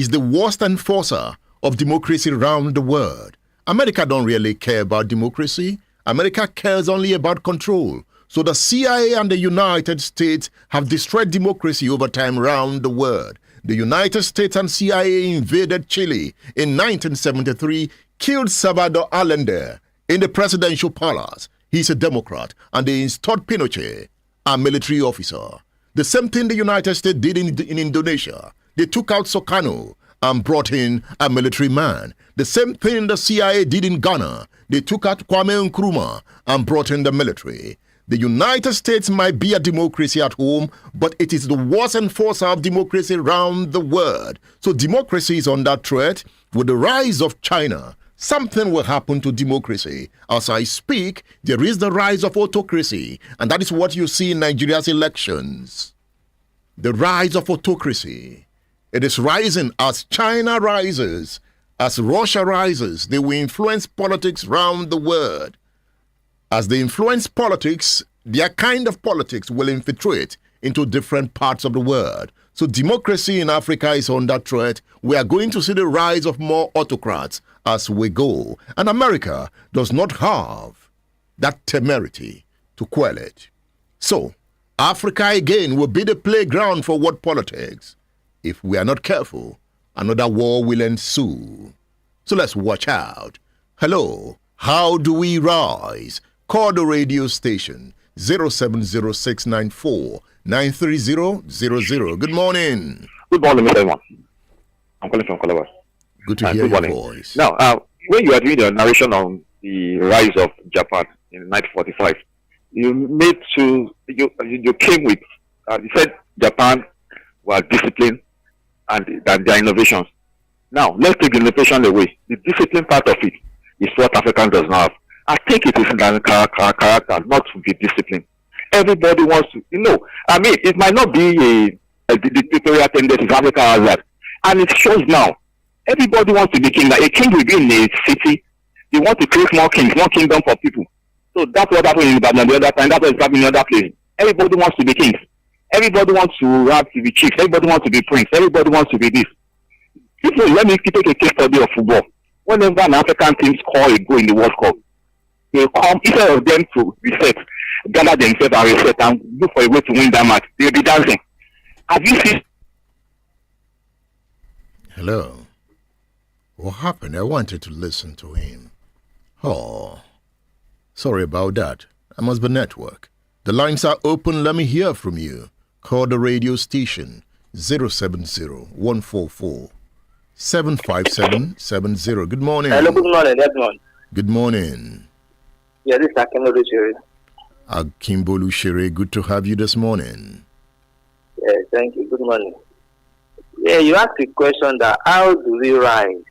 is the worst enforcer of democracy around the world. America don't really care about democracy. America cares only about control. So the CIA and the United States have destroyed democracy over time around the world. The United States and CIA invaded Chile in 1973, killed Salvador Allende in the presidential palace. He's a Democrat, and they installed Pinochet, a military officer. The same thing the United States did in Indonesia. They took out Sukarno and brought in a military man. The same thing the CIA did in Ghana. They took out Kwame Nkrumah and brought in the military. The United States might be a democracy at home, but it is the worst enforcer of democracy around the world. So democracy is under threat. With the rise of China, something will happen to democracy. As I speak, there is the rise of autocracy, and that is what you see in Nigeria's elections. The rise of autocracy. It is rising as China rises, as Russia rises. They will influence politics around the world. As they influence politics, their kind of politics will infiltrate into different parts of the world. So democracy in Africa is under threat. We are going to see the rise of more autocrats as we go. And America does not have that temerity to quell it. So Africa again will be the playground for world politics. If we are not careful, another war will ensue. So let's watch out. Hello, how do we rise? Call the radio station 0706949300. Good morning. Good morning, Mr. Ewan. I'm calling from Calabar. Good to hear your voice. Now, when you are doing the narration on the rise of Japan in 1945, you came with, you said Japan was disciplined and their innovations. Now, let's take the innovation away. The discipline part of it is what African does not have. I think it is in the character not to be disciplined. Everybody wants to, it might not be a dictatorial tendency Africa has that. And it shows now. Everybody wants to be king. Like a king will be in a city. They want to create more kings, more kingdom for people. So that's what happened in Ibadan the other time. That's what happened in other places. Everybody wants to be kings. Everybody wants to have to be chiefs. Everybody wants to be prince. Everybody wants to be this. Let me take a case study of football. Whenever an African team score a goal in the World Cup, they come, instead of them to reset, gather themselves and reset and look for a way to win that match. They'll be dancing. Have you seen? Hello. What happened? I wanted to listen to him. Oh, sorry about that. I must be network. The lines are open. Let me hear from you. Call the radio station 070-144-75770. Good morning. Hello, good morning, everyone. Good morning. Yeah, this is Akimbolu Shere. Akimbolu Shere, good to have you this morning. Yeah, thank you. Good morning. Yeah, you asked the question that how do we rise?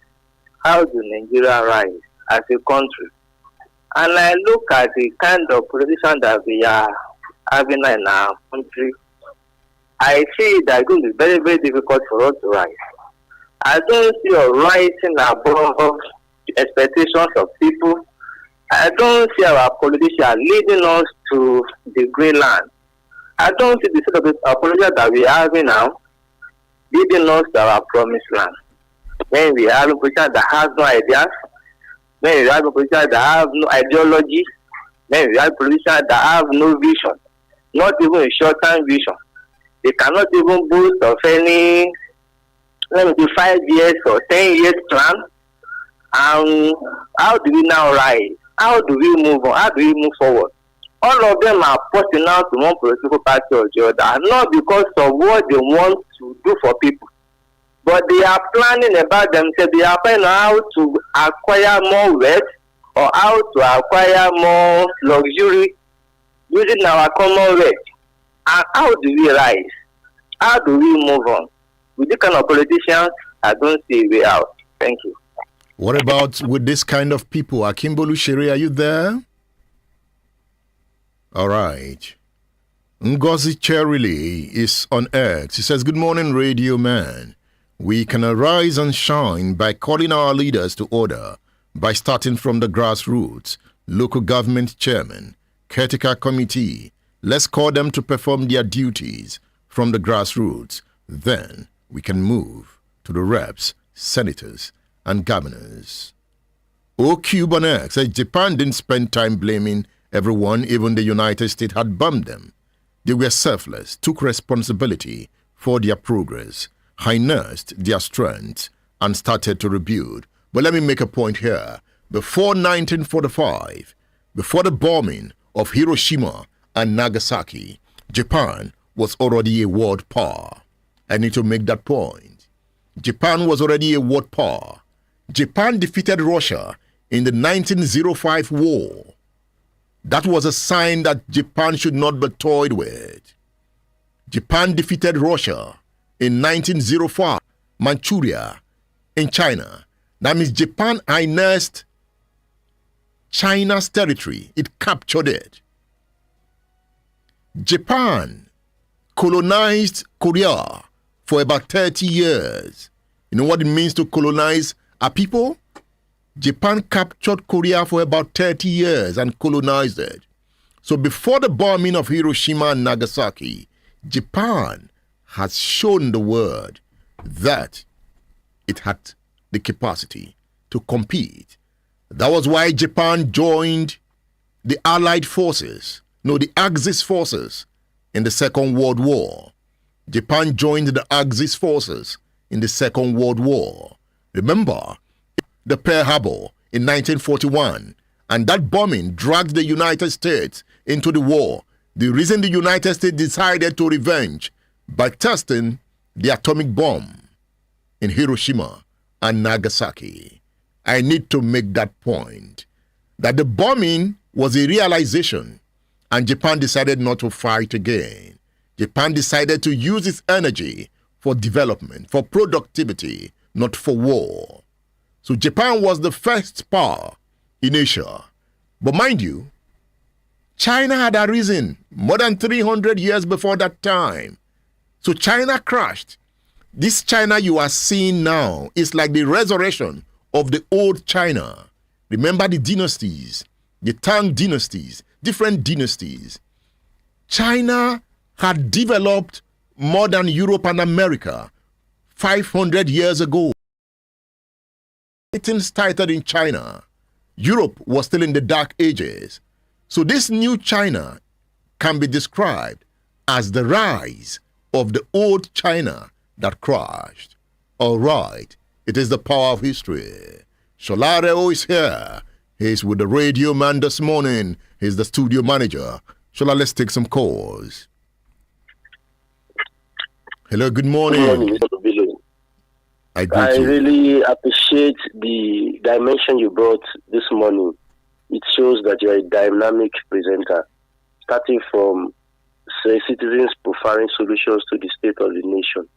How do Nigeria rise as a country? And I look at the kind of position that we are having in our country. I see that it's going to be very, very difficult for us to rise. I don't see us rising above the expectations of people. I don't see our politicians leading us to the green land. I don't see the sort of politicians that we are having now leading us to our promised land. When we have politicians that have no ideas, when we have politicians that have no ideology, when we have politicians that have no vision, not even a short-term vision. They cannot even boast of any, 5 years or 10 years plan. How do we now rise? How do we move on? How do we move forward? All of them are pointing out to one political party or the other, not because of what they want to do for people, but they are planning about themselves. They are planning how to acquire more wealth or how to acquire more luxury using our common wealth. And how do we rise? How do we move on? With this kind of politicians, I don't see a way out. Thank you. What about with this kind of people? Akimbolu Shere, are you there? All right. Ngozi Cherili is on X. He says, good morning, Radio Man. We can arise and shine by calling our leaders to order, by starting from the grassroots, local government chairman, caretaker committee. Let's call them to perform their duties from the grassroots. Then we can move to the reps, senators, and governors. Cuban X says Japan didn't spend time blaming everyone, even the United States had bombed them. They were selfless, took responsibility for their progress, harnessed their strength, and started to rebuild. But let me make a point here. Before 1945, before the bombing of Hiroshima and Nagasaki, Japan was already a world power. I need to make that point. Japan was already a world power. Japan defeated Russia in the 1905 war. That was a sign that Japan should not be toyed with. Japan defeated Russia in 1905, Manchuria, in China. That means Japan harnessed China's territory. It captured it. Japan colonized Korea for about 30 years. You know what it means to colonize a people? Japan captured Korea for about 30 years and colonized it. So before the bombing of Hiroshima and Nagasaki, Japan has shown the world that it had the capacity to compete. That was why Japan joined the Allied forces, the Axis forces in the Second World War. Japan joined the Axis forces in the Second World War. Remember the Pearl Harbor in 1941, and that bombing dragged the United States into the war. The reason the United States decided to revenge by testing the atomic bomb in Hiroshima and Nagasaki. I need to make that point, that the bombing was a realization, and Japan decided not to fight again. Japan decided to use its energy for development, for productivity, not for war. So Japan was the first power in Asia. But mind you, China had arisen more than 300 years before that time. So China crashed. This China you are seeing now is like the resurrection of the old China. Remember the dynasties, the Tang dynasties, different dynasties. China had developed more than Europe and America 500 years ago. Things started in China. Europe was still in the Dark Ages. So this new China can be described as the rise of the old China that crashed. All right, it is the power of history. Sholareo is here. He's with the radio man this morning. He's the studio manager. Shola, let's take some calls. Hello, good morning. Good morning, Mr. Billy. I really appreciate the dimension you brought this morning. It shows that you're a dynamic presenter, starting from citizens profiling solutions to the state of the nation.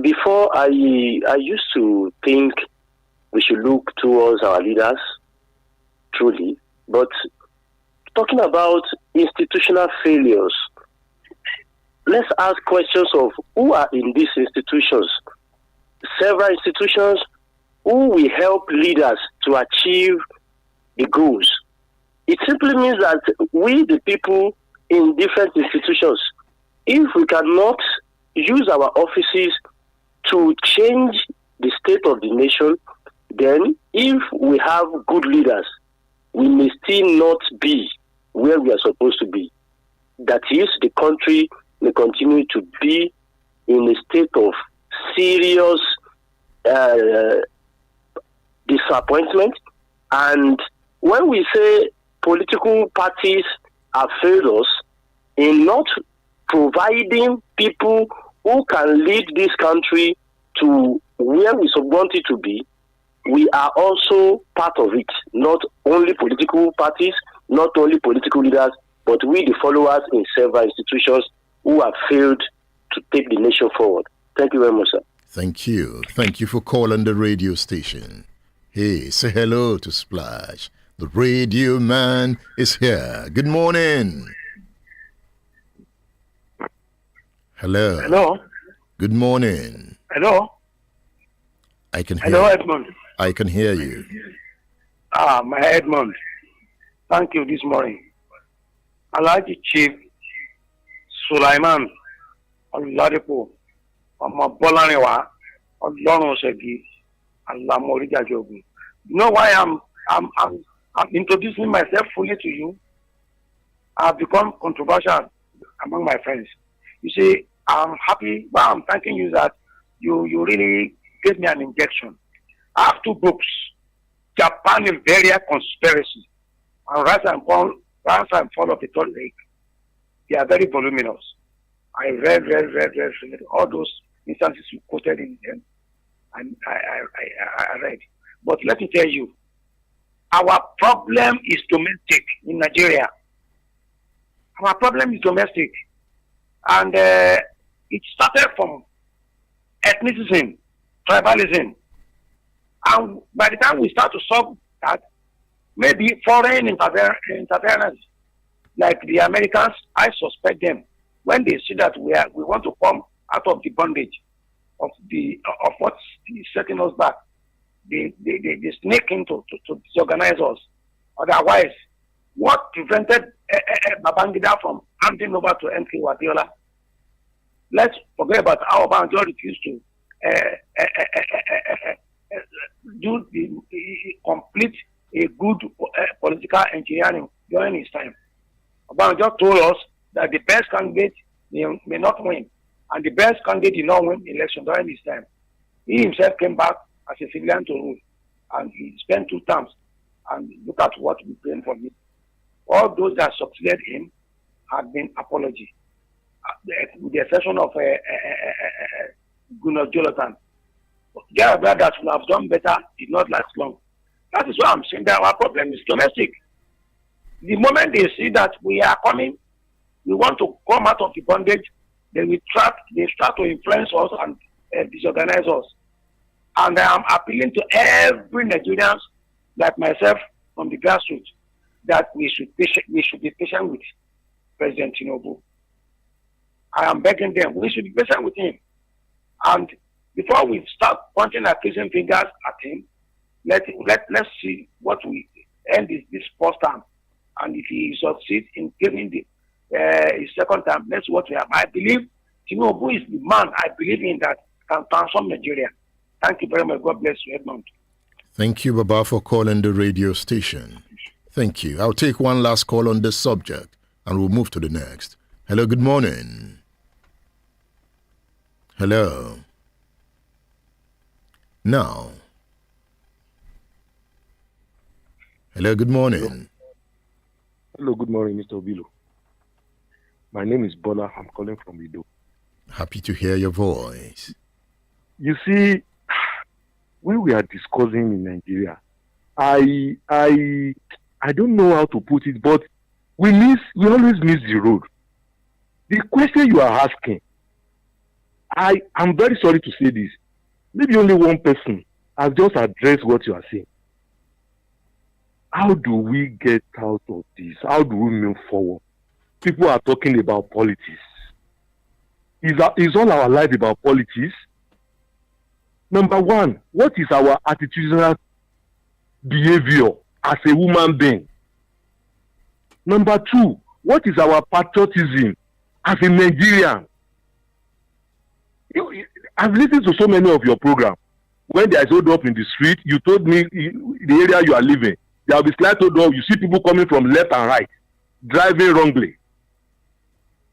Before, I used to think we should look towards our leaders, truly, but talking about institutional failures, let's ask questions of who are in these institutions. Several institutions who will help leaders to achieve the goals. It simply means that we, the people in different institutions, if we cannot use our offices to change the state of the nation, then if we have good leaders, we may still not be where we are supposed to be. That is, the country may continue to be in a state of serious disappointment. And when we say political parties have failed us in not providing people who can lead this country to where we want it to be, we are also part of it. Not only political parties, not only political leaders, but we, the followers in several institutions who have failed to take the nation forward. Thank you very much, sir. Thank you. Thank you for calling the radio station. Hey, say hello to Splash. The radio man is here. Good morning. Hello. Hello. Good morning. Hello. I can hear Hello, you. Edmund. I can hear you. My Edmund. Thank you this morning. Alhaji Chief Sulaiman Oladipo Ọmọ Bọ́lárinwá Ọlọ́run Ṣẹ́gi Alamorijajogun. You know why I'm introducing myself fully to you? I've become controversial among my friends. You see, I'm happy, but I'm thanking you that you really gave me an injection. I have 2 books, Japan Imperial Conspiracy and Rise and Fall of the Third Reich. They are very voluminous. I read all those instances you quoted in them, and I read. But let me tell you, our problem is domestic in Nigeria. Our problem is domestic. And it started from ethnicism, tribalism. And by the time we start to solve that, maybe foreign interference, like the Americans, I suspect them, when they see that we want to come out of the bondage of what's setting us back, they sneak in to disorganize us. Otherwise, what prevented Babangida from handing over to MK Wadiola? Let's forget about how Obanjo refused to do the complete a good political engineering during his time. Obanjo told us that the best candidate may not win, and the best candidate did not win the election during his time. He himself came back as a civilian to rule, and he spent 2 terms, and look at what we gained from it. All those that succeeded him had been apology, with the exception of Gunnar Jonathan. There are brothers who have done better, did not last long. That is why I'm saying that our problem is domestic. The moment they see that we are coming, we want to come out of the bondage, they start to influence us and disorganize us. And I am appealing to every Nigerian, like myself, from the grassroots, that we should be patient with President Tinubu. I am begging them, we should be patient with him. And before we start pointing accusing fingers at him, let's see what we end this first time. And if he succeeds in giving his second time, let's see what we have. I believe Tinubu is the man I believe in that can transform Nigeria. Thank you very much. God bless you, Edmund. Thank you, Baba, for calling the radio station. Thank you. I'll take one last call on this subject and we'll move to the next. Hello, good morning. Hello. Now. Hello, good morning. Hello, good morning, Mr. Obilo. My name is Bola. I'm calling from Ido. Happy to hear your voice. You see, when we are discussing in Nigeria, I don't know how to put it, but we always miss the road. The question you are asking, I'm very sorry to say this. Maybe only one person has just addressed what you are saying. How do we get out of this? How do we move forward? People are talking about politics. Is all our life about politics? Number one, what is our attitudinal behavior as a human being? Number two, what is our patriotism as a Nigerian? I've listened to so many of your programs. When there is hold up in the street, you told me the area you are living, there will be slight hold up. You see people coming from left and right, driving wrongly.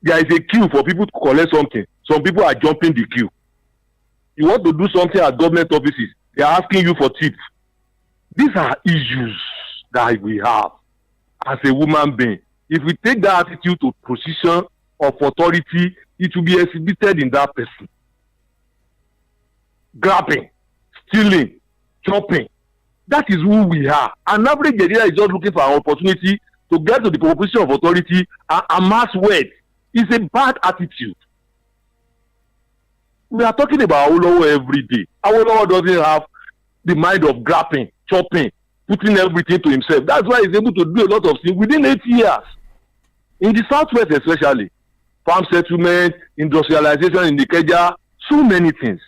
There is a queue for people to collect something. Some people are jumping the queue. You want to do something at government offices, they are asking you for tips. These are issues that we have as a human being. If we take that attitude to position of authority, it will be exhibited in that person. Grabbing, stealing, chopping. That is who we are. An average Nigerian is just looking for an opportunity to get to the position of authority and amass wealth. It's a bad attitude. We are talking about Awolowo every day. Awolowo doesn't have the mind of grabbing, chopping, putting everything to himself. That's why he's able to do a lot of things within 8 years. In the Southwest especially, farm settlement, industrialization in Ikeja, so many things.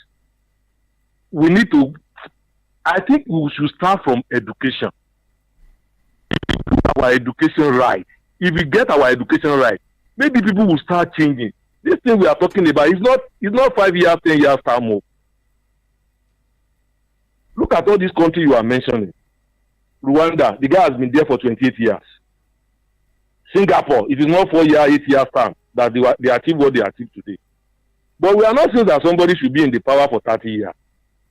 I think we should start from education. Our education right. If we get our education right, maybe people will start changing. This thing we are talking about is not 5 years, 10 years time. at all these countries you are mentioning. Rwanda, the guy has been there for 28 years. Singapore, it is not 4 years, 8 years time that they achieve what they achieve today. But we are not saying that somebody should be in the power for 30 years.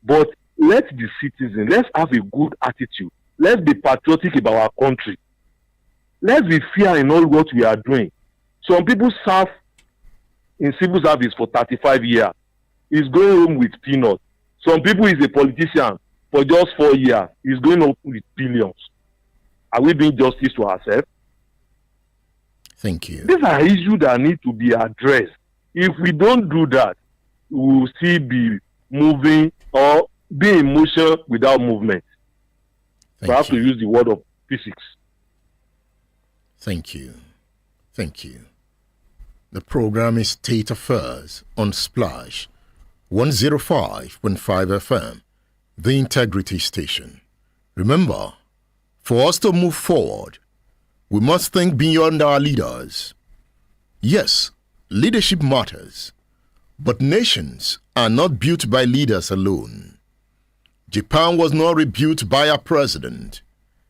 But let the citizens, let's have a good attitude. Let's be patriotic about our country. Let's be fair in all what we are doing. Some people serve in civil service for 35 years. He's going home with peanuts. Some people is a politician for just 4 years. He's going home with billions. Are we doing justice to ourselves? Thank you. These are issues that need to be addressed. If we don't do that, we will still be moving or be in motion without movement. We have to use the word of physics. Thank you. Thank you. The program is State Affairs on Splash 105.5 FM, the Integrity Station. Remember, for us to move forward, we must think beyond our leaders. Yes, leadership matters, but nations are not built by leaders alone. Japan was not rebuilt by a president.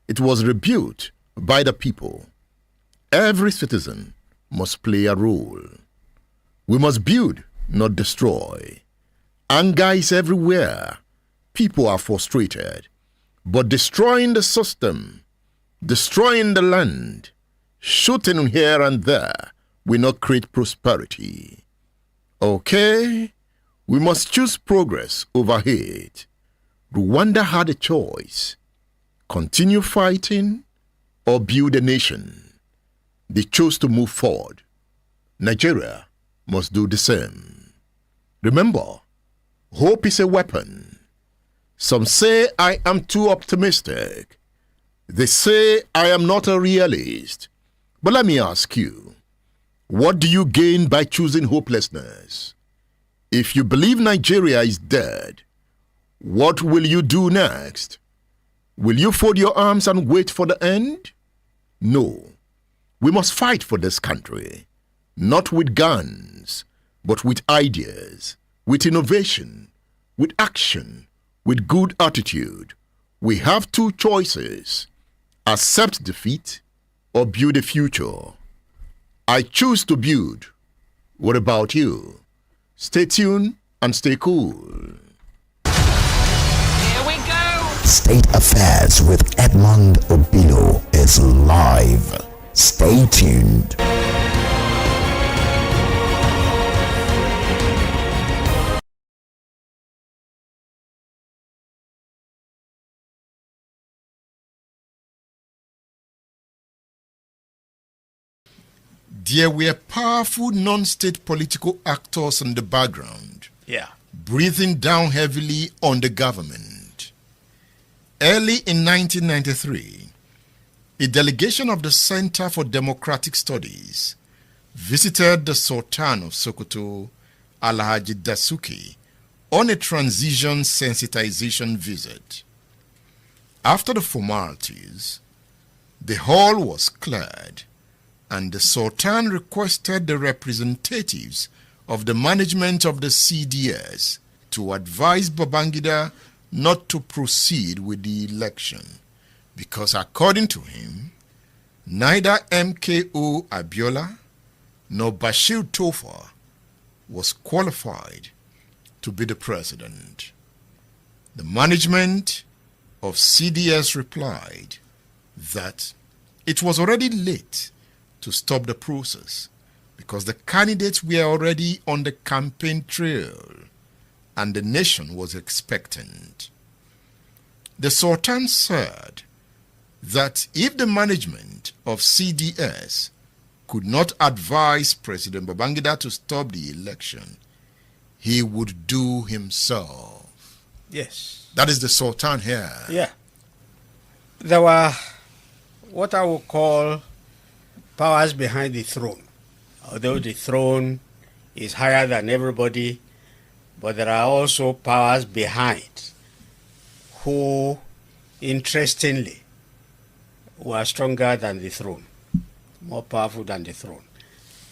It was rebuilt by the people. Every citizen must play a role. We must build, not destroy. Anger is everywhere. People are frustrated. But destroying the system, destroying the land, shooting here and there will not create prosperity. Okay? We must choose progress over hate. Rwanda had a choice. Continue fighting or build a nation. They chose to move forward. Nigeria must do the same. Remember, hope is a weapon. Some say I am too optimistic. They say I am not a realist. But let me ask you, what do you gain by choosing hopelessness? If you believe Nigeria is dead, what will you do next? Will you fold your arms and wait for the end? No. We must fight for this country, not with guns, but with ideas, with innovation, with action, with good attitude. We have two choices: accept defeat or build a future. I choose to build. What about you? Stay tuned and stay cool. Here we go! State Affairs with Edmond Obino is live. Stay tuned. There were powerful non-state political actors in the background, breathing down heavily on the government. Early in 1993, a delegation of the Center for Democratic Studies visited the Sultan of Sokoto, Alhaji Dasuki, on a transition sensitization visit. After the formalities, the hall was cleared, and the Sultan requested the representatives of the management of the CDS to advise Babangida not to proceed with the election, because according to him, neither MKO Abiola nor Bashir Tofa was qualified to be the president. The management of CDS replied that it was already late to stop the process because the candidates were already on the campaign trail and the nation was expectant. The Sultan said that if the management of CDS could not advise President Babangida to stop the election, he would do himself. Yes. That is the Sultan here. Yeah. There were what I would call powers behind the throne. Although the throne is higher than everybody, but there are also powers behind who, interestingly, were stronger than the throne, more powerful than the throne.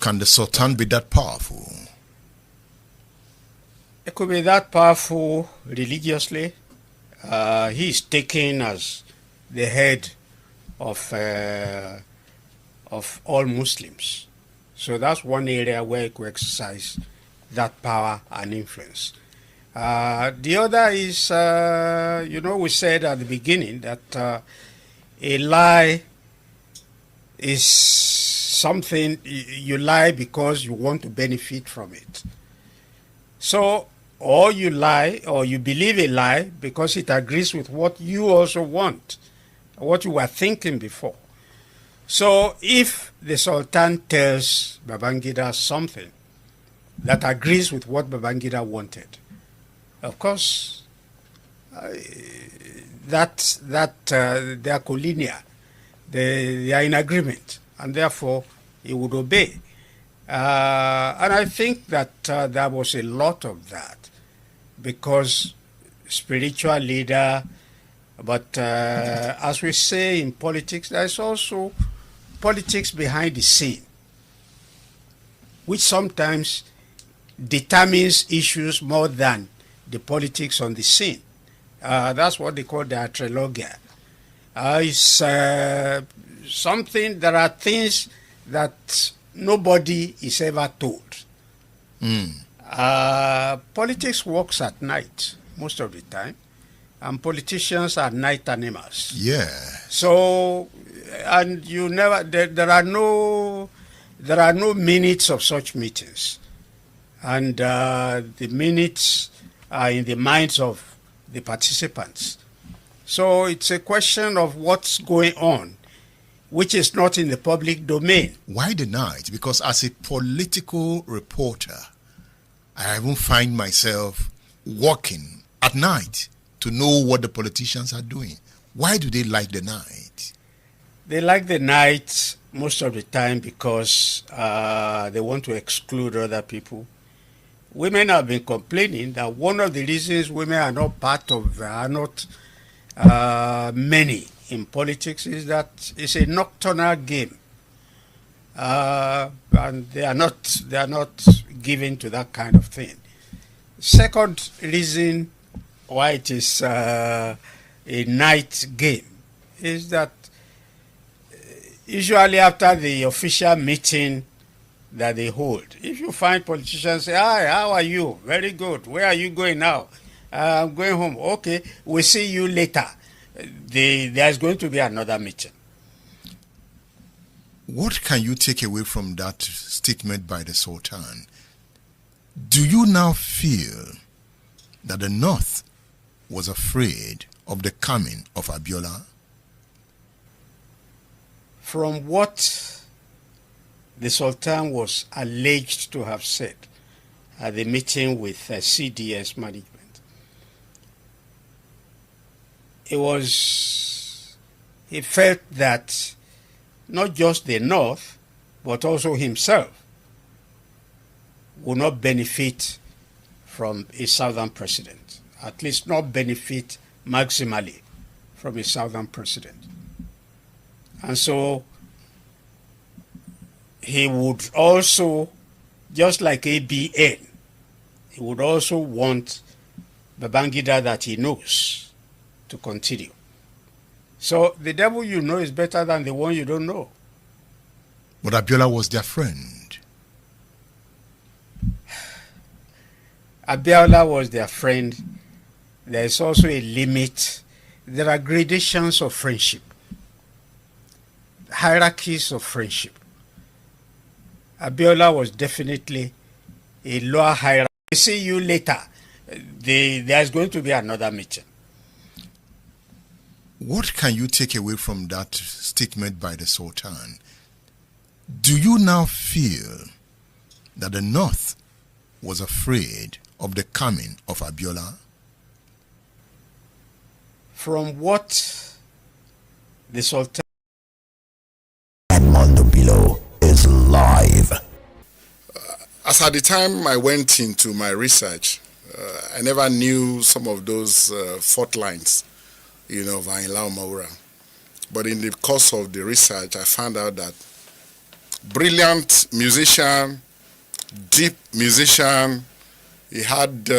Can the Sultan be that powerful? It could be that powerful religiously, He is taken as the head of all Muslims. So that's one area where he could exercise that power and influence. The other is, we said at the beginning that a lie is something you lie because you want to benefit from it. So, or you lie or you believe a lie because it agrees with what you also want, what you were thinking before. So, if the Sultan tells Babangida something that agrees with what Babangida wanted, of course, they are collinear. They are in agreement, and therefore he would obey. And I think that there was a lot of that, because spiritual leader, but as we say in politics, there's also politics behind the scene, which sometimes determines issues more than the politics on the scene. That's what they call the trilogia. It's something, there are things that nobody is ever told. Politics works at night most of the time, and politicians are night animals. Yeah. So, and you never, there are no minutes of such meetings. And the minutes are in the minds of the participants. So it's a question of what's going on, which is not in the public domain. Why the night? Because as a political reporter, I even find myself working at night to know what the politicians are doing. Why do they like the night? They like the night most of the time because they want to exclude other people. Women have been complaining that one of the reasons women are not many in politics is that it's a nocturnal game, and they are not given to that kind of thing. Second reason why it is a night game is that usually after the official meeting that they hold, if you find politicians say, "Hi, how are you? Very good. Where are you going now?" "I'm going home." "Okay, we'll see you later." There's going to be another meeting. What can you take away from that statement by the Sultan? Do you now feel that the North was afraid of the coming of Abiola? From what the Sultan was alleged to have said at the meeting with CDS management, he felt that not just the North, but also himself would not benefit from a Southern president, at least not benefit maximally from a Southern president. And so he would also, just like ABN, he would also want Babangida that he knows to continue. So the devil you know is better than the one you don't know. But Abiola was their friend. Abiola was their friend. There is also a limit. There are gradations of friendship, hierarchies of friendship. Abiola was definitely a lower hierarchy. See you later. There's going to be another meeting. What can you take away from that statement by the Sultan? Do you now feel that the North was afraid of the coming of Abiola? From what the Sultan... Edmondo Below is live. As at the time I went into my research, I never knew some of those fault lines, of Ayinla Omowura. But in the course of the research, I found out that brilliant musician, deep musician, he had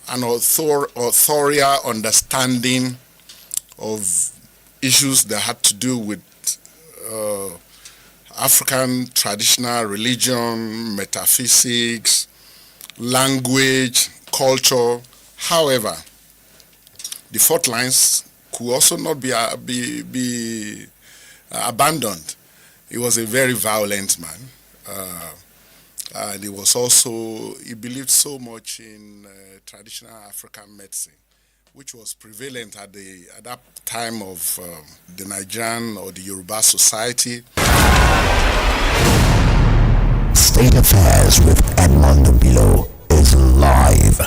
an authorial understanding of issues that had to do with African traditional religion, metaphysics, language, culture. However, the fault lines could also not be abandoned. He was a very violent man. And he believed so much in traditional African medicine, which was prevalent at that time of the Nigerian or the Yoruba society. State Affairs with Edmond Below is live.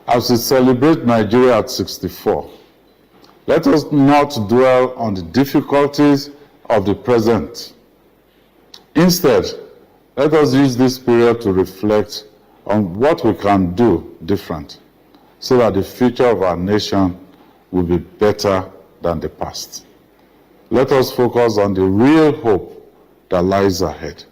As we celebrate Nigeria at 64, let us not dwell on the difficulties of the present. Instead, let us use this period to reflect on what we can do different so that the future of our nation will be better than the past. Let us focus on the real hope that lies ahead.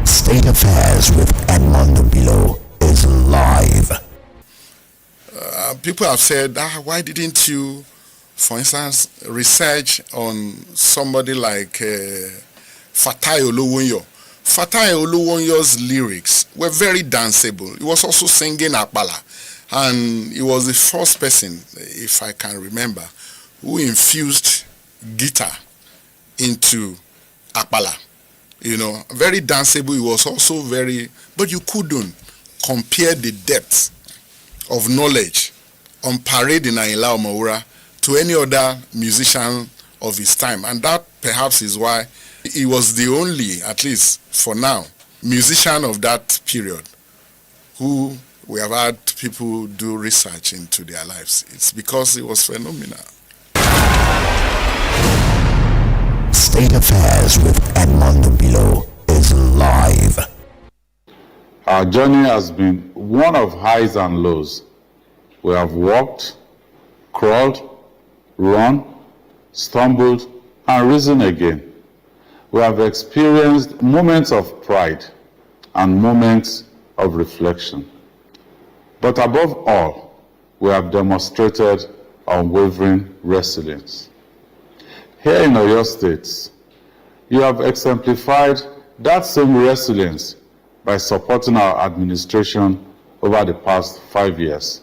State Affairs with Edmond Below is live. People have said, why didn't you, for instance, research on somebody like Fatai Olowonyo? Fatai Olowonyo's lyrics were very danceable. He was also singing Akbala. And he was the first person, if I can remember, who infused guitar into Akbala. You know, very danceable. He was also but you couldn't compare the depth of knowledge on parade in Ayinla Omowura to any other musician of his time. And that perhaps is why he was the only, at least for now, musician of that period who we have had people do research into their lives. It's because it was phenomenal. State Affairs with Edmond Below is live. Our journey has been one of highs and lows. We have walked, crawled, run, stumbled, and risen again. We have experienced moments of pride and moments of reflection. But above all, we have demonstrated unwavering resilience. Here in Oyo State, you have exemplified that same resilience by supporting our administration over the past 5 years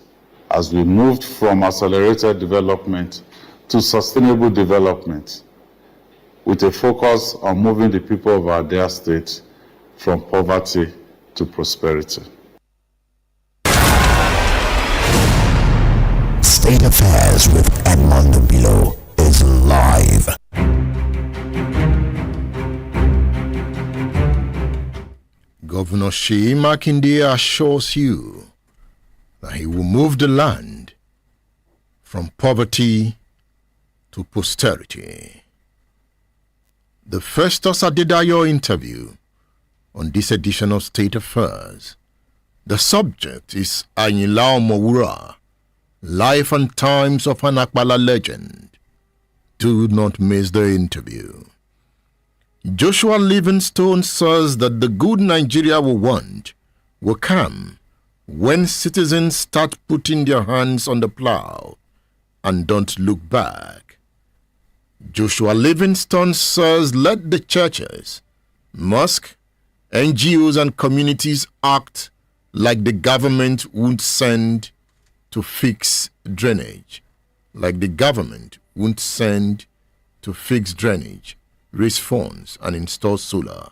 as we moved from accelerated development to sustainable development with a focus on moving the people of our dear state from poverty to prosperity. State Affairs with Edmond Below is live. Governor Sheyi Makinde assures you that he will move the land from poverty to posterity. The Festus Adedayo interview on this edition of State Affairs. The subject is Ayinla Omowura, Life and Times of an Akbala Legend. Do not miss the interview. Joshua Livingstone says that the good Nigeria we want will come when citizens start putting their hands on the plow and don't look back. Joshua Livingstone says let the churches, mosques, NGOs and communities act like the government would send to fix drainage. Like the government would send to fix drainage, raise funds and install solar.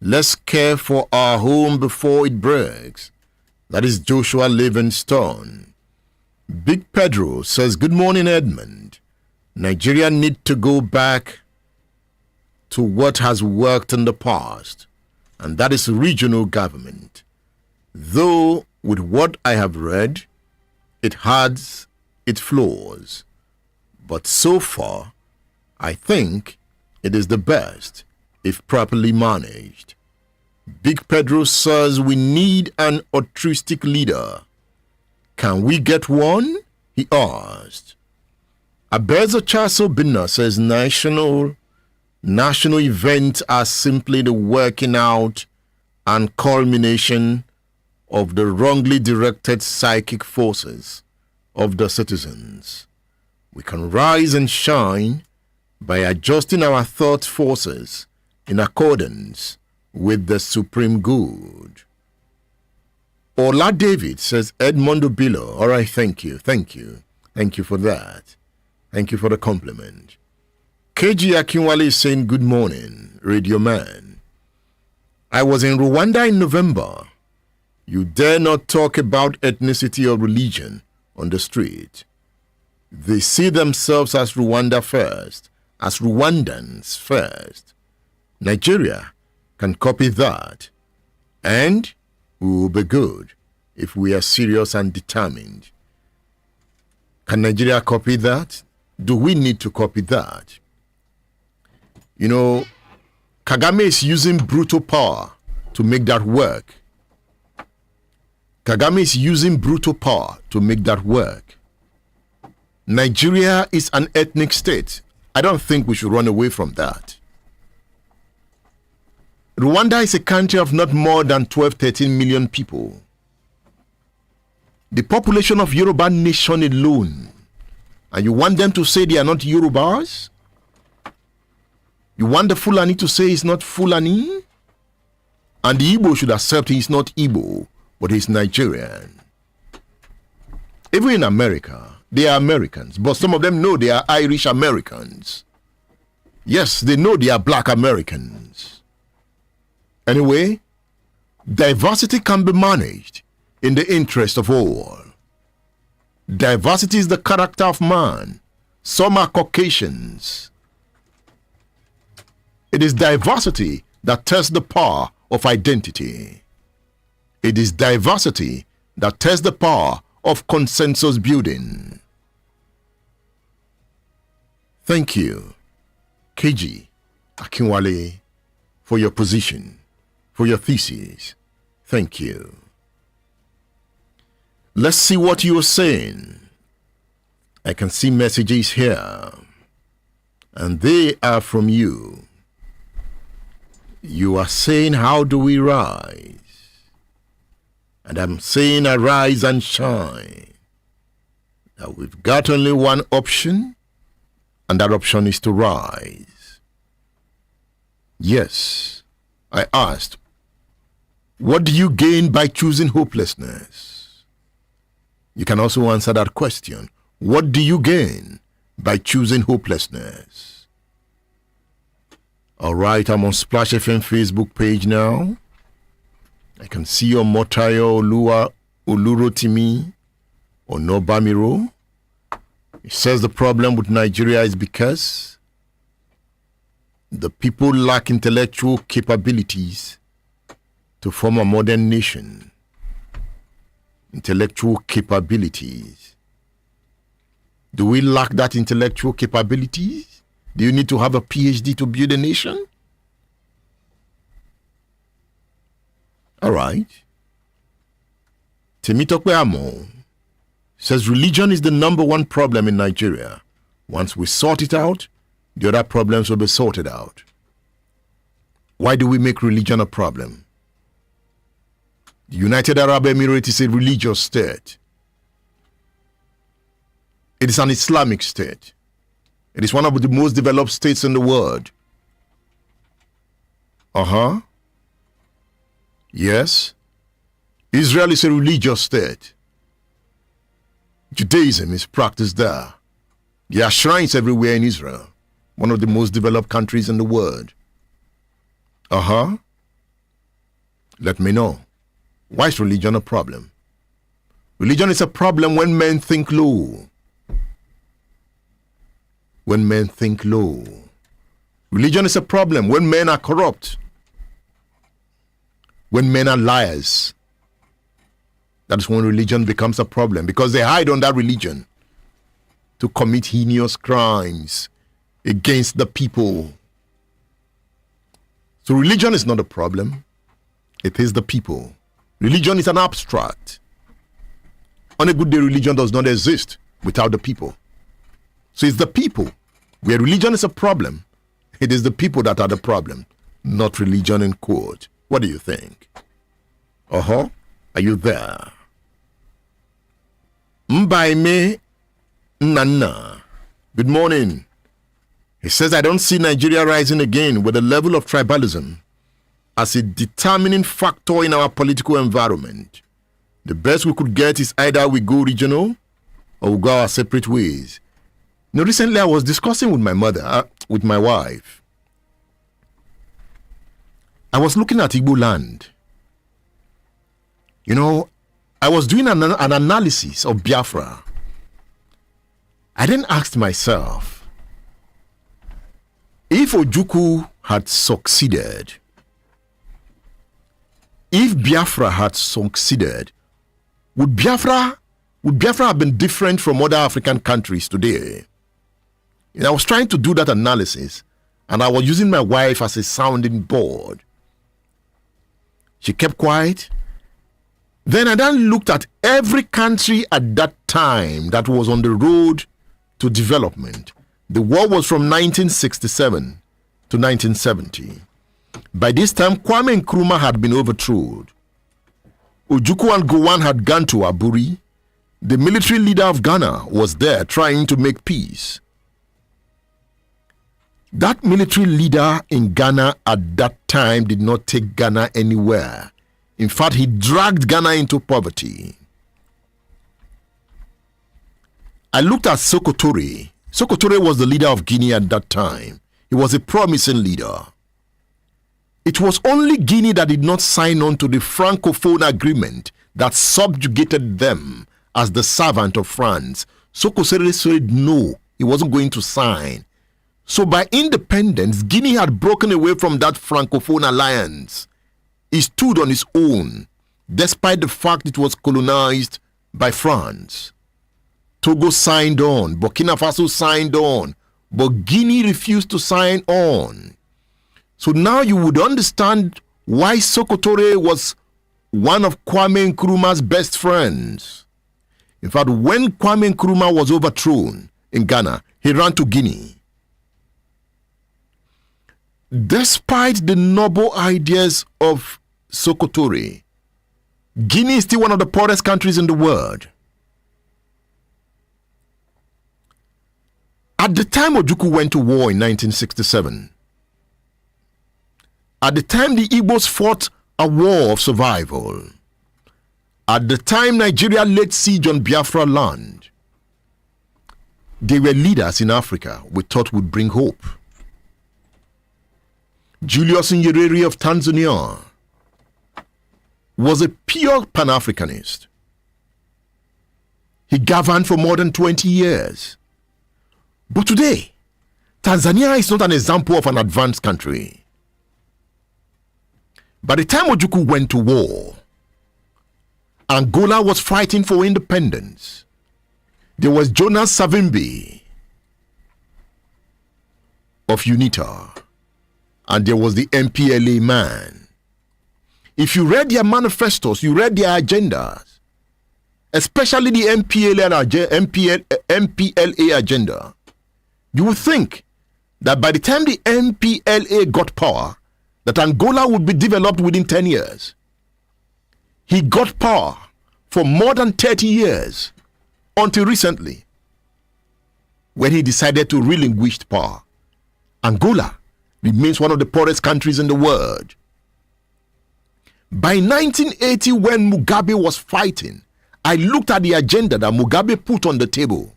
Let's care for our home before it breaks. That is Joshua Livingstone. Big Pedro says, good morning, Edmund. Nigeria need to go back to what has worked in the past, and that is regional government. Though with what I have read, it has its flaws, but so far, I think it is the best if properly managed. Big Pedro says we need an altruistic leader. Can we get one? He asked. Abezo Chaso Binna says national events are simply the working out and culmination of the wrongly directed psychic forces of the citizens. We can rise and shine by adjusting our thought forces in accordance with the supreme good. Ola David says, Edmondo Bilo. All right, thank you. Thank you for that. Thank you for the compliment. KG Akinwale is saying, good morning, Radio Man. I was in Rwanda in November. You dare not talk about ethnicity or religion on the street. They see themselves as Rwanda first, as Rwandans first. Nigeria can copy that, and we will be good if we are serious and determined. Can Nigeria copy that? Do we need to copy that? You know, Kagame is using brutal power to make that work. Kagame is using brutal power to make that work. Nigeria is an ethnic state. I don't think we should run away from that. Rwanda is a country of not more than 12, 13 million people. The population of Yoruba nation alone, and you want them to say they are not Yorubas? You want the Fulani to say he's not Fulani? And the Igbo should accept he's not Igbo, but he's Nigerian. Even in America, they are Americans, but some of them know they are Irish Americans. Yes, they know they are black Americans. Anyway, diversity can be managed in the interest of all. Diversity is the character of man. Some are Caucasians. It is diversity that tests the power of identity. It is diversity that tests the power of consensus building. Thank you, KG Akinwale, for your position, for your thesis. Thank you. Let's see what you are saying. I can see messages here, and they are from you. You are saying, how do we rise? And I'm saying, arise and shine. Now we've got only one option, and that option is to rise. Yes, I asked, what do you gain by choosing hopelessness? You can also answer that question. What do you gain by choosing hopelessness? All right, I'm on Splash FM Facebook page now. I can see your Motayo Olurotimi Onobamiro. It says the problem with Nigeria is because the people lack intellectual capabilities to form a modern nation. Intellectual capabilities. Do we lack that intellectual capabilities? Do you need to have a PhD to build a nation? All right. Temitope Amo says religion is the number one problem in Nigeria. Once we sort it out, the other problems will be sorted out. Why do we make religion a problem? The United Arab Emirates is a religious state. It is an Islamic state. It is one of the most developed states in the world. Yes. Israel is a religious state. Judaism is practiced there. There are shrines everywhere in Israel, one of the most developed countries in the world. Let me know. Why is religion a problem? Religion is a problem when men think low. When men think low. Religion is a problem when men are corrupt. When men are liars. That is when religion becomes a problem, because they hide under religion to commit heinous crimes against the people. So religion is not a problem. It is the people. Religion is an abstract. On a good day, religion does not exist without the people. So it's the people. Where religion is a problem, it is the people that are the problem, not religion in quote. What do you think? Are you there? Mbaime Nana. Good morning. He says, I don't see Nigeria rising again with the level of tribalism as a determining factor in our political environment. The best we could get is either we go regional or we go our separate ways. Now, recently I was discussing with my mother, with my wife. I was looking at Igbo land. You know, I was doing an analysis of Biafra. I then asked myself, if Ojukwu had succeeded, if Biafra had succeeded, would Biafra have been different from other African countries today? And I was trying to do that analysis, and I was using my wife as a sounding board. She kept quiet. Then I looked at every country at that time that was on the road to development. The war was from 1967 to 1970. By this time, Kwame Nkrumah had been overthrown. Ojukwu and Gowon had gone to Aburi. The military leader of Ghana was there trying to make peace. That military leader in Ghana at that time did not take Ghana anywhere. In fact, he dragged Ghana into poverty. I looked at Sékou Touré. Sékou Touré was the leader of Guinea at that time. He was a promising leader. It was only Guinea that did not sign on to the Francophone agreement that subjugated them as the servant of France. Sékou Touré said no, he wasn't going to sign. So by independence, Guinea had broken away from that Francophone alliance. He stood on his own, despite the fact it was colonized by France. Togo signed on, Burkina Faso signed on, but Guinea refused to sign on. So now you would understand why Sékou Touré was one of Kwame Nkrumah's best friends. In fact, when Kwame Nkrumah was overthrown in Ghana, he ran to Guinea. Despite the noble ideas of Sékou Touré, Guinea is still one of the poorest countries in the world. At the time Ojukwu went to war in 1967, at the time the Igbos fought a war of survival, at the time Nigeria laid siege on Biafra land, they were leaders in Africa we thought would bring hope. Julius Nyerere of Tanzania was a pure Pan-Africanist. He governed for more than 20 years. But today, Tanzania is not an example of an advanced country. By the time Ojukwu went to war, Angola was fighting for independence. There was Jonas Savimbi of UNITA, and there was the MPLA man. If you read their manifestos, you read their agendas, especially the MPLA agenda, you would think that by the time the MPLA got power, that Angola would be developed within 10 years. He got power for more than 30 years until recently, when he decided to relinquish power. Angola remains one of the poorest countries in the world. By 1980, when Mugabe was fighting, I looked at the agenda that Mugabe put on the table.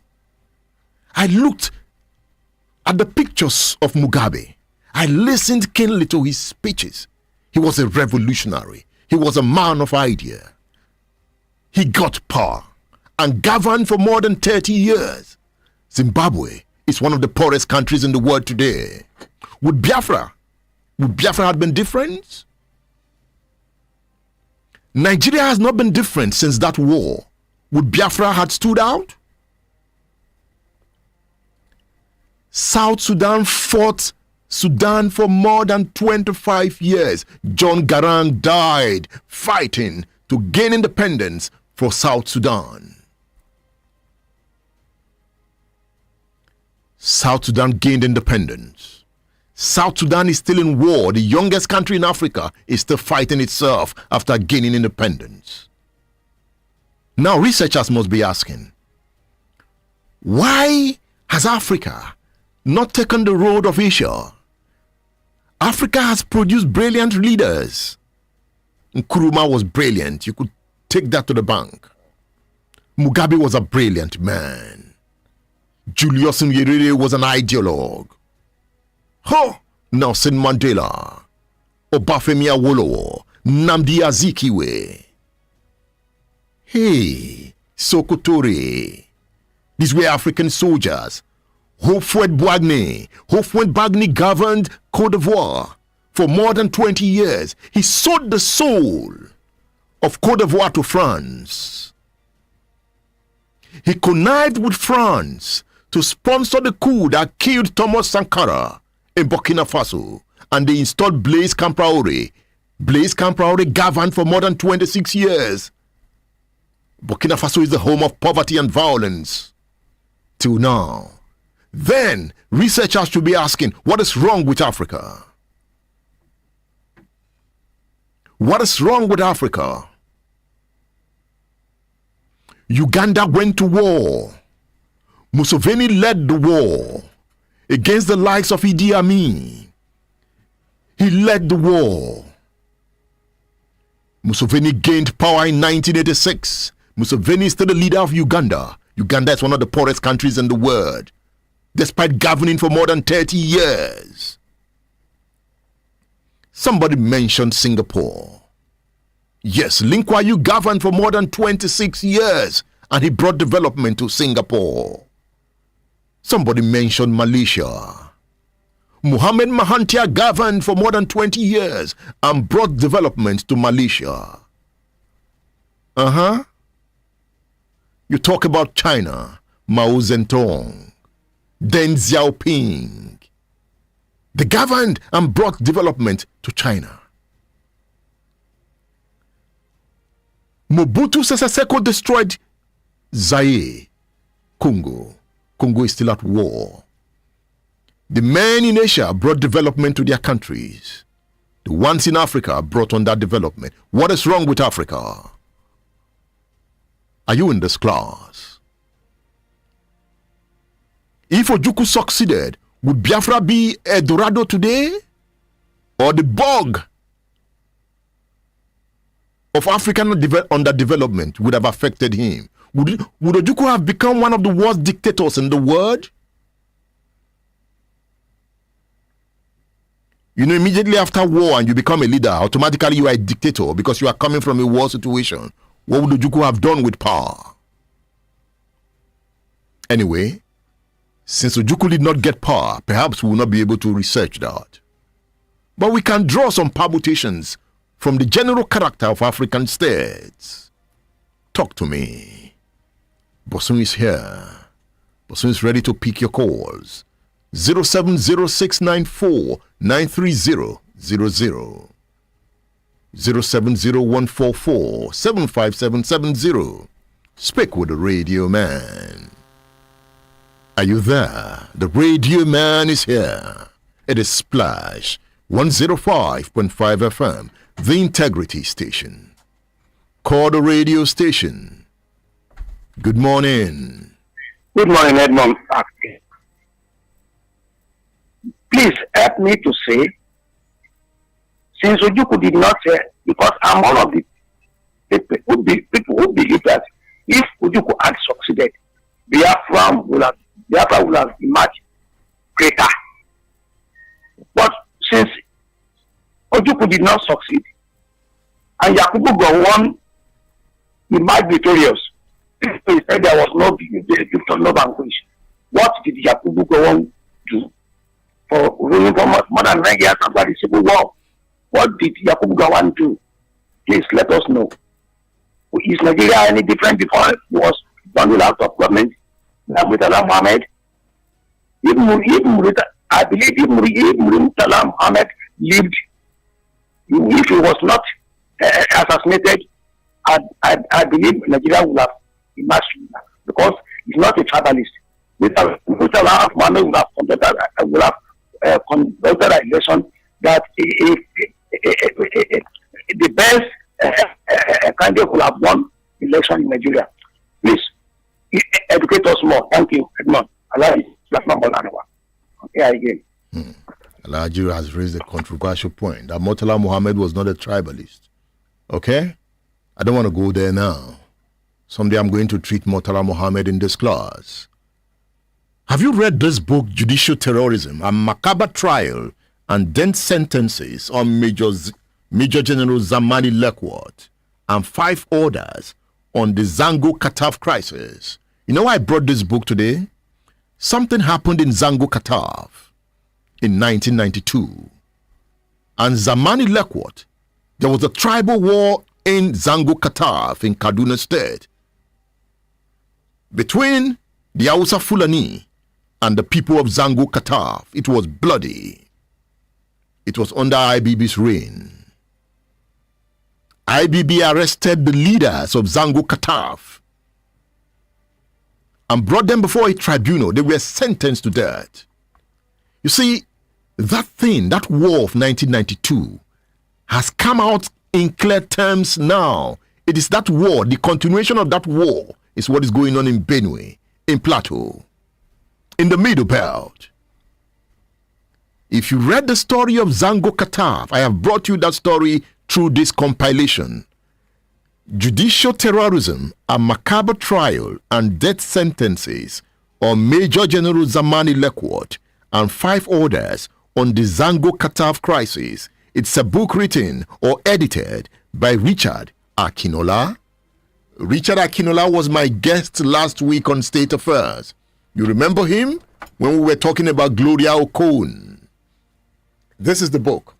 I looked at the pictures of Mugabe. I listened keenly to his speeches. He was a revolutionary. He was a man of idea. He got power and governed for more than 30 years. Zimbabwe is one of the poorest countries in the world today. Would Biafra have been different? Nigeria has not been different since that war. Would Biafra have stood out? South Sudan fought Sudan for more than 25 years. John Garang died fighting to gain independence for South Sudan. South Sudan gained independence. South Sudan is still in war. The youngest country in Africa is still fighting itself after gaining independence. Now, researchers must be asking, why has Africa not taken the road of Asia? Africa has produced brilliant leaders. Nkrumah was brilliant. You could take that to the bank. Mugabe was a brilliant man. Julius Nyerere was an ideologue. Nelson Mandela, Obafemi Awolowo, Nnamdi Azikiwe. Hey, Sokotore. These were African soldiers. Houphouët Boigny governed Côte d'Ivoire for more than 20 years. He sold the soul of Côte d'Ivoire to France. He connived with France to sponsor the coup that killed Thomas Sankara in Burkina Faso, and they installed Blaise Compaoré. Blaise Compaoré governed for more than 26 years. Burkina Faso is the home of poverty and violence till now. Then researchers should be asking, what is wrong with Africa? What is wrong with Africa? Uganda went to war. Museveni led the war against the likes of Idi Amin. He led the war. Museveni gained power in 1986. Museveni is still the leader of Uganda. Uganda is one of the poorest countries in the world, despite governing for more than 30 years. Somebody mentioned Singapore. Yes, Lee Kuan Yew governed for more than 26 years, and he brought development to Singapore. Somebody mentioned Malaysia. Mohamed Mahathir governed for more than 20 years and brought development to Malaysia. You talk about China, Mao Zedong, Deng Xiaoping. They governed and brought development to China. Mobutu Sese Seko destroyed Zaire, Congo. Congo is still at war. The men in Asia brought development to their countries. The ones in Africa brought on that development. What is wrong with Africa? Are you in this class? If Ojukwu succeeded, would Biafra be a Dorado today? Or the bog of African underdevelopment would have affected him? Would Ojukwu have become one of the worst dictators in the world? You know, immediately after war and you become a leader, automatically you are a dictator because you are coming from a war situation. What would Ojukwu have done with power? Anyway, since Ojukwu did not get power, perhaps we will not be able to research that. But we can draw some permutations from the general character of African states. Talk to me. Bosun is here. Bosun is ready to pick your calls. 07069493000. 070-144-75770. Speak with the radio man. Are you there? The radio man is here. It is Splash 105.5 FM, the Integrity Station. Call the radio station. Good morning. Good morning, Edmond. Please help me to say, since Ojukwu did not say, because I'm one of the people who believe that if Ojukwu had succeeded, Biafra would have emerged greater. But since Ojukwu did not succeed, and Yakubu Gowon emerged victorious, he said there was no vanquish. What did Yakubu Gowon do for ruling for more than 9 years after the Civil War? What did Yakubu Gowon do? Please let us know. Is Nigeria any different before he was bundled out of government? Murtala Mohammed? I believe if Murtala Mohammed lived, if he was not assassinated, I believe Nigeria would have emerged because he's not a tribalist. Murtala Mohammed would have conducted an election that the best candidate would have won election in Nigeria. That's not Bolanwa. Okay, again. Alhaji has raised a controversial point that Murtala Muhammad was not a tribalist. Okay? I don't want to go there now. Someday I'm going to treat Murtala Muhammad in this class. Have you read this book, Judicial Terrorism, a Macabre Trial and Death Sentences on Major General Zamani Lekwat and 5 orders on the Zango-Kataf crisis? You know why I brought this book today? Something happened in Zango-Kataf in 1992. And Zamani Lekwat, there was a tribal war in Zango-Kataf in Kaduna State between the Hausa Fulani and the people of Zango-Kataf. It was bloody. It was under IBB's reign. IBB arrested the leaders of Zango-Kataf and brought them before a tribunal. They were sentenced to death. You see, that war of 1992 has come out in clear terms now. It is that war, the continuation of that war is what is going on in Benue, in Plateau, in the Middle Belt. If you read the story of Zango-Kataf, I have brought you that story through this compilation. Judicial Terrorism, a Macabre Trial and Death Sentences on Major General Zamani Lekwat and 5 orders on the Zango-Kataf crisis. It's a book written or edited by Richard Akinola. Richard Akinola was my guest last week on State Affairs. You remember him when we were talking about Gloria Okon? This is the book.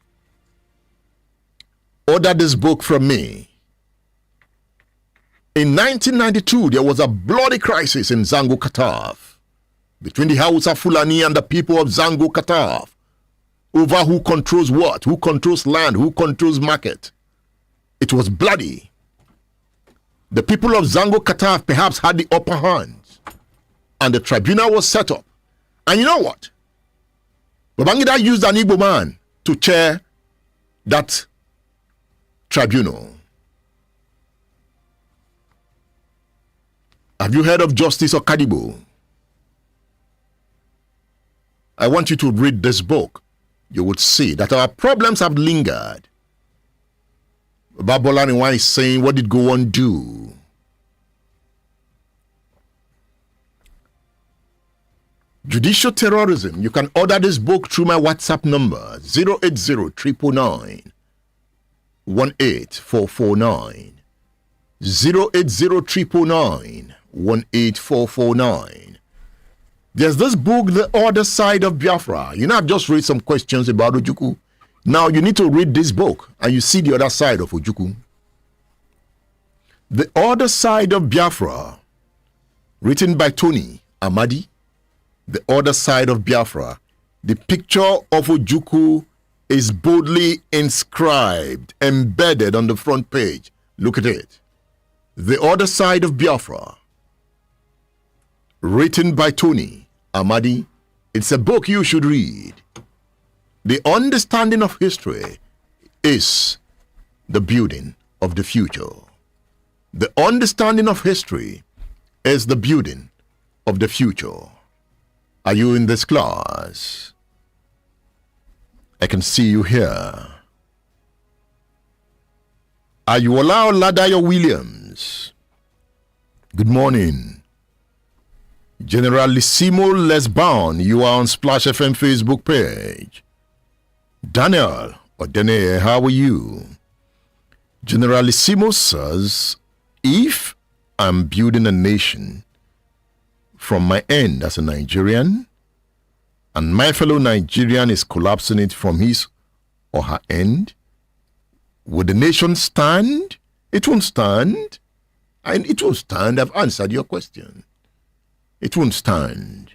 Order this book from me. In 1992, there was a bloody crisis in Zango-Kataf between the Hausa Fulani and the people of Zango-Kataf over who controls what, who controls land, who controls market. It was bloody. The people of Zango-Kataf perhaps had the upper hand, and the tribunal was set up. And you know what? Babangida used an Igbo man to chair that tribunal. Have you heard of Justice Okadibo? I want you to read this book. You would see that our problems have lingered. Babolaniwa is saying, what did Gowon do? Judicial Terrorism. You can order this book through my WhatsApp number 080 18449 080 18449. There's this book, The Other Side of Biafra. You know, I've just read some questions about Ojukwu. Now you need to read this book and you see the other side of Ojukwu. The Other Side of Biafra, written by Tony Amadi. The Other Side of Biafra. The picture of Ojukwu is boldly inscribed, embedded on the front page. Look at it. The Other Side of Biafra, written by Tony Amadi. It's a book you should read. The understanding of history is the building of the future. The understanding of history is the building of the future. Are you in this class? I can see you here. Ayuola Ladayo Williams. Good morning. Generalissimo Lesbound, you are on Splash FM Facebook page. Daniel Odene, how are you? Generalissimo says, if I'm building a nation from my end as a Nigerian, and my fellow Nigerian is collapsing it from his or her end, would the nation stand? It won't stand. And it won't stand. I've answered your question. It won't stand.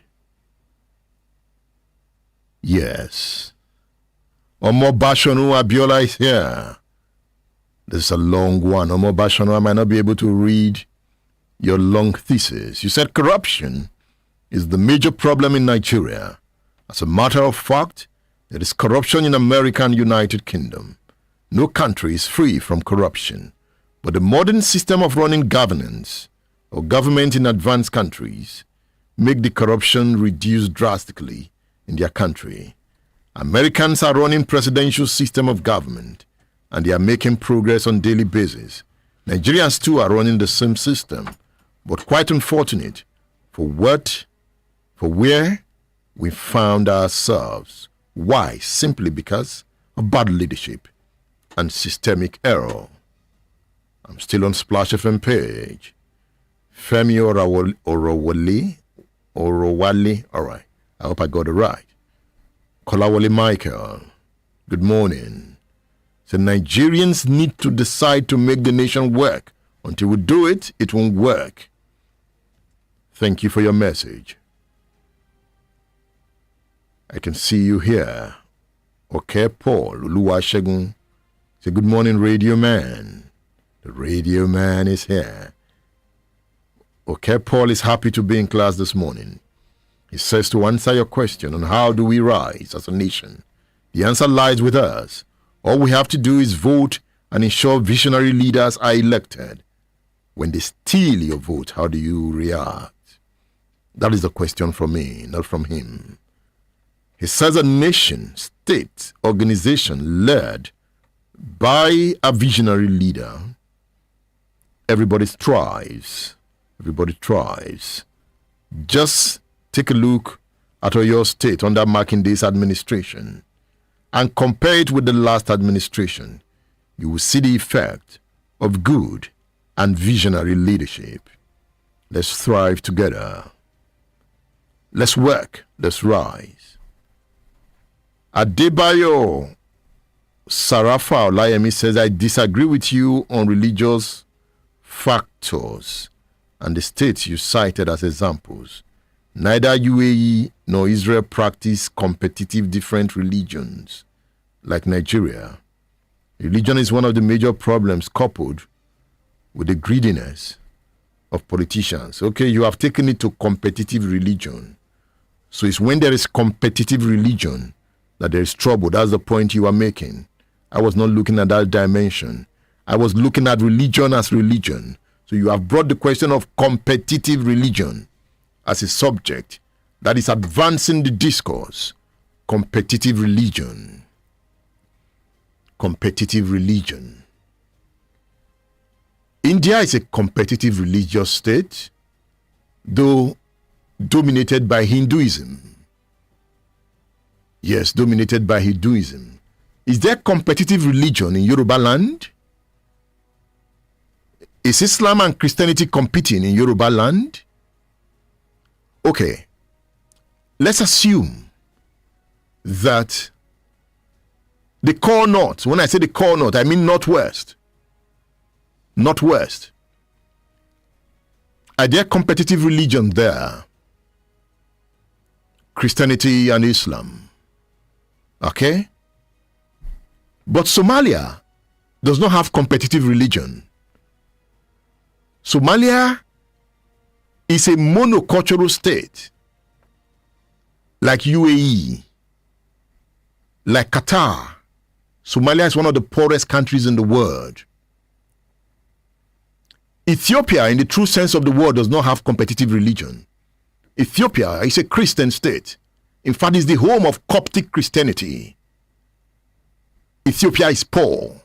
Yes. Omo Bashonu Abiola is here. This is a long one. Omo Bashonu, I might not be able to read your long thesis. You said corruption is the major problem in Nigeria. As a matter of fact, there is corruption in America and United Kingdom. No country is free from corruption. But the modern system of running governance or government in advanced countries make the corruption reduce drastically in their country. Americans are running presidential system of government, and they are making progress on daily basis. Nigerians too are running the same system, but quite unfortunate for where we found ourselves. Why? Simply because of bad leadership and systemic error. I'm still on Splash FM page. Femi Orowale, all right. I hope I got it right. Kolawole Michael, good morning. So Nigerians need to decide to make the nation work. Until we do it, it won't work. Thank you for your message. I can see you here. Okay, Paul Oluwasegun. Say good morning, Radio Man. The Radio Man is here. Okay, Paul is happy to be in class this morning. He says to answer your question on how do we rise as a nation, the answer lies with us. All we have to do is vote and ensure visionary leaders are elected. When they steal your vote, how do you react? That is the question from me, not from him. He says a nation, state, organization led by a visionary leader, everybody thrives. Everybody thrives. Just take a look at your state under Makinde's administration and compare it with the last administration. You will see the effect of good and visionary leadership. Let's thrive together. Let's work. Let's rise. Adebayo Sarafa Olayemi says, I disagree with you on religious factors and the states you cited as examples. Neither UAE nor Israel practice competitive different religions like Nigeria. Religion is one of the major problems coupled with the greediness of politicians. Okay, you have taken it to competitive religion. So it's when there is competitive religion that there is trouble. That's the point you are making. I was not looking at that dimension. I was looking at religion as religion. So you have brought the question of competitive religion as a subject that is advancing the discourse. Competitive religion. Competitive religion. India is a competitive religious state, though dominated by Hinduism. Yes, dominated by Hinduism. Is there competitive religion in Yoruba land? Is Islam and Christianity competing in Yoruba land? Okay, let's assume that the core north, when I say the core north, I mean northwest. Northwest. Are there competitive religion there? Christianity and Islam. Okay? But Somalia does not have competitive religion. Somalia is a monocultural state, like UAE, like Qatar. Somalia is one of the poorest countries in the world. Ethiopia, in the true sense of the word, does not have competitive religion. Ethiopia is a Christian state. In fact, it's the home of Coptic Christianity. Ethiopia is poor.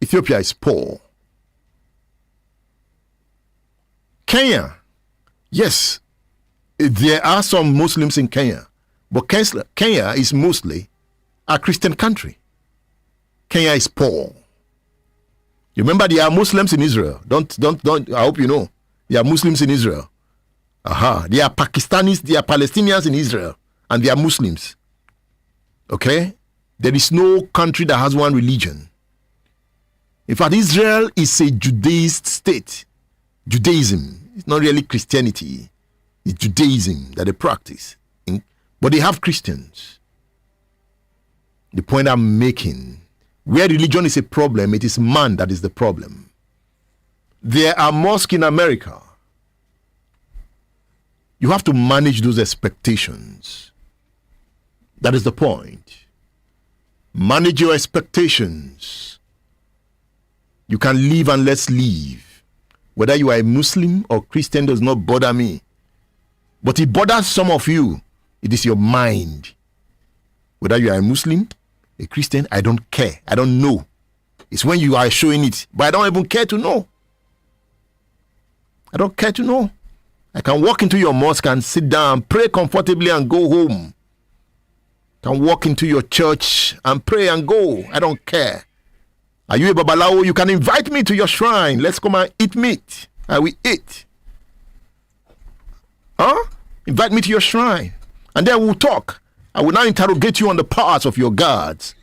Ethiopia is poor. Kenya, yes, there are some Muslims in Kenya, but Kenya is mostly a Christian country. Kenya is poor. You remember there are Muslims in Israel. Don't. I hope you know. There are Muslims in Israel. There are Pakistanis, there are Palestinians in Israel, and they are Muslims. Okay? There is no country that has one religion. In fact, Israel is a Judaist state. Judaism. It's not really Christianity. It's Judaism that they practice. But they have Christians. The point I'm making, where religion is a problem, it is man that is the problem. There are mosques in America. You have to manage those expectations. That is the point. Manage your expectations. You can live and let's live. Whether you are a Muslim or Christian does not bother me. But it bothers some of you. It is your mind. Whether you are a Muslim, a Christian, I don't care. I don't know. It's when you are showing it. But I don't even care to know. I don't care to know. I can walk into your mosque and sit down, pray comfortably and go home. I can walk into your church and pray and go. I don't care. Are you a babalawo? You can invite me to your shrine. Let's come and eat meat. I will eat. Invite me to your shrine. And then we'll talk. I will now interrogate you on the powers of your gods.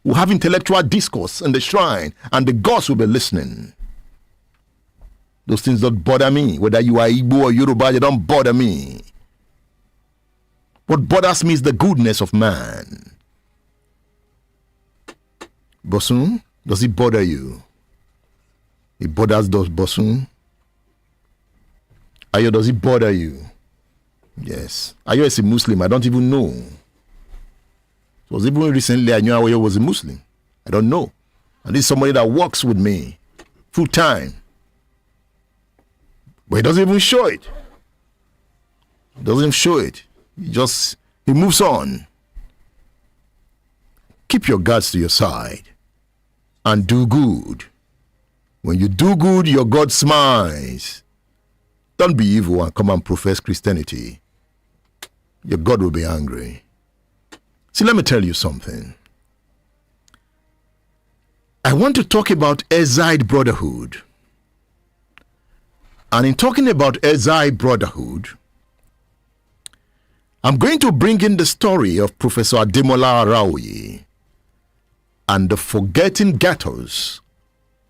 We'll have intellectual discourse in the shrine, and the gods will be listening. Those things don't bother me. Whether you are Igbo or Yoruba, they don't bother me. What bothers me is the goodness of man. Bosun, does it bother you? It bothers those Bosun. Ayo, does it bother you? Yes. Ayo is a Muslim. I don't even know. It was even recently I knew Ayo was a Muslim. I don't know. And this is somebody that works with me full time. But he doesn't even show it. He doesn't show it. He moves on. Keep your guards to your side and do good. When you do good, your God smiles. Don't be evil and come and profess Christianity. Your God will be angry. See, let me tell you something. I want to talk about Ezide Brotherhood. And in talking about Ezide Brotherhood, I'm going to bring in the story of Professor Ademola Araoye and the forgetting ghettos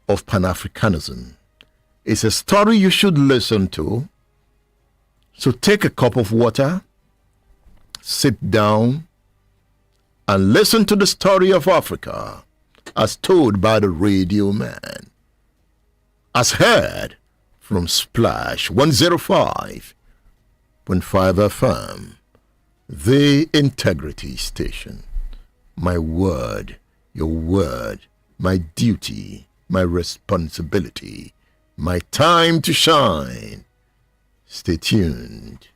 of Pan-Africanism. It's a story you should listen to. So take a cup of water, sit down, and listen to the story of Africa as told by the radio man. As heard from Splash 105.5 FM, the Integrity Station. My word, your word, my duty, my responsibility, my time to shine. Stay tuned.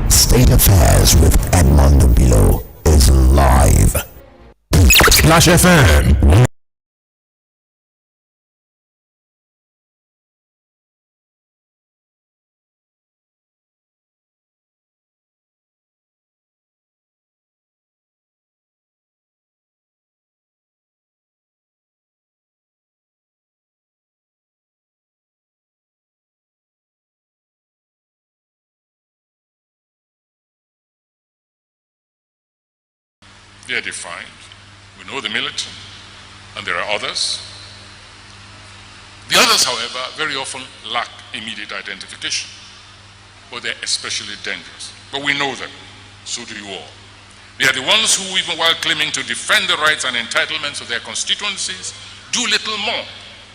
State Affairs with Edmondo Bilo is live. Splash FM. They are defined. We know the militant, and there are others. The others, however, very often lack immediate identification, but they're especially dangerous. But we know them, so do you all. They are the ones who, even while claiming to defend the rights and entitlements of their constituencies, do little more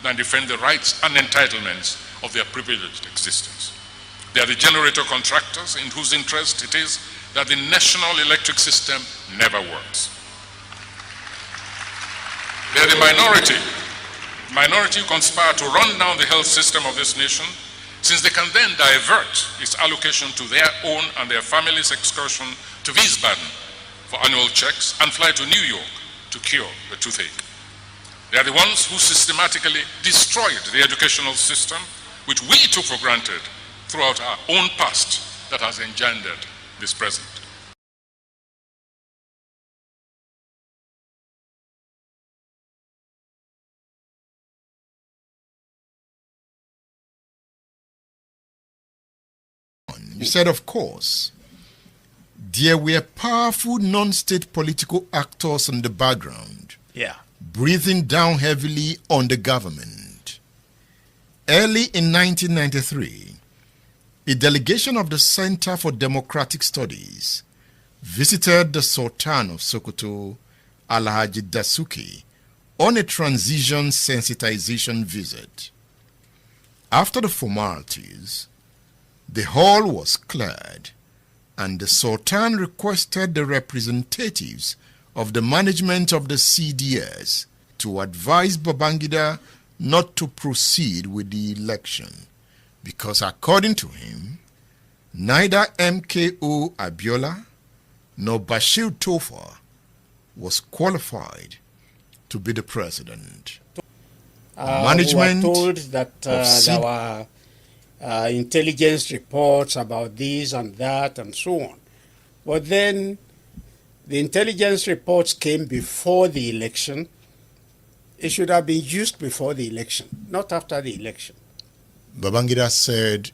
than defend the rights and entitlements of their privileged existence. They are the generator contractors in whose interest it is that the national electric system never works. They are the minority who conspire to run down the health system of this nation, since they can then divert its allocation to their own and their families' excursion to Wiesbaden for annual checks and fly to New York to cure the toothache. They are the ones who systematically destroyed the educational system, which we took for granted throughout our own past, that has engendered this present. You said, of course, there were powerful non-state political actors in the background, breathing down heavily on the government. Early in 1993, a delegation of the Center for Democratic Studies visited the Sultan of Sokoto, Alhaji Dasuki, on a transition sensitization visit. After the formalities, the hall was cleared, and the Sultan requested the representatives of the management of the CDS to advise Babangida not to proceed with the election because, according to him, neither MKO Abiola nor Bashir Tofa was qualified to be the president. Management we were told that there were intelligence reports about this and that and so on. But then the intelligence reports came before the election. It should have been used before the election, not after the election. Babangida said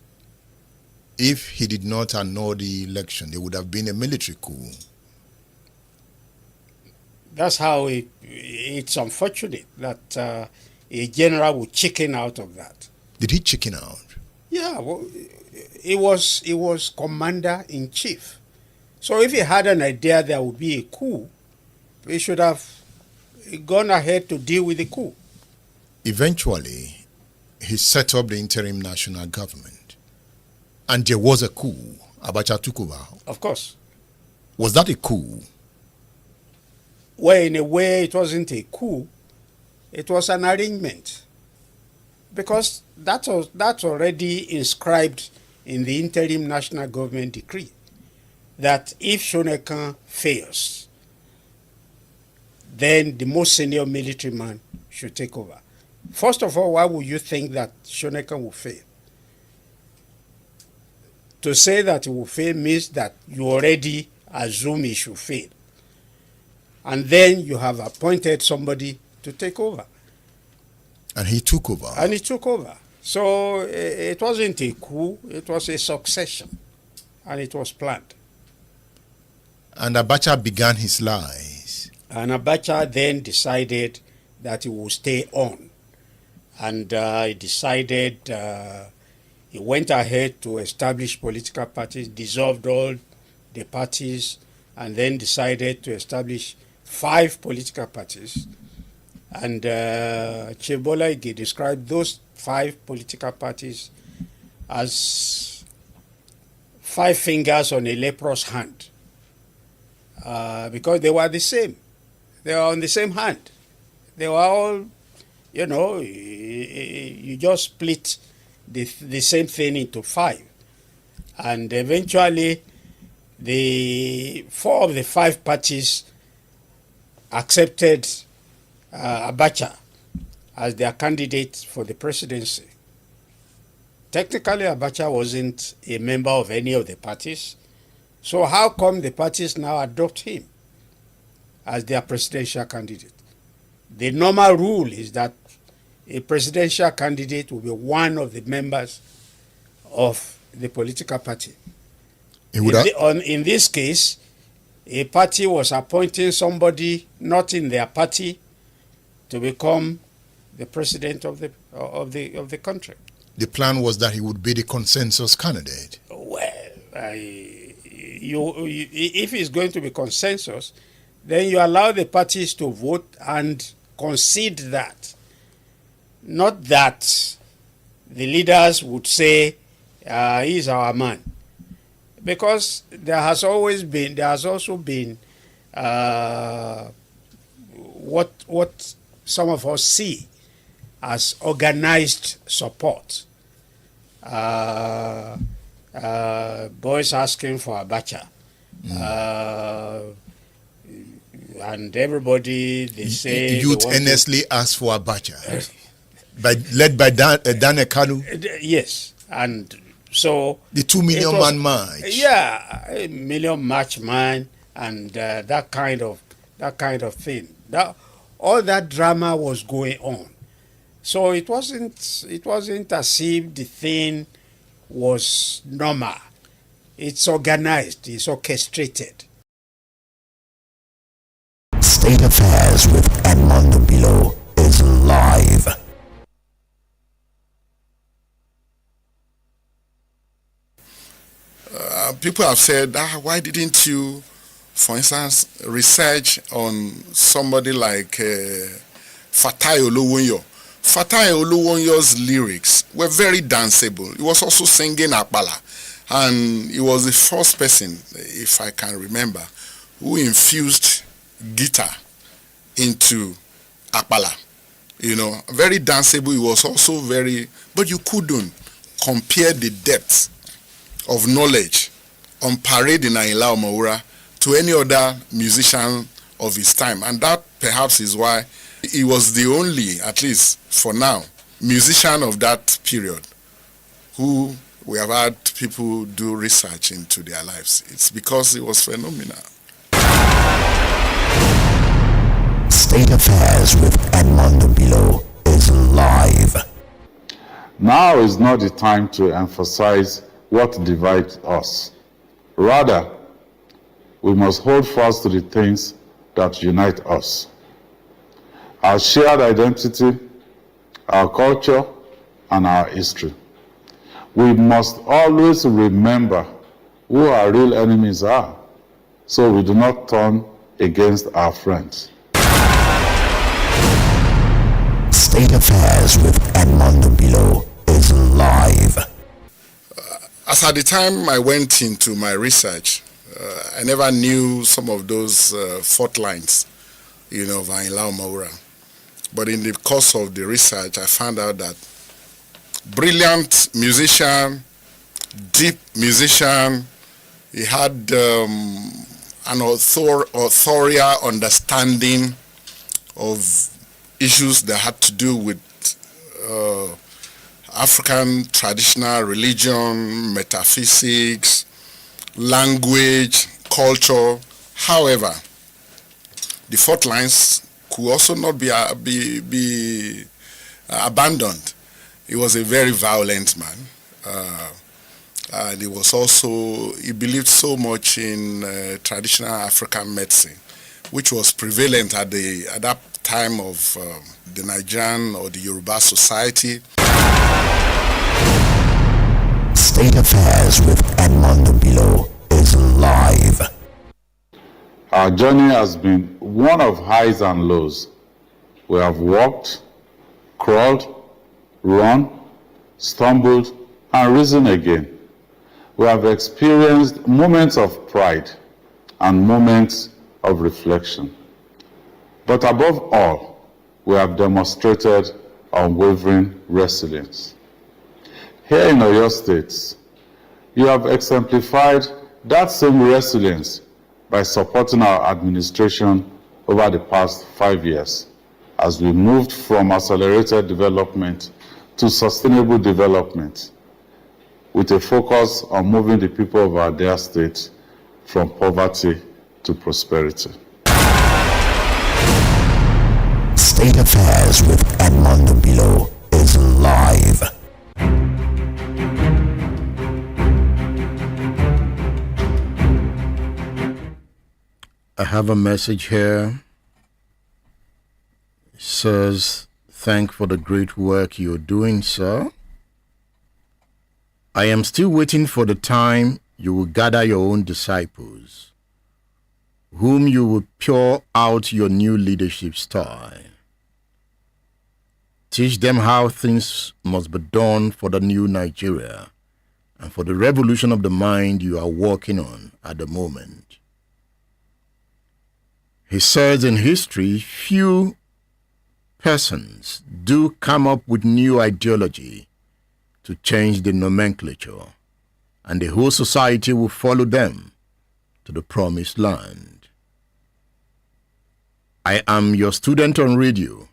if he did not annul the election, there would have been a military coup. That's how it's unfortunate that a general would chicken out of that. Did he chicken out? Yeah, well, he was commander-in-chief. So if he had an idea there would be a coup, he should have gone ahead to deal with the coup. Eventually, he set up the interim national government. And there was a coup. Abacha took over. Of course. Was that a coup? Well, in a way, it wasn't a coup. It was an arrangement. Because that's already inscribed in the interim national government decree that if Shonekan fails, then the most senior military man should take over. First of all, why would you think that Shonekan will fail? To say that he will fail means that you already assume he should fail. And then you have appointed somebody to take over. And he took over. And he took over. So it wasn't a coup, it was a succession. And it was planned. And Abacha began his lies. And Abacha then decided that he would stay on. And he decided, he went ahead to establish political parties, dissolved all the parties, and then decided to establish 5 political parties. And Chief Bola Ige described those 5 political parties as 5 fingers on a leprous hand, because they were the same. They were on the same hand. They were all, you just split the same thing into 5. And eventually, the 4 of the 5 parties accepted Abacha as their candidate for the presidency. Technically, Abacha wasn't a member of any of the parties. So how come the parties now adopt him as their presidential candidate? The normal rule is that a presidential candidate will be one of the members of the political party. In this case, a party was appointing somebody not in their party to become the president of the country. The plan was that he would be the consensus candidate. Well, if it's going to be consensus, then you allow the parties to vote and concede that. Not that the leaders would say, he's our man. Because there has also been what some of us see as organized support. Boys asking for Abacha. And everybody, they say... Youth earnestly asked for Abacha. led by Daniel Kanu? Yes. And so... The 2 million man march. Yeah, a million march man and that kind of thing. All that drama was going on. So it wasn't as if the thing was normal. It's organized, it's orchestrated. State Affairs with Edmondo Bilo is live. People have said, why didn't you, for instance, research on somebody like Fatai Olowonyo? Fatai Olowonyo's lyrics were very danceable. He was also singing Akbala. And he was the first person, if I can remember, who infused guitar into Akpala. Very danceable. It was also but you couldn't compare the depth of knowledge on parade in Ayinla Ọmọwúrà to any other musician of his time. And that perhaps is why he was the only, at least for now, musician of that period who we have had people do research into their lives. It's because it was phenomenal. State Affairs with Edmondo Bilo is live. Now is not the time to emphasize what divides us. Rather, we must hold fast to the things that unite us. Our shared identity, our culture, and our history. We must always remember who our real enemies are, so we do not turn against our friends. State Affairs with Edmondo Bilo is live. As at the time I went into my research, I never knew some of those fault lines, of Ayinla Ọmọwúrà. But in the course of the research, I found out that brilliant musician, deep musician, he had an authorial understanding of issues that had to do with African traditional religion, metaphysics, language, culture. However, the fault lines could also not be abandoned. He was a very violent man. And he believed so much in traditional African medicine, which was prevalent at that time of the Nigerian or the Yoruba society. State Affairs with Edmondo Bilo is live. Our journey has been one of highs and lows. We have walked, crawled, run, stumbled, and risen again. We have experienced moments of pride and moments of reflection. But above all, we have demonstrated unwavering resilience. Here in Oyo State, you have exemplified that same resilience by supporting our administration over the past 5 years as we moved from accelerated development to sustainable development with a focus on moving the people of our dear state from poverty to prosperity. State Affairs with Edmondo Bilo is live. I have a message here. It says, "Thank for the great work you're doing, sir. I am still waiting for the time you will gather your own disciples, whom you will pour out your new leadership style. Teach them how things must be done for the new Nigeria and for the revolution of the mind you are working on at the moment." He says in history, few persons do come up with new ideology to change the nomenclature, and the whole society will follow them to the promised land. I am your student on radio,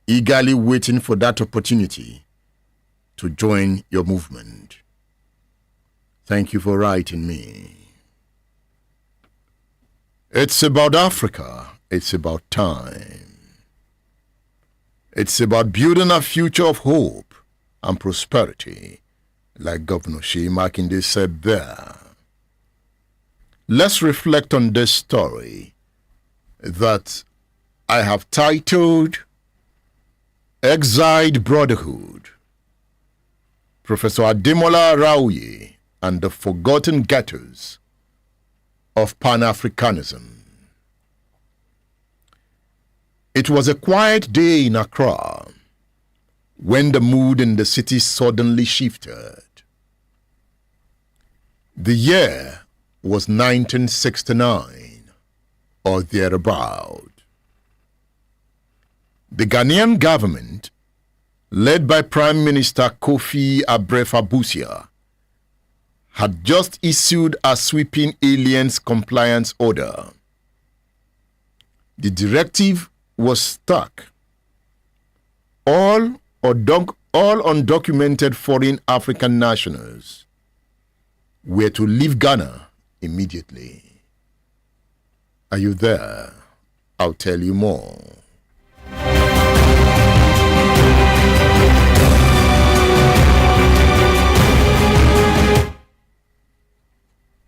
eagerly waiting for that opportunity to join your movement. Thank you for writing me. It's about Africa. It's about time. It's about building a future of hope and prosperity, like Governor Seyi Makinde said there. Let's reflect on this story that I have titled Exiled Brotherhood, Professor Ademola Arawuye and the Forgotten Ghettos of Pan-Africanism. It was a quiet day in Accra when the mood in the city suddenly shifted. The year was 1969, or thereabout. The Ghanaian government, led by Prime Minister Kofi Abrefa-Busia, had just issued a sweeping aliens compliance order. The was stuck. All undocumented foreign African nationals were to leave Ghana immediately. Are you there? I'll tell you more.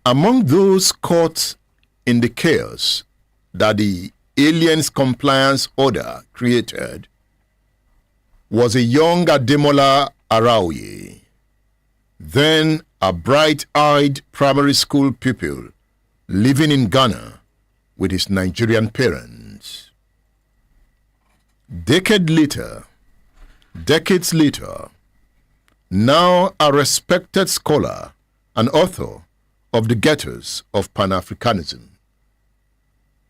Among those caught in the chaos that the aliens compliance order created was a young Ademola Araoye, then a bright-eyed primary school pupil living in Ghana with his Nigerian parents. Decades later, now a respected scholar and author of the ghettos of Pan-Africanism,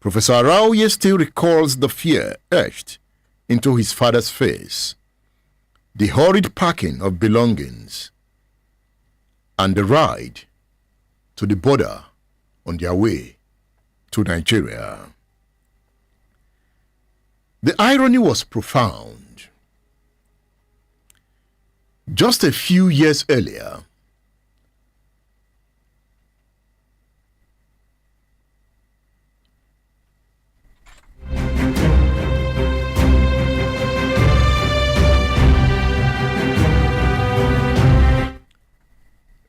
Professor Araoye still recalls the fear etched into his father's face, the hurried packing of belongings, and the ride to the border on their way to Nigeria. The irony was profound. Just a few years earlier,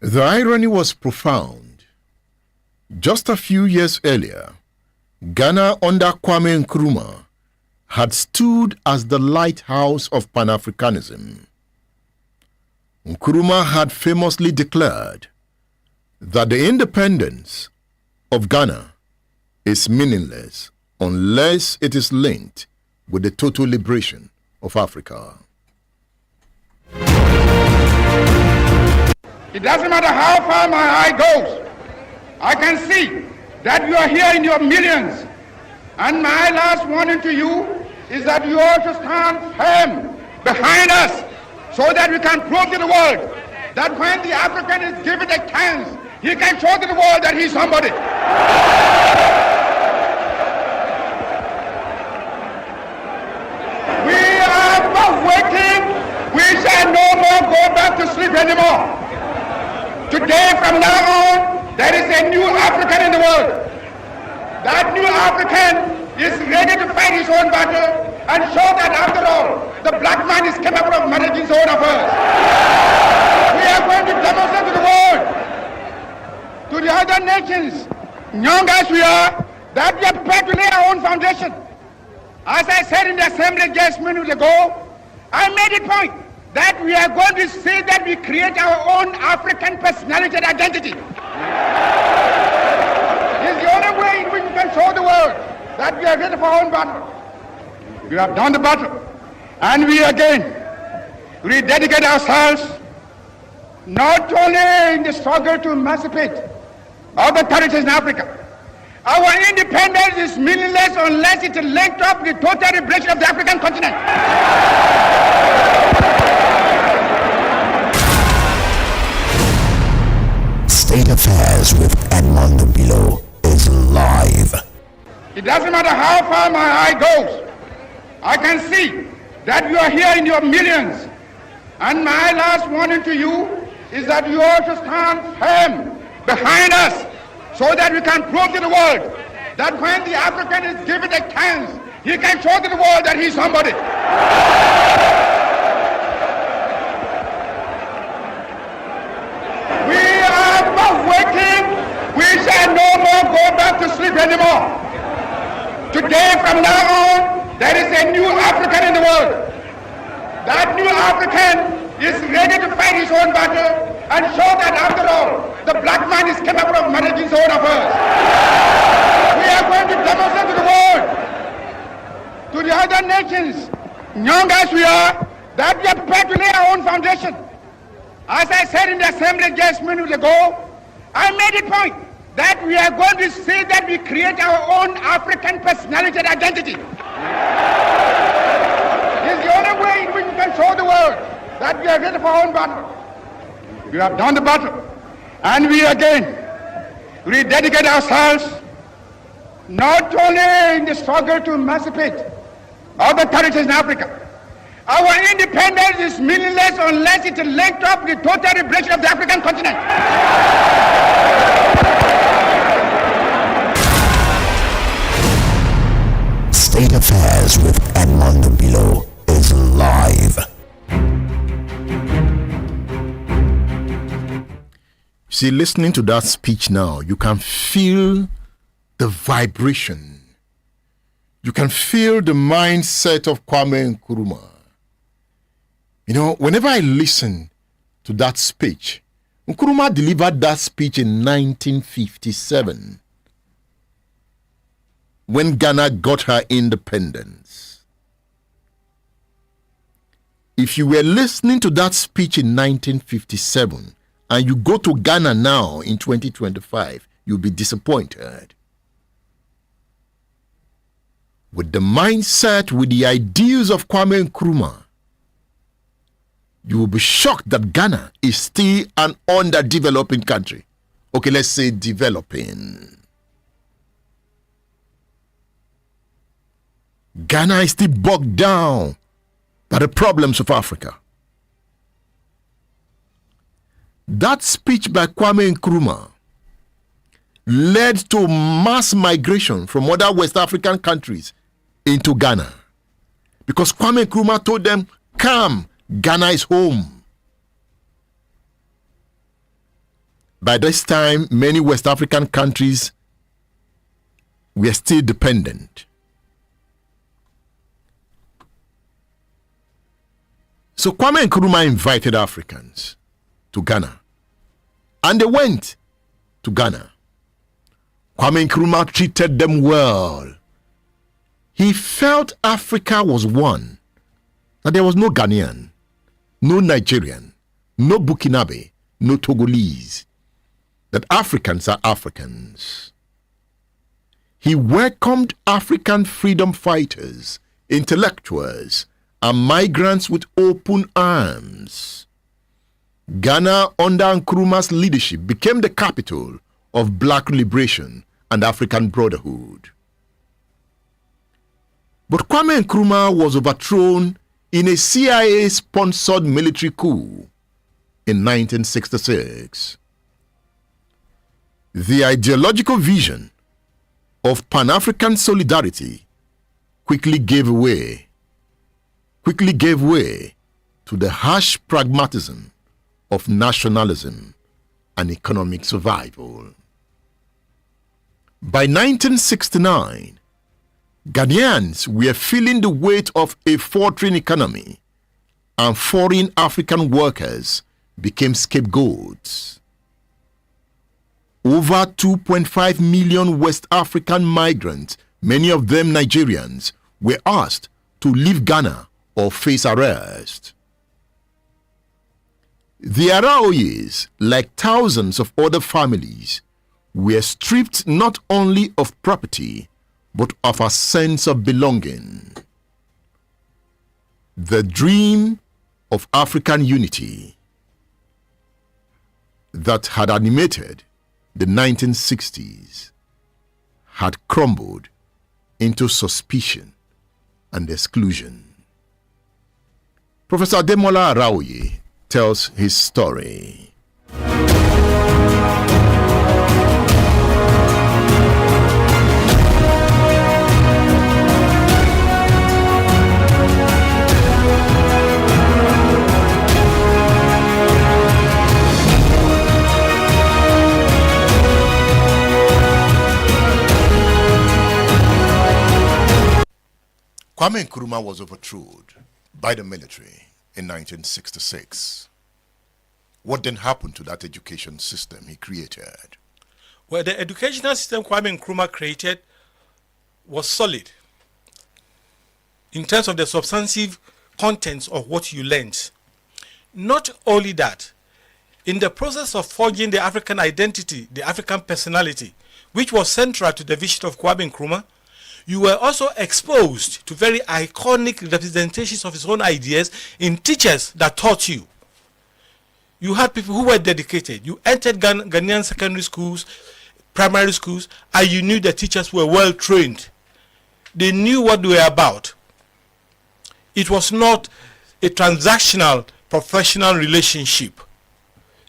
the irony was profound. Just a few years earlier, Ghana under Kwame Nkrumah had stood as the lighthouse of Pan-Africanism. Nkrumah had famously declared that the independence of Ghana is meaningless unless it is linked with the total liberation of Africa. It doesn't matter how far my eye goes, I can see that you are here in your millions. And my last warning to you is that you all should stand firm behind us so that we can prove to the world that when the African is given a chance, he can show to the world that he's somebody. We are not waiting. We shall no more go back to sleep anymore. Today, from now on, there is a new African in the world. That new African is ready to fight his own battle and show that, after all, the black man is capable of managing his own affairs. We are going to demonstrate to the world, to the other nations, young as we are, that we are prepared to lay our own foundation. As I said in the assembly just minutes ago, I made a point that we are going to see that we create our own African personality and identity. It's the only way in which we can show the world that we are ready for our own battle. We have done the battle, and we again rededicate ourselves not only in the struggle to emancipate other territories in Africa. Our independence is meaningless unless it is linked up with the total liberation of the African continent. State Affairs with Edmond Bilo is live. It doesn't matter how far my eye goes, I can see that you are here in your millions. And my last warning to you is that you all should stand firm behind us so that we can prove to the world that when the African is given a chance, he can show to the world that he's somebody. We are not waiting. We shall no more go back to sleep anymore. Today, from now on, there is a new African in the world. That new African is ready to fight his own battle and show that, after all, the black man is capable of managing his own affairs. We are going to demonstrate to the world, to the other nations, young as we are, that we are prepared to lay our own foundation. As I said in the assembly just minutes ago, I made a point that we are going to say that we create our own African personality and identity. It's the only way in which we can show the world that we are ready for our own battle. We have done the battle, and we again rededicate ourselves not only in the struggle to emancipate other territories in Africa. Our independence is meaningless unless it is linked up with the total liberation of the African continent. State Affairs with Edmond Bilo is live. See, listening to that speech now, you can feel the vibration. You can feel the mindset of Kwame Nkrumah. You know, whenever I listen to that speech, Nkrumah delivered that speech in 1957 when Ghana got her independence. If you were listening to that speech in 1957 and you go to Ghana now in 2025, you'll be disappointed. With the mindset, with the ideals of Kwame Nkrumah, you will be shocked that Ghana is still an underdeveloping country. Okay, let's say developing. Ghana is still bogged down by the problems of Africa. That speech by Kwame Nkrumah led to mass migration from other West African countries into Ghana. Because Kwame Nkrumah told them, come, Ghana is home. By this time, many West African countries were still dependent. So Kwame Nkrumah invited Africans to Ghana. And they went to Ghana. Kwame Nkrumah treated them well. He felt Africa was one. That there was no Ghanaian, no Nigerian, no Burkinabe, no Togolese. That Africans are Africans. He welcomed African freedom fighters, intellectuals, and migrants with open arms. Ghana, under Nkrumah's leadership, became the capital of black liberation and African brotherhood. But Kwame Nkrumah was overthrown in a CIA-sponsored military coup in 1966. The ideological vision of Pan-African solidarity quickly gave way to the harsh pragmatism of nationalism and economic survival. By 1969, Ghanaians were feeling the weight of a faltering economy, and foreign African workers became scapegoats. Over 2.5 million West African migrants, many of them Nigerians, were asked to leave Ghana or face arrest. The Araoyes, like thousands of other families, were stripped not only of property, but of a sense of belonging. The dream of African unity that had animated the 1960s had crumbled into suspicion and exclusion. Professor Ademola Araoye tells his story. Kwame Nkrumah was overthrown by the military in 1966. What then happened to that education system he created? Well, the educational system Kwame Nkrumah created was solid in terms of the substantive contents of what you learned. Not only that, in the process of forging the African identity, the African personality, which was central to the vision of Kwame Nkrumah, you were also exposed to very iconic representations of his own ideas in teachers that taught you. You had people who were dedicated. You entered Ghanaian secondary schools, primary schools, and you knew the teachers were well trained. They knew what they were about. It was not a transactional professional relationship.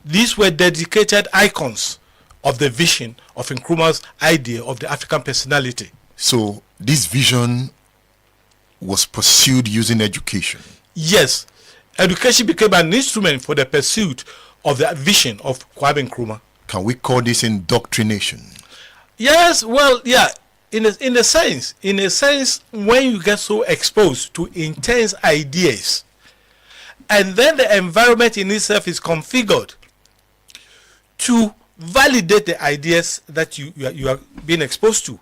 These were dedicated icons of the vision of Nkrumah's idea of the African personality. So this vision was pursued using education. Yes, education became an instrument for the pursuit of the vision of Kwame Nkrumah. Can we call this indoctrination? Yes, well, yeah, in a sense, when you get so exposed to intense ideas, and then the environment in itself is configured to validate the ideas that you are being exposed to.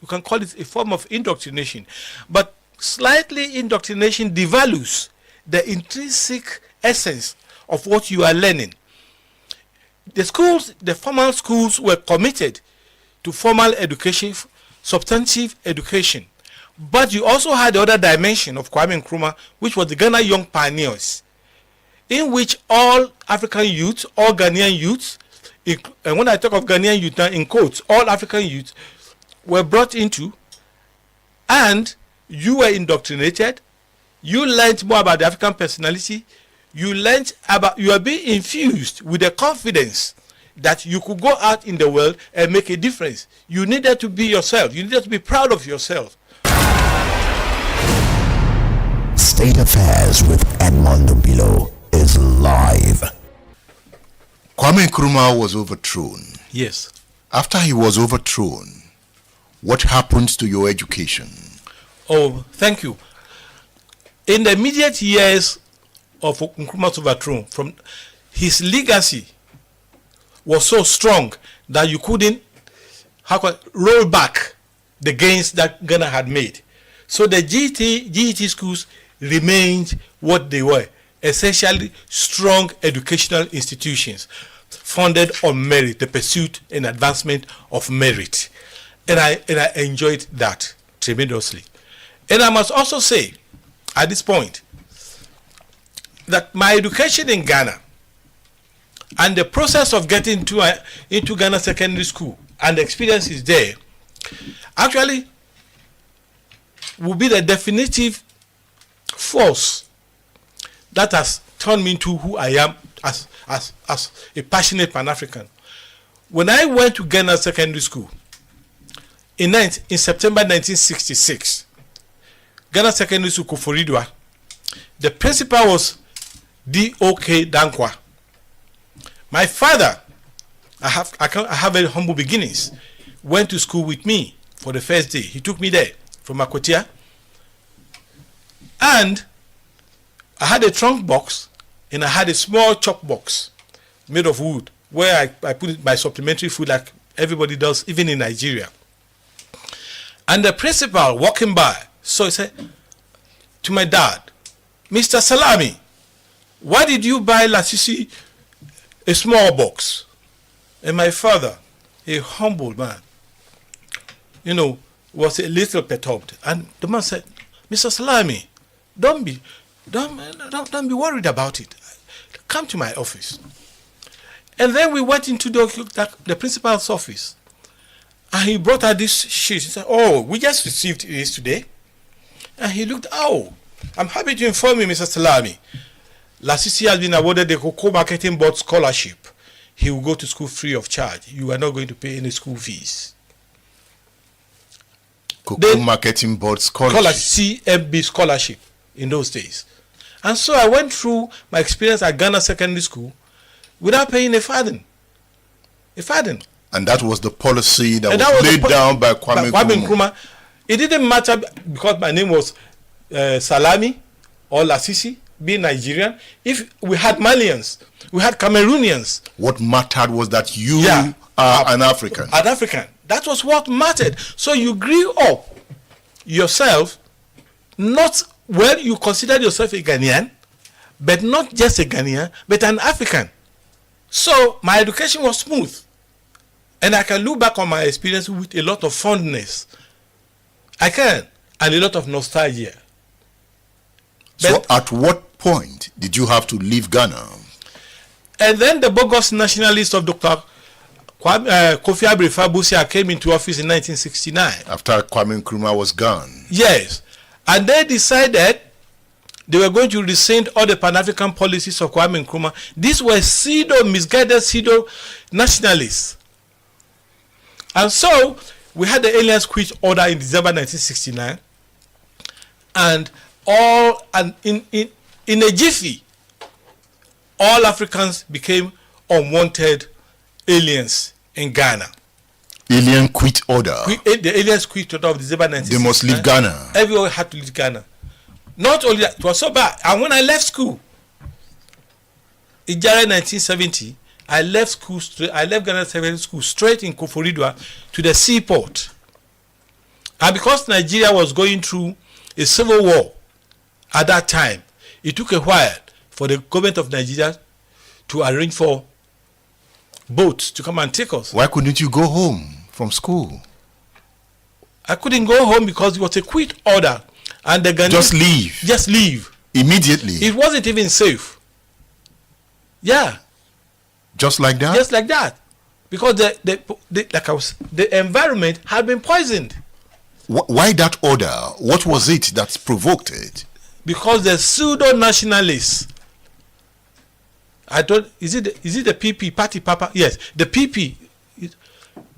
You can call it a form of indoctrination. But slightly indoctrination devalues the intrinsic essence of what you are learning. The formal schools were committed to formal education, substantive education. But you also had the other dimension of Kwame Nkrumah, which was the Ghana Young Pioneers, in which all African youths, all Ghanaian youths, and when I talk of Ghanaian youth now in quotes, all African youths were brought into, and you were indoctrinated. You learned more about the African personality. You are being infused with the confidence that you could go out in the world and make a difference. You needed to be yourself. You needed to be proud of yourself. State Affairs with Edmondo Bilo is live. Kwame Nkrumah was overthrown. Yes. After he was overthrown, what happened to your education? Oh, thank you. In the immediate years of Nkrumah's overthrow, from his legacy was so strong that you couldn't roll back the gains that Ghana had made. So the GET schools remained what they were, essentially strong educational institutions founded on merit, the pursuit and advancement of merit. And I enjoyed that tremendously. And I must also say, at this point, that my education in Ghana and the process of getting into Ghana secondary school and the experiences there actually will be the definitive force that has turned me into who I am as a passionate Pan-African. When I went to Ghana secondary school in September 1966, Ghana secondary school Koforidua, the principal was D.O.K. Dankwa. My father, I have very humble beginnings, went to school with me for the first day. He took me there from Akotia. And I had a trunk box and I had a small chop box made of wood where I put my supplementary food like everybody does, even in Nigeria. And the principal walking by, so he said to my dad, Mr. Salami, why did you buy Lasisi a small box? And my father, a humble man, was a little perturbed. And the man said, Mr. Salami, don't be worried about it. Come to my office. And then we went into the principal's office. And he brought out this sheet. He said, oh, we just received this today. And he looked, oh, I'm happy to inform you, Mr. Salami. Lasisi has been awarded the Cocoa Marketing Board scholarship. He will go to school free of charge. You are not going to pay any school fees. Cocoa Marketing Board scholarship. CMB scholarship in those days. And so I went through my experience at Ghana Secondary School without paying a farthing. And that was the policy that was laid down by Kwame Nkrumah. It didn't matter because my name was Salami or Lasisi, being Nigerian. If we had Malians, we had Cameroonians. What mattered was that you are an African. An African. That was what mattered. So you grew up yourself, you considered yourself a Ghanaian, but not just a Ghanaian, but an African. So my education was smooth. And I can look back on my experience with a lot of fondness. I can. And a lot of nostalgia. So at what point did you have to leave Ghana? And then the bogus nationalist of Dr. Kofi Abrefa came into office in 1969. After Kwame Nkrumah was gone. Yes. And they decided they were going to rescind all the Pan-African policies of Kwame Nkrumah. These were misguided nationalists. And so we had the aliens quit order in December 1969, and in a jiffy, all Africans became unwanted aliens in Ghana. Alien quit order. The aliens quit order of December 1969. They must leave Ghana. Everyone had to leave Ghana. Not only that, it was so bad. And when I left school, in January 1970, I left Ghana Secondary School straight in Koforidua to the seaport. And because Nigeria was going through a civil war at that time, it took a while for the government of Nigeria to arrange for boats to come and take us. Why couldn't you go home from school? I couldn't go home because it was a quit order. And the Ghanaians, just leave. Just leave. Immediately. It wasn't even safe. Yeah. Just like that? Just like that. Because the environment had been poisoned. Why that order? What was it that provoked it? Because the pseudo-nationalists, is it the PP, Party Papa? Yes, the PP.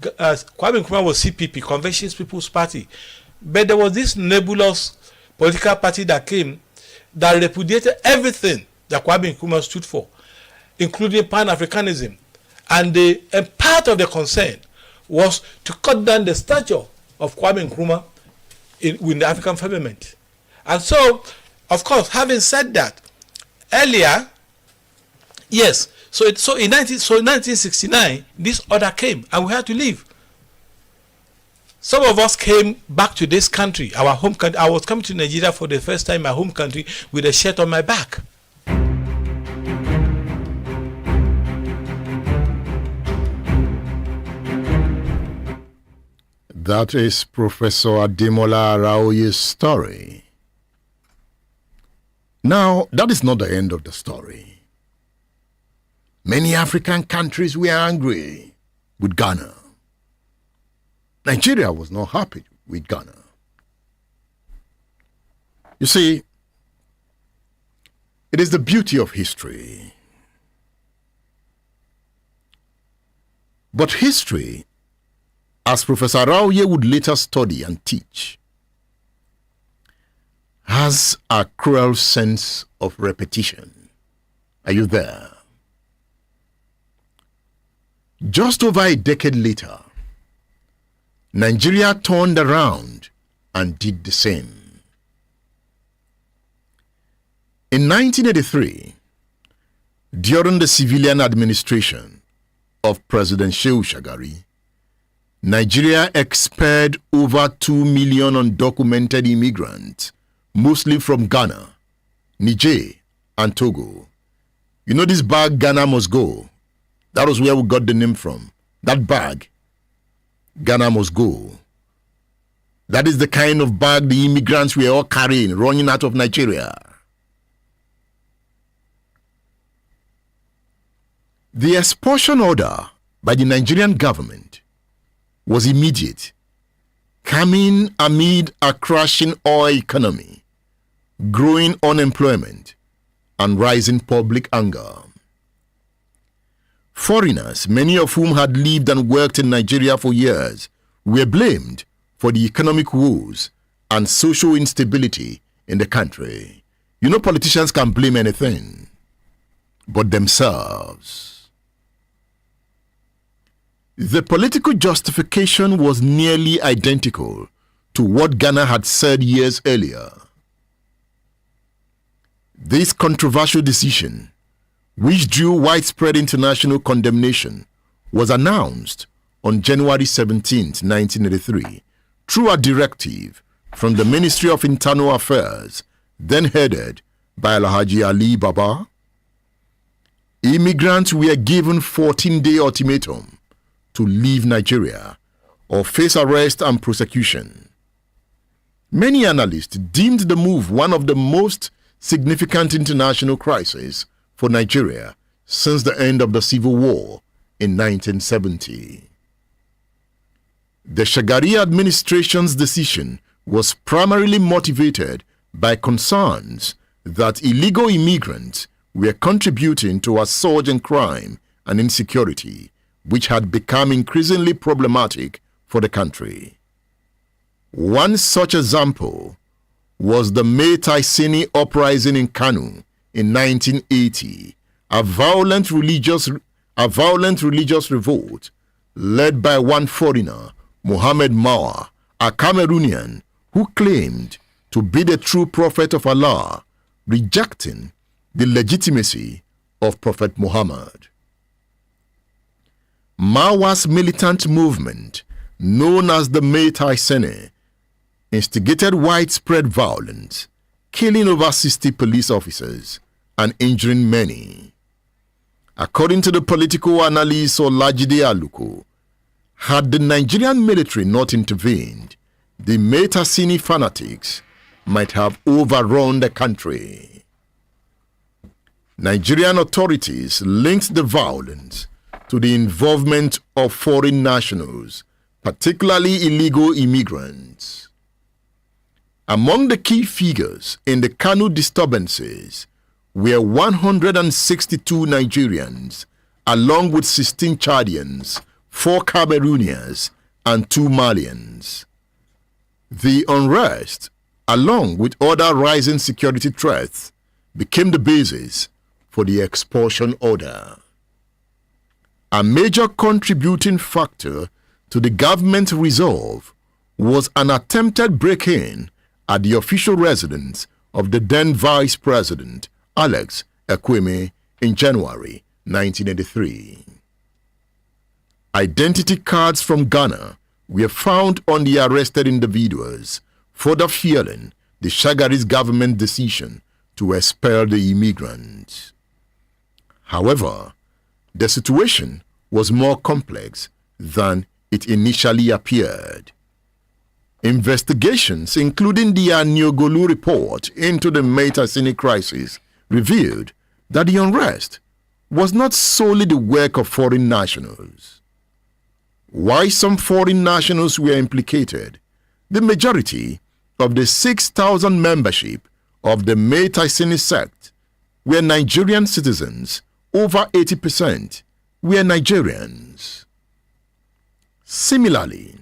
Kwame Nkrumah was CPP, Conventions People's Party. But there was this nebulous political party that came that repudiated everything that Kwame Nkrumah stood for, including Pan-Africanism. And part of the concern was to cut down the stature of Kwame Nkrumah in the African firmament. And so, of course, having said that, earlier, yes, so in 1969, this order came and we had to leave. Some of us came back to this country, our home country. I was coming to Nigeria for the first time in my home country with a shirt on my back. That is Professor Ademola Araoye's story. Now, that is not the end of the story. Many African countries were angry with Ghana. Nigeria was not happy with Ghana. You see, it is the beauty of history. But history, as Professor Araoye would later study and teach, has a cruel sense of repetition. Are you there? Just over a decade later, Nigeria turned around and did the same. In 1983, during the civilian administration of President Shehu Shagari, Nigeria expelled over 2 million undocumented immigrants, mostly from Ghana, Niger, and Togo. You know this bag, Ghana Must Go? That was where we got the name from. That bag, Ghana Must Go. That is the kind of bag the immigrants were all carrying, running out of Nigeria. The expulsion order by the Nigerian government was immediate, coming amid a crashing oil economy, growing unemployment, and rising public anger. Foreigners, many of whom had lived and worked in Nigeria for years, were blamed for the economic woes and social instability in the country. You know, politicians can blame anything but themselves. The political justification was nearly identical to what Ghana had said years earlier. This controversial decision, which drew widespread international condemnation, was announced on January 17, 1983, through a directive from the Ministry of Internal Affairs, then headed by Alhaji Ali Baba. Immigrants were given 14-day ultimatum to leave Nigeria or face arrest and prosecution. Many analysts deemed the move one of the most significant international crises for Nigeria since the end of the Civil War in 1970. The Shagari administration's decision was primarily motivated by concerns that illegal immigrants were contributing to a surge in crime and insecurity, which had become increasingly problematic for the country. One such example was the May Taisini uprising in Kano in 1980, a violent religious revolt led by one foreigner, Muhammad Mawa, a Cameroonian who claimed to be the true prophet of Allah, rejecting the legitimacy of Prophet Muhammad. Mawa's militant movement, known as the May Taisene, instigated widespread violence, killing over 60 police officers and injuring many. According to the political analyst Olajide Aluko, had the Nigerian military not intervened, the May Taisene fanatics might have overrun the country. Nigerian authorities linked the violence to the involvement of foreign nationals, particularly illegal immigrants. Among the key figures in the Kano disturbances were 162 Nigerians, along with 16 Chadians, 4 Cameroonians, and 2 Malians. The unrest, along with other rising security threats, became the basis for the expulsion order. A major contributing factor to the government's resolve was an attempted break-in at the official residence of the then Vice President, Alex Ekweme, in January 1983. Identity cards from Ghana were found on the arrested individuals, further fueling the Shagari's government decision to expel the immigrants. However, the situation was more complex than it initially appeared. Investigations, including the Aniogolu report into the May Taisene crisis, revealed that the unrest was not solely the work of foreign nationals. While some foreign nationals were implicated, the majority of the 6,000 membership of the May Taisene sect were Nigerian citizens. Over 80% were Nigerians. Similarly,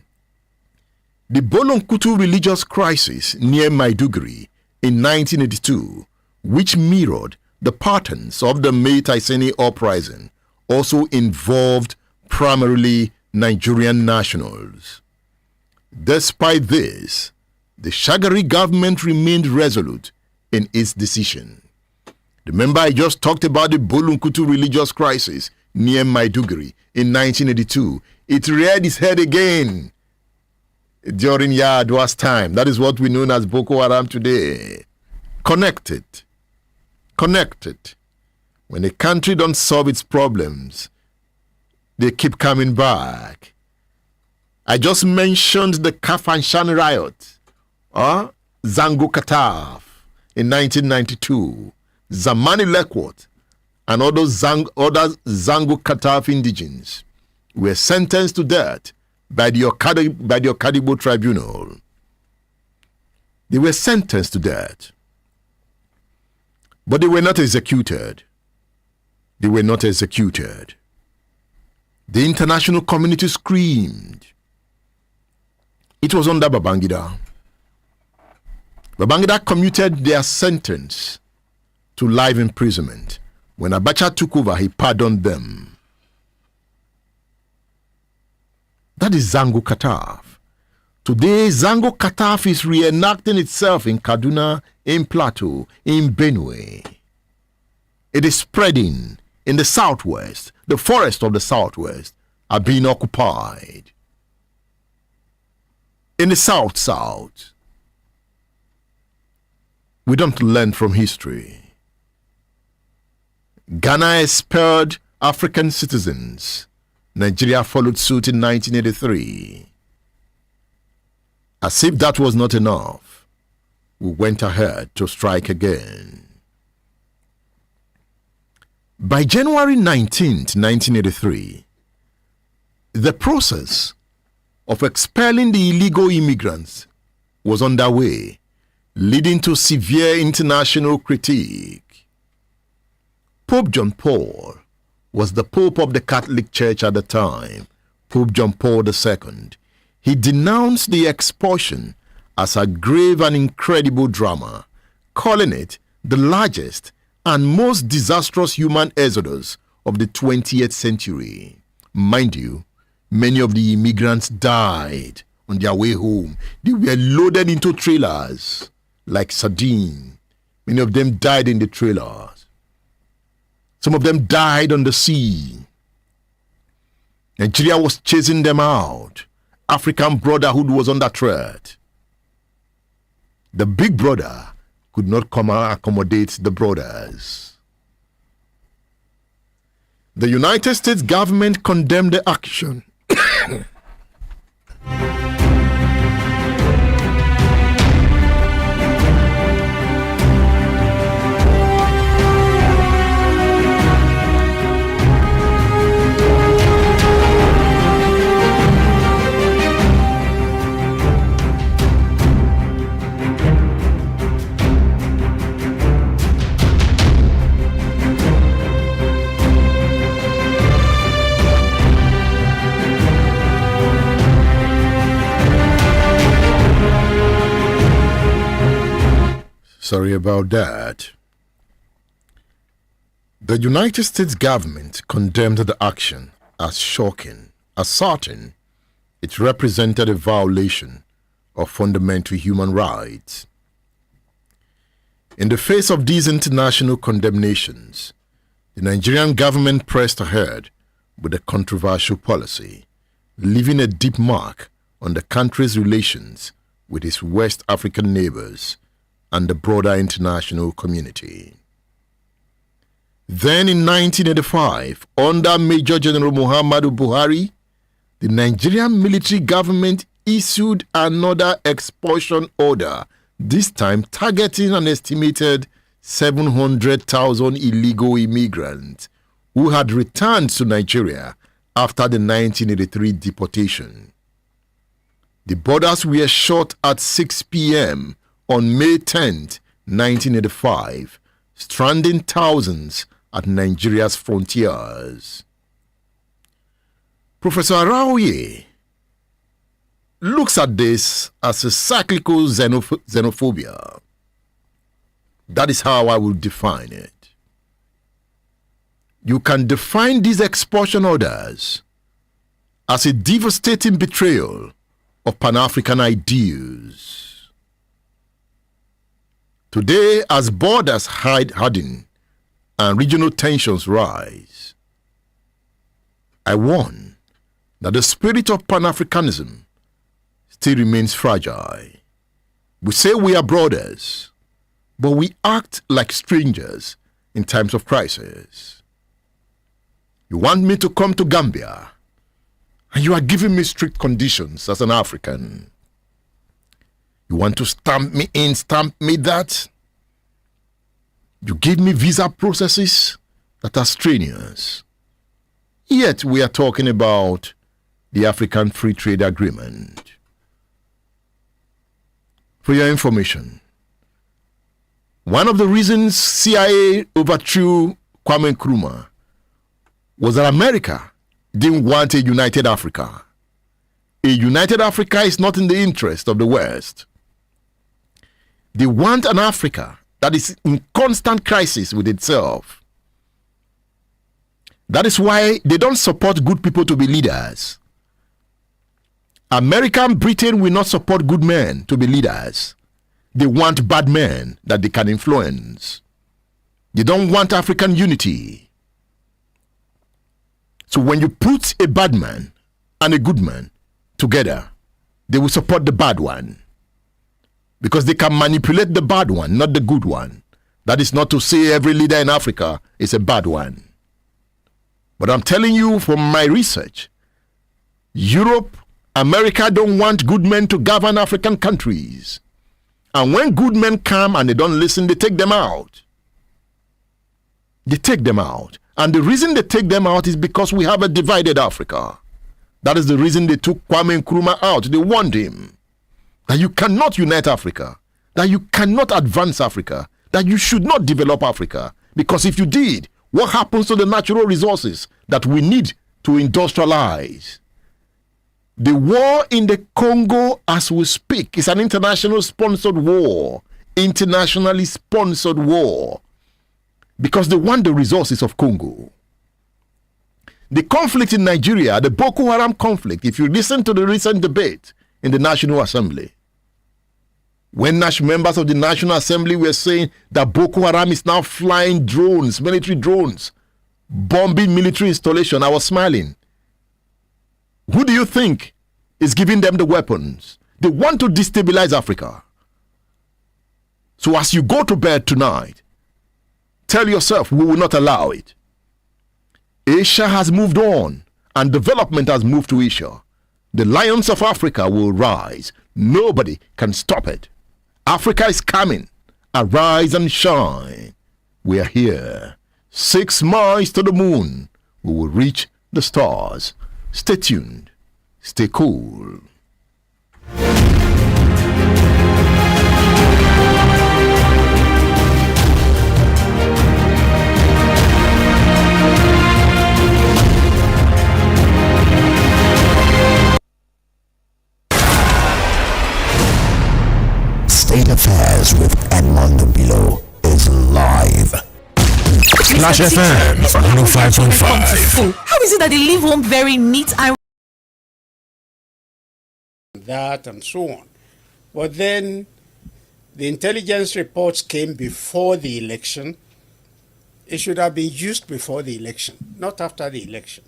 the Bolonkutu religious crisis near Maiduguri in 1982, which mirrored the patterns of the May Taisene uprising, also involved primarily Nigerian nationals. Despite this, the Shagari government remained resolute in its decision. Remember, I just talked about the Bolonkutu religious crisis near Maiduguri in 1982. It reared its head again during Yar'Adua's time. That is what we know as Boko Haram today. Connected. When a country don't solve its problems, they keep coming back. I just mentioned the Kafanshan riot, Zango Kataf in 1992. Zamani Lekwot and other Zango Kataf indigenes were sentenced to death by the Okadibo tribunal. They were sentenced to death, but they were not executed. The international community screamed. It was under Babangida. Babangida commuted their sentence to life imprisonment. When Abacha took over, he pardoned them. That is Zango Kataf. Today, Zango Kataf is reenacting itself in Kaduna, in Plateau, in Benue. It is spreading in the southwest. The forests of the southwest are being occupied. In the south, we don't learn from history. Ghana expelled African citizens. Nigeria followed suit in 1983. As if that was not enough, we went ahead to strike again. By January 19th, 1983, the process of expelling the illegal immigrants was underway, leading to severe international critique. Pope John Paul was the Pope of the Catholic Church at the time, Pope John Paul II. He denounced the expulsion as a grave and incredible drama, calling it the largest and most disastrous human exodus of the 20th century. Mind you, many of the immigrants died on their way home. They were loaded into trailers like sardines. Many of them died in the trailers. Some of them died on the sea. Nigeria was chasing them out. African brotherhood was under threat. The big brother could not come and accommodate the brothers. The United States government condemned the action. Sorry about that. The United States government condemned the action as shocking, asserting it represented a violation of fundamental human rights. In the face of these international condemnations, the Nigerian government pressed ahead with a controversial policy, leaving a deep mark on the country's relations with its West African neighbors and the broader international community. Then in 1985, under Major General Muhammadu Buhari, the Nigerian military government issued another expulsion order, this time targeting an estimated 700,000 illegal immigrants who had returned to Nigeria after the 1983 deportation. The borders were shut at 6 p.m. on May 10, 1985, stranding thousands at Nigeria's frontiers. Professor Araoye looks at this as a cyclical xenophobia. That is how I will define it. You can define these expulsion orders as a devastating betrayal of Pan-African ideals. Today, as borders harden and regional tensions rise, I warn that the spirit of Pan-Africanism still remains fragile. We say we are brothers, but we act like strangers in times of crisis. You want me to come to Gambia, and you are giving me strict conditions as an African. You want to stamp me in, stamp me that? You give me visa processes that are strenuous. Yet we are talking about the African Free Trade Agreement. For your information, one of the reasons CIA overthrew Kwame Nkrumah was that America didn't want a united Africa. A united Africa is not in the interest of the West. They want an Africa that is in constant crisis with itself. That is why they don't support good people to be leaders. America and Britain will not support good men to be leaders. They want bad men that they can influence. They don't want African unity. So when you put a bad man and a good man together, they will support the bad one. Because they can manipulate the bad one, not the good one, That is not to say every leader in Africa is a bad one. But I'm telling you from my research, Europe, America don't want good men to govern African countries. And when good men come and they don't listen, they take them out. They take them out. And the reason they take them out is because we have a divided Africa. That is the reason they took Kwame Nkrumah out. They warned him that you cannot unite Africa, that you cannot advance Africa, that you should not develop Africa. Because if you did, what happens to the natural resources that we need to industrialize? The war in the Congo as we speak is an international sponsored war. Internationally sponsored war. Because they want the resources of Congo. The conflict in Nigeria, the Boko Haram conflict, if you listen to the recent debate in the National Assembly, when members of the National Assembly were saying that Boko Haram is now flying drones, military drones, bombing military installation, I was smiling. Who do you think is giving them the weapons? They want to destabilize Africa. So as you go to bed tonight, tell yourself we will not allow it. Asia has moved on and development has moved to Asia. The lions of Africa will rise. Nobody can stop it. Africa is coming. Arise and shine. We are here. 6 miles to the moon. We will reach the stars. Stay tuned. Stay cool. State Affairs with Edmond Below is live. Splash FM 105.5. How is it that they leave home very neat and that and so on? But then the intelligence reports came before the election. It should have been used before the election, not after the election.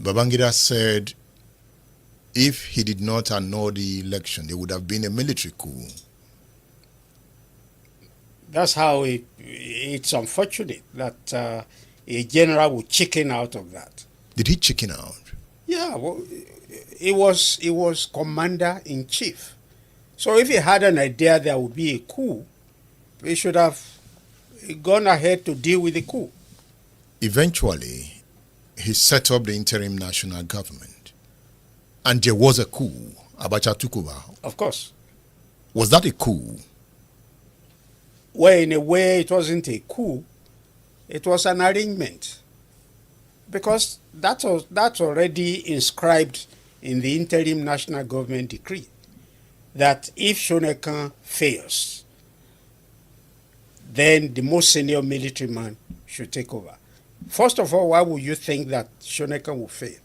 Babangida said if he did not annul the election, there would have been a military coup. That's how it's unfortunate that a general would chicken out of that. Did he chicken out? Yeah, well, he was commander-in-chief. So if he had an idea there would be a coup, he should have gone ahead to deal with the coup. Eventually, he set up the interim national government. And there was a coup. Abacha took over. Of course. Was that a coup? Well, in a way, it wasn't a coup. It was an arrangement. Because that's already inscribed in the interim national government decree. That if Shonekan fails, then the most senior military man should take over. First of all, why would you think that Shonekan will fail?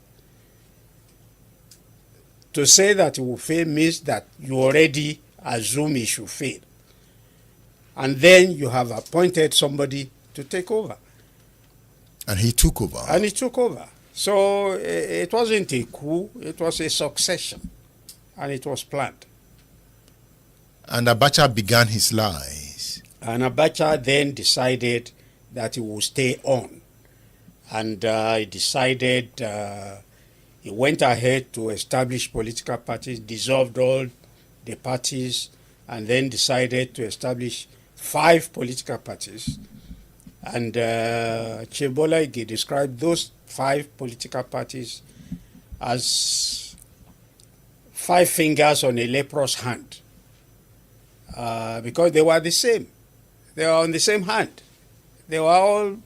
To say that he will fail means that you already assume he should fail. And then you have appointed somebody to take over. And he took over. And he took over. So it wasn't a coup, it was a succession. And it was planned. And Abacha began his lies. And Abacha then decided that he would stay on. And he decided, he went ahead to establish political parties, dissolved all the parties, and then decided to establish 5 political parties. And Chief Bola Ige described those 5 political parties as 5 fingers on a leprous hand. Because they were the same. They were on the same hand. They were all,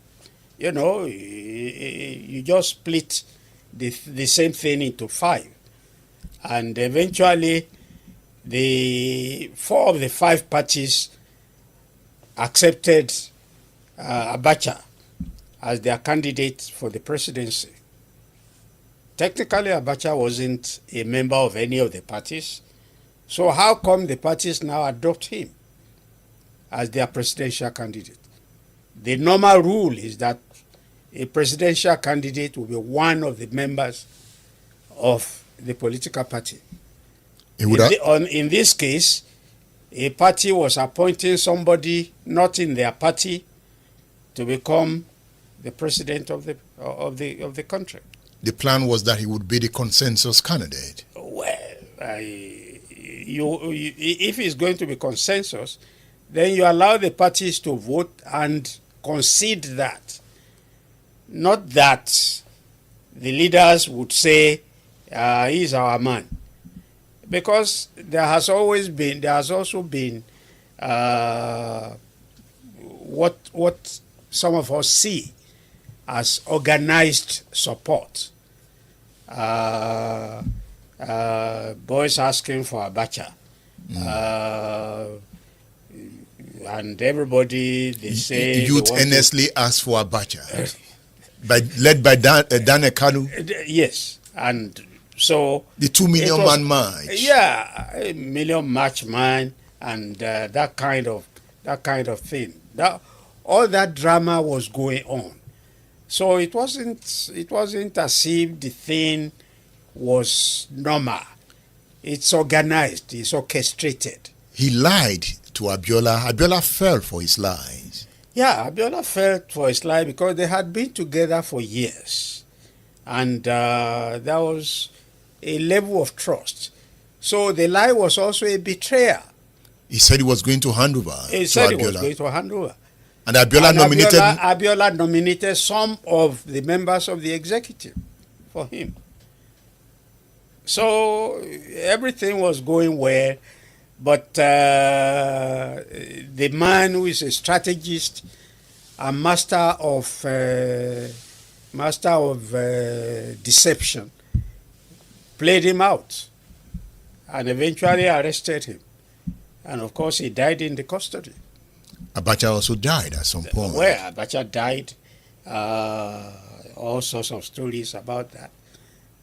you just split the same thing into 5. And eventually, the 4 of the 5 parties accepted Abacha as their candidate for the presidency. Technically, Abacha wasn't a member of any of the parties. So how come the parties now adopt him as their presidential candidate? The normal rule is that a presidential candidate will be one of the members of the political party. In this case, a party was appointing somebody not in their party to become the president of the country. The plan was that he would be the consensus candidate. Well, if it's going to be consensus, then you allow the parties to vote and concede that. Not that the leaders would say, he's our man. Because there has also been what some of us see as organized support. Boys asking for Abacha. And everybody, they say... Youth earnestly ask for Abacha. Led by Dan Kanu. Yes. And so... The 2 million man march. Yeah, a million march man and that kind of thing. All that drama was going on. So it wasn't as if the thing was normal. It's organized, it's orchestrated. He lied to Abiola. Abiola fell for his lies. Yeah, Abiola fell for his lie because they had been together for years. And there was a level of trust. So the lie was also a betrayal. He said he was going to hand over. He said he was going to hand over. And Abiola nominated some of the members of the executive for him. So everything was going well, but the man who is a strategist and master of deception played him out and eventually arrested him. And of course, he died in the custody. Abacha also died at some point. Well, Abacha died. All sorts of stories about that.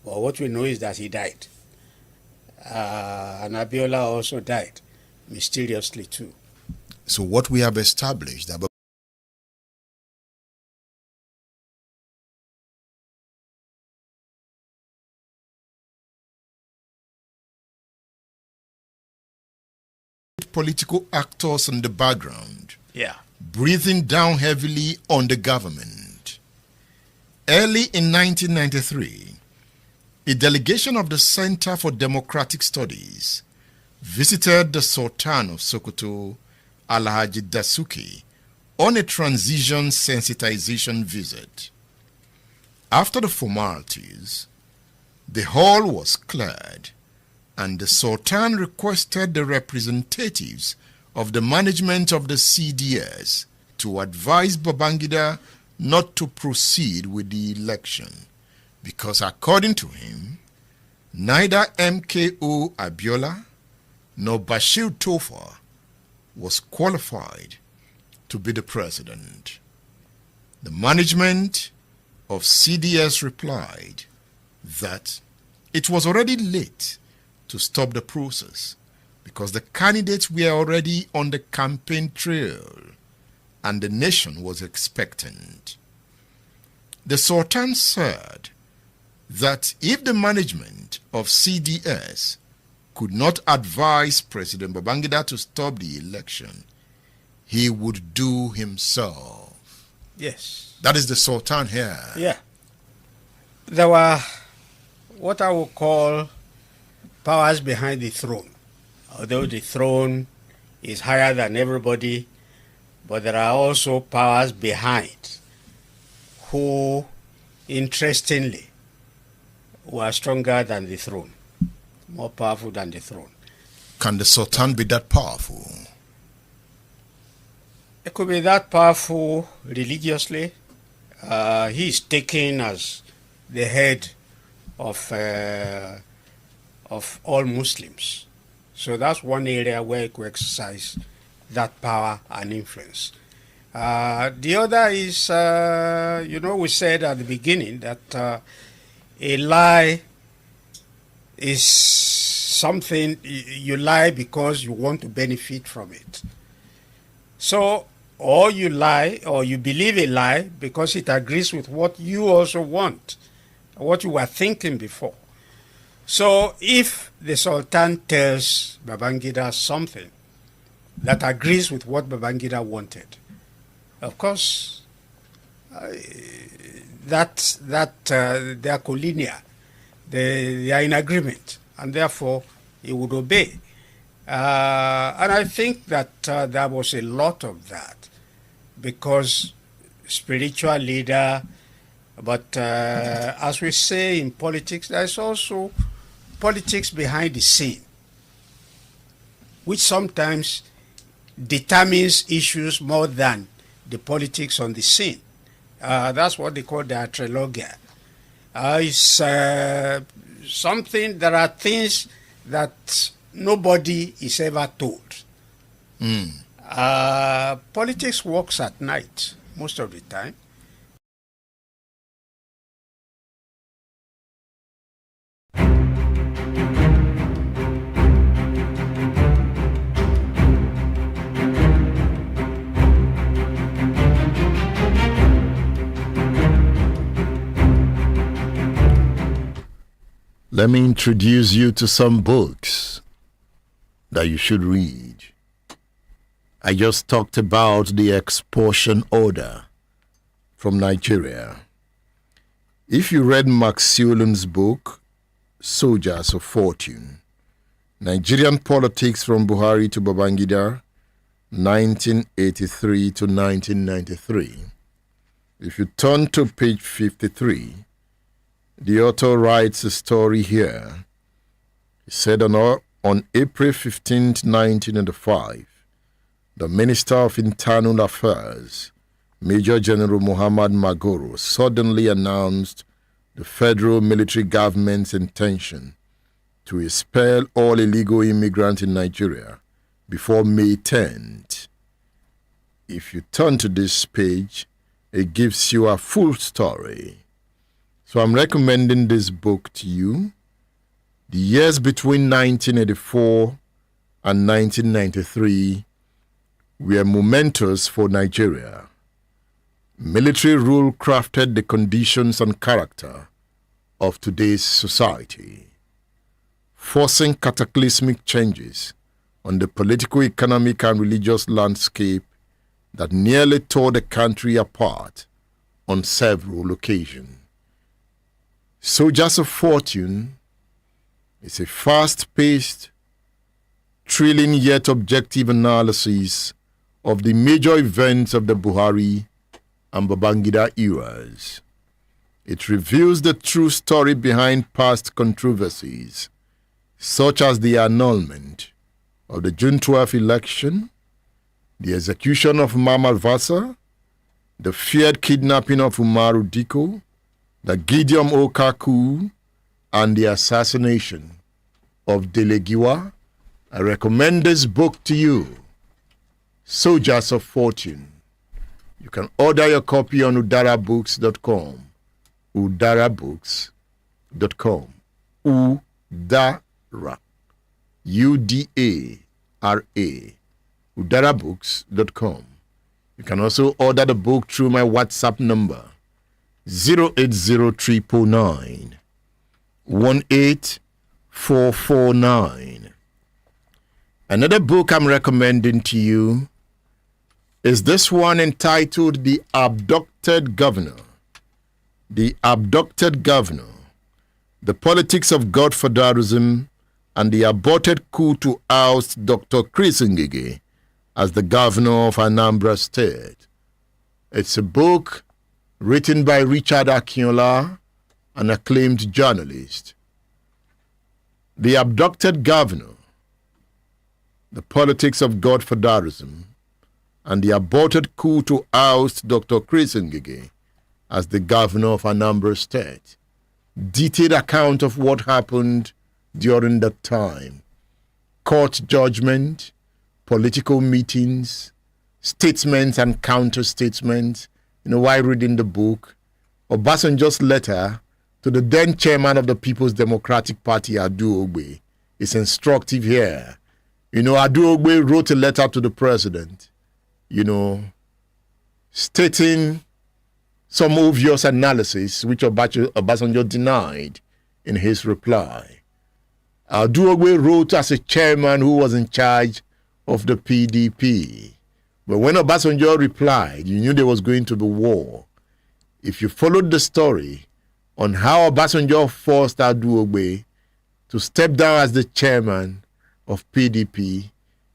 But what we know is that he died. And Abiola also died, mysteriously too. So what we have established about political actors in the background, breathing down heavily on the government. Early in 1993, a delegation of the Center for Democratic Studies visited the Sultan of Sokoto, Alhaji Dasuki, on a transition sensitization visit. After the formalities, the hall was cleared and the Sultan requested the representatives of the management of the CDS to advise Babangida not to proceed with the election because, according to him, neither MKO Abiola nor Bashir Tofa was qualified to be the president. The management of CDS replied that it was already late to stop the process because the candidates were already on the campaign trail and the nation was expectant. The Sultan said that if the management of CDS could not advise President Babangida to stop the election, he would do himself. Yes. That is the Sultan here. Yeah. There were what I would call powers behind the throne. Although the throne is higher than everybody, but there are also powers behind who, interestingly, were stronger than the throne, more powerful than the throne. Can the Sultan be that powerful? It could be that powerful religiously. He is taken as the head of all Muslims. So that's one area where he could exercise that power and influence. The other is, we said at the beginning that a lie is something you lie because you want to benefit from it. So, or you lie or you believe a lie because it agrees with what you also want, what you were thinking before. So if the Sultan tells Babangida something that agrees with what Babangida wanted. Of course, they are collinear. They are in agreement, and therefore he would obey. And I think that there was a lot of that, because spiritual leader, but as we say in politics, there's also politics behind the scene, which sometimes determines issues more than the politics on the scene. That's what they call the atrologia. It's something, there are things that nobody is ever told. Politics works at night most of the time. Let me introduce you to some books that you should read. I just talked about the expulsion order from Nigeria. If you read Max Sulun's book, Soldiers of Fortune, Nigerian Politics from Buhari to Babangida, 1983 to 1993, if you turn to page 53, the author writes a story here. He said on April 15, 1995, the Minister of Internal Affairs, Major General Muhammad Magoro, suddenly announced the federal military government's intention to expel all illegal immigrants in Nigeria before May 10th. If you turn to this page, it gives you a full story. So I'm recommending this book to you. The years between 1984 and 1993 were momentous for Nigeria. Military rule crafted the conditions and character of today's society, forcing cataclysmic changes on the political, economic, and religious landscape that nearly tore the country apart on several occasions. Soldiers of Fortune is a fast-paced, thrilling yet objective analysis of the major events of the Buhari and Babangida eras. It reveals the true story behind past controversies, such as the annulment of the June 12 election, the execution of Mama Vasa, the feared kidnapping of Umaru Diko, the Gideon Okaku, and the assassination of Delegiwa. I recommend this book to you, Soldiers of Fortune. You can order your copy on udarabooks.com. udarabooks.com. Udara. UDARA. udarabooks.com. You can also order the book through my WhatsApp number, 08039 18449. Another book I'm recommending to you is this one entitled The Abducted Governor. The Abducted Governor, The Politics of Godfatherism and the Aborted Coup to Oust Dr. Chris Ngige as the Governor of Anambra State. It's a book written by Richard Akinola, an acclaimed journalist. The Abducted Governor, The Politics of Godfatherism, and the Aborted Coup to Oust Dr. Chris Ngige as the Governor of Anambra State. Detailed account of what happened during that time. Court judgment, political meetings, statements and counter-statements. While reading the book, Obasanjo's letter to the then chairman of the People's Democratic Party, Adu Ogbe, is instructive here. Adu Ogbe wrote a letter to the president, stating some obvious analysis which Obasanjo denied in his reply. Adu Ogbe wrote as a chairman who was in charge of the PDP. But when Obasanjo replied, you knew there was going to be war. If you followed the story on how Obasanjo forced Aduogbe to step down as the chairman of PDP,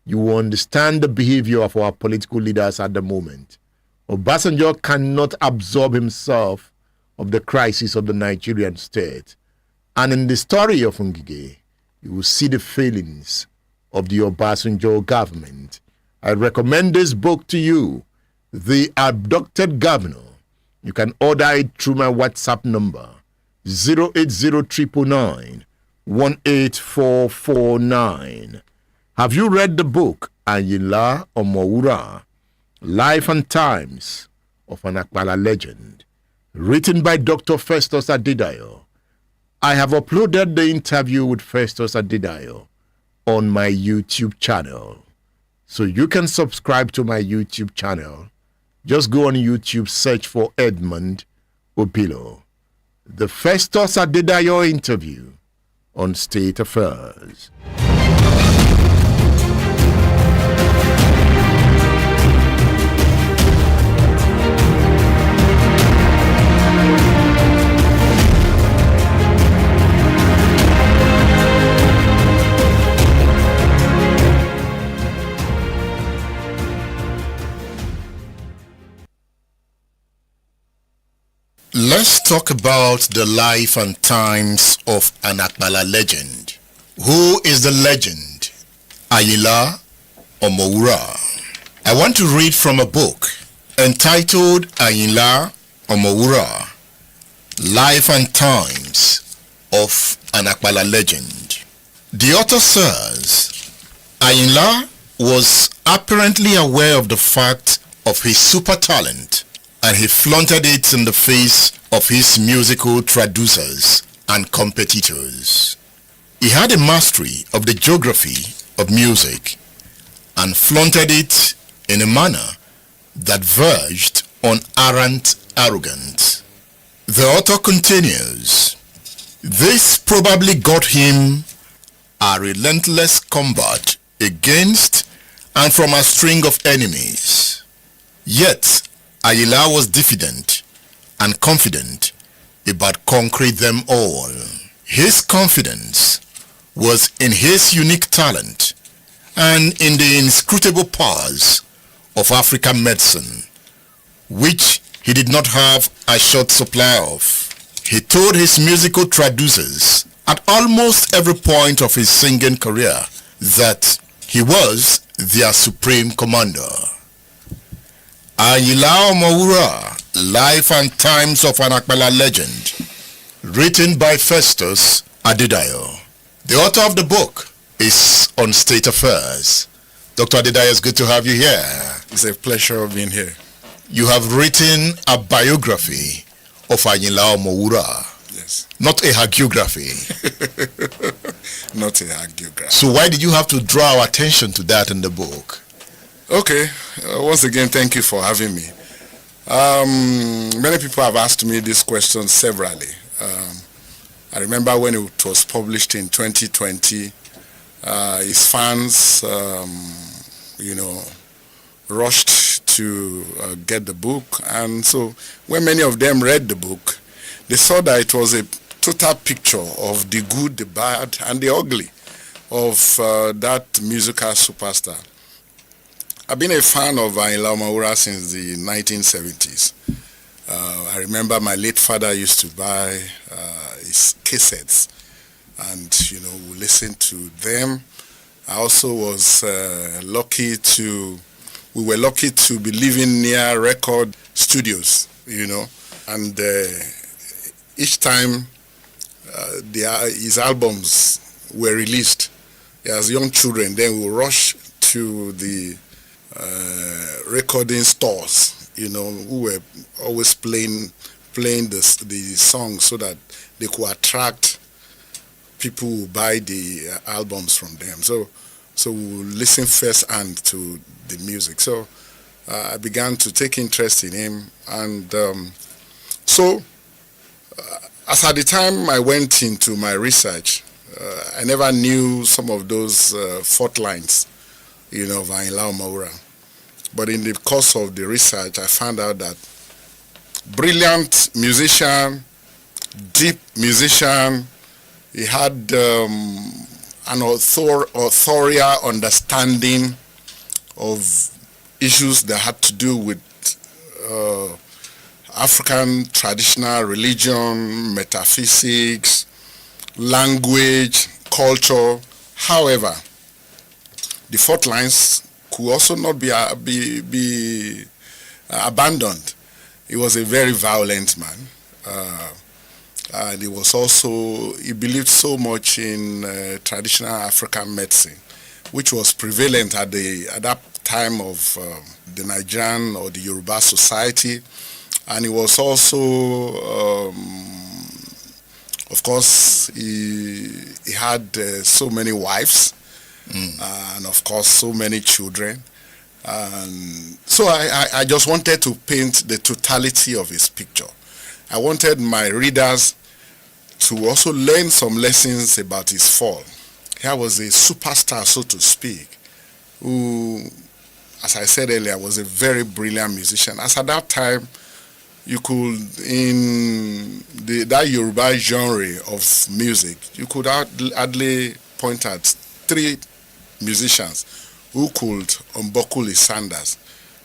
you will understand the behavior of our political leaders at the moment. Obasanjo cannot absorb himself of the crisis of the Nigerian state. And in the story of Ngige, you will see the failings of the Obasanjo government. I recommend this book to you, The Abducted Governor. You can order it through my WhatsApp number, 08099 Have you read the book, Ayinla Omowura, Life and Times of an Akbala Legend, written by Dr. Festus Adedayo? I have uploaded the interview with Festus Adedayo on my YouTube channel. So you can subscribe to my YouTube channel. Just go on YouTube, search for Edmund Opilo. The Festus Adedayo interview on State Affairs. Let's talk about the life and times of an Akbala legend. Who is the legend? Ayinla Omowura. I want to read from a book entitled Ayinla Omowura, Life and Times of an Akbala Legend. The author says, Ayinla was apparently aware of the fact of his super talent, and he flaunted it in the face of his musical traducers and competitors. He had a mastery of the geography of music and flaunted it in a manner that verged on arrant arrogance. The author continues, this probably got him a relentless combat against and from a string of enemies. Yet, Ayinla was diffident and confident about conquering them all. His confidence was in his unique talent and in the inscrutable powers of African medicine, which he did not have a short supply of. He told his musical traducers at almost every point of his singing career that he was their supreme commander. Ayinla Omowura, Life and Times of an Akbala Legend, written by Festus Adedayo. The author of the book is on State Affairs. Dr. Adedayo, it's good to have you here. It's a pleasure being here. You have written a biography of Ayinla Omowura. Yes. Not a hagiography. Not a hagiography. So why did you have to draw our attention to that in the book? Okay, once again, thank you for having me. Many people have asked me this question severally. I remember when it was published in 2020, his fans, rushed to get the book. And so when many of them read the book, they saw that it was a total picture of the good, the bad, and the ugly of that musical superstar. I've been a fan of Ayinla Omowura since the 1970s. I remember my late father used to buy his cassettes, and we listened to them. I also was lucky to be living near record studios, and each time his albums were released, as young children, then we would rush to the recording stores, who were always playing the songs so that they could attract people who buy the albums from them. So we listen first hand to the music. So I began to take interest in him, and as at the time I went into my research, I never knew some of those fault lines of Ayinla Omowura. But in the course of the research, I found out that brilliant musician, deep musician, he had an authorial understanding of issues that had to do with African traditional religion, metaphysics, language, culture. However, the fault lines could also not be abandoned. He was a very violent man. And he believed so much in traditional African medicine, which was prevalent at that time of the Nigerian or the Yoruba society. And he was also, of course, he had so many wives, and of course so many children. And so I just wanted to paint the totality of his picture. I wanted my readers to also learn some lessons about his fall. He was a superstar, so to speak, who, as I said earlier, was a very brilliant musician. As at that time, you could, in that Yoruba genre of music, you could hardly point at 3 musicians who could unbuckle his sandals.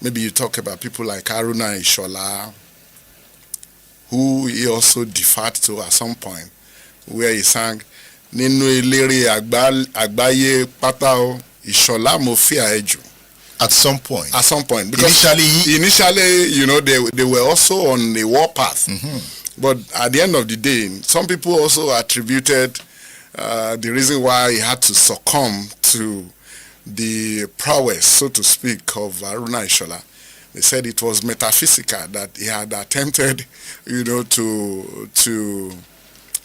Maybe you talk about people like Haruna Ishola, who he also deferred to at some point, where he sang, Nínú eléré àgbáyé pátá o, Ìṣọ̀lá mo fẹ́ ẹ jù. At some point. At some point. Because initially, they were also on a war path. Mm-hmm. But at the end of the day, some people also attributed the reason why he had to succumb to the prowess, so to speak, of Haruna Ishola. They said it was metaphysical, that he had attempted,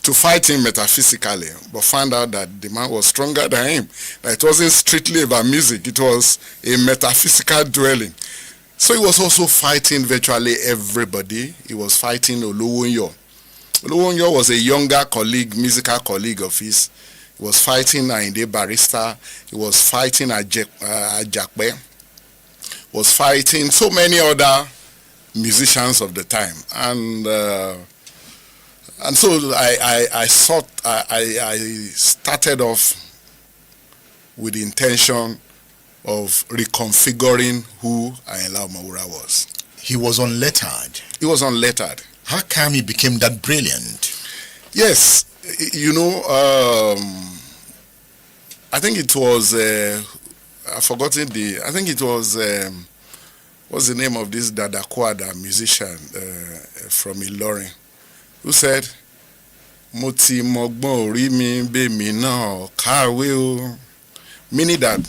to fight him metaphysically, but found out that the man was stronger than him. That it wasn't strictly about music, it was a metaphysical dueling. So he was also fighting virtually everybody. He was fighting Olowonyo. Olowonyo was a younger colleague, musical colleague of his. He was fighting Ayinde Barrister. He was fighting Ajakpe. Was fighting so many other musicians of the time. And so I started off with the intention of reconfiguring who Ayinla Omowura was. He was unlettered. He was unlettered. How come he became that brilliant? Yes, I think it was, I've forgotten I think it was, what's the name of this Dada Kwada musician from Ilorin, who said, Mo ti mọgbọ́n orí mi bẹ́mi náà kàwé o. Meaning that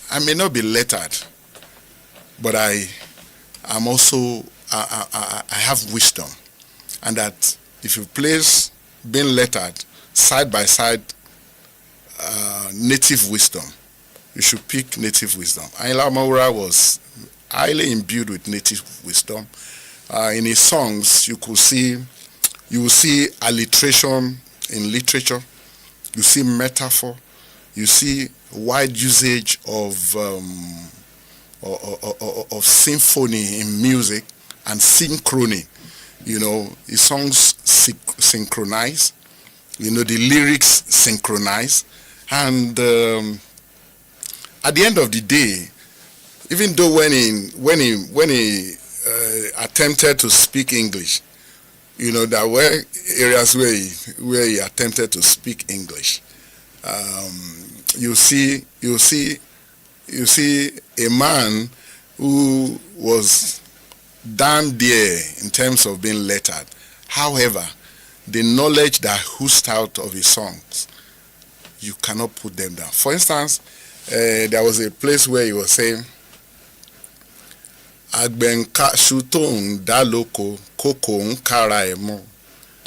I may not be lettered, but I am also, I have wisdom. And that if you place being lettered side by side native wisdom, you should pick native wisdom. Ayinla Omowura was highly imbued with native wisdom. In his songs, you will see alliteration in literature, you see metaphor, you see wide usage of symphony in music and synchrony. His songs synchronize, the lyrics synchronize, and at the end of the day, even though when he attempted to speak English, there were areas where he attempted to speak English. You see a man who was down there in terms of being lettered. However, the knowledge that oozed out of his songs, you cannot put them down. For instance, there was a place where he was saying, Agbenka shuton daloko koko nkara emo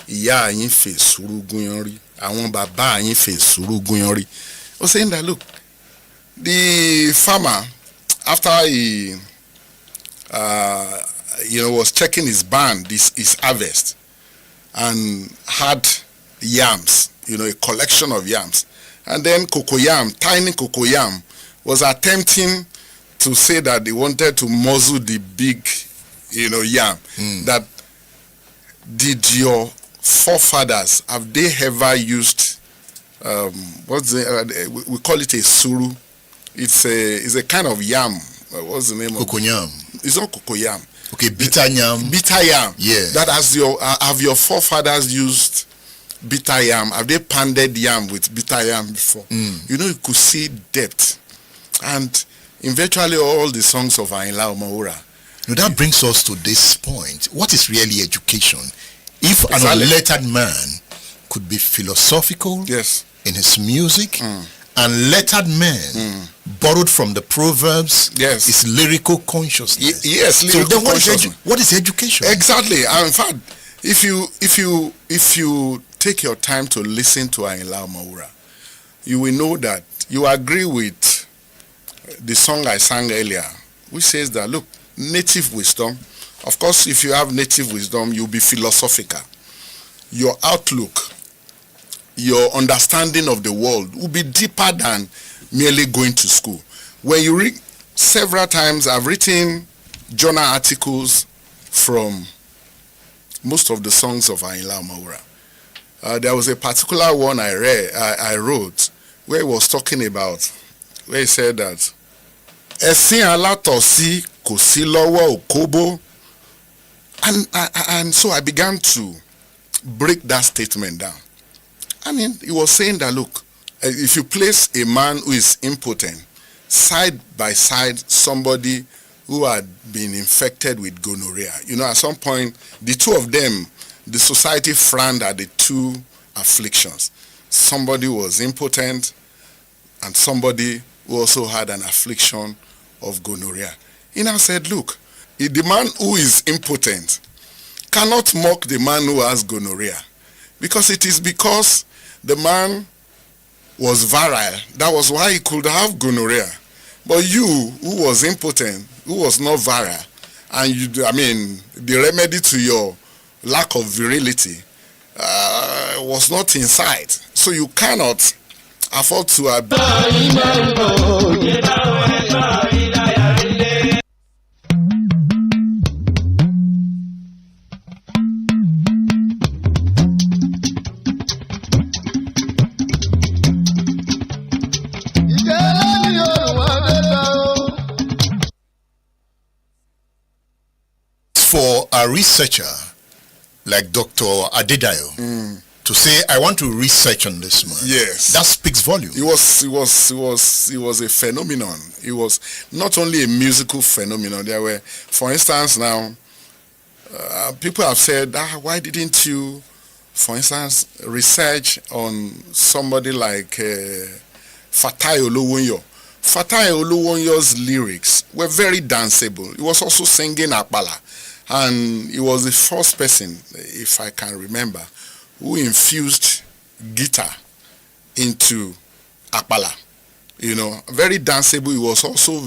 iya yin fe suru guyanri awon baba yin fe suru guyanri. Was saying that, look, the farmer, after he was checking his barn, his harvest, and had yams, a collection of yams, and then cocoyam, tiny cocoyam, was attempting to say that they wanted to muzzle the big, yam. That did your forefathers, have they ever used we call it a suru? It's a kind of yam. What's the name? Cocoyam. It's not cocoyam. Okay, bitter yam. Bitter yam. Yeah. That have your forefathers used bitter yam? Have they pounded yam with bitter yam before? You could see depth. And in virtually all the songs of Ayinla Omowura. That brings us to this point. What is really education? If an Exactly. unlettered man could be philosophical in his music, and lettered men borrowed from the proverbs is lyrical consciousness. Yes, lyrical so then consciousness. What is education? Exactly. And in fact, if you take your time to listen to Ayinla Omowura, you will know that you agree with the song I sang earlier, which says that, look, native wisdom. Of course, if you have native wisdom, you'll be philosophical. Your outlook, your understanding of the world will be deeper than merely going to school. When you read, several times I've written journal articles from most of the songs of Ayinla Omowura. There was a particular one I wrote where he was talking about, where he said that ẹ̀sìn alátọ̀sí kò sí lọ́wọ́ òkóbó. And so I began to break that statement down. I mean, he was saying that, look, if you place a man who is impotent side by side somebody who had been infected with gonorrhea, at some point, the two of them, the society frowned at the two afflictions. Somebody was impotent and somebody who also had an affliction of gonorrhea. He now said, look, if the man who is impotent cannot mock the man who has gonorrhea, because it is because the man was virile. That was why he could have gonorrhea. But you, who was impotent, who was not virile, and the remedy to your lack of virility was not in sight. So you cannot afford to for a researcher like Dr. Adedayo to say, I want to research on this man. Yes. That speaks volume. It was a phenomenon. It was not only a musical phenomenon. There were, for instance, now, people have said, why didn't you, for instance, research on somebody like Fatai Olowonyo? Fatai Olowonyo's lyrics were very danceable. He was also singing Akbala. And he was the first person, if I can remember, who infused guitar into Akbala. Very danceable. He was also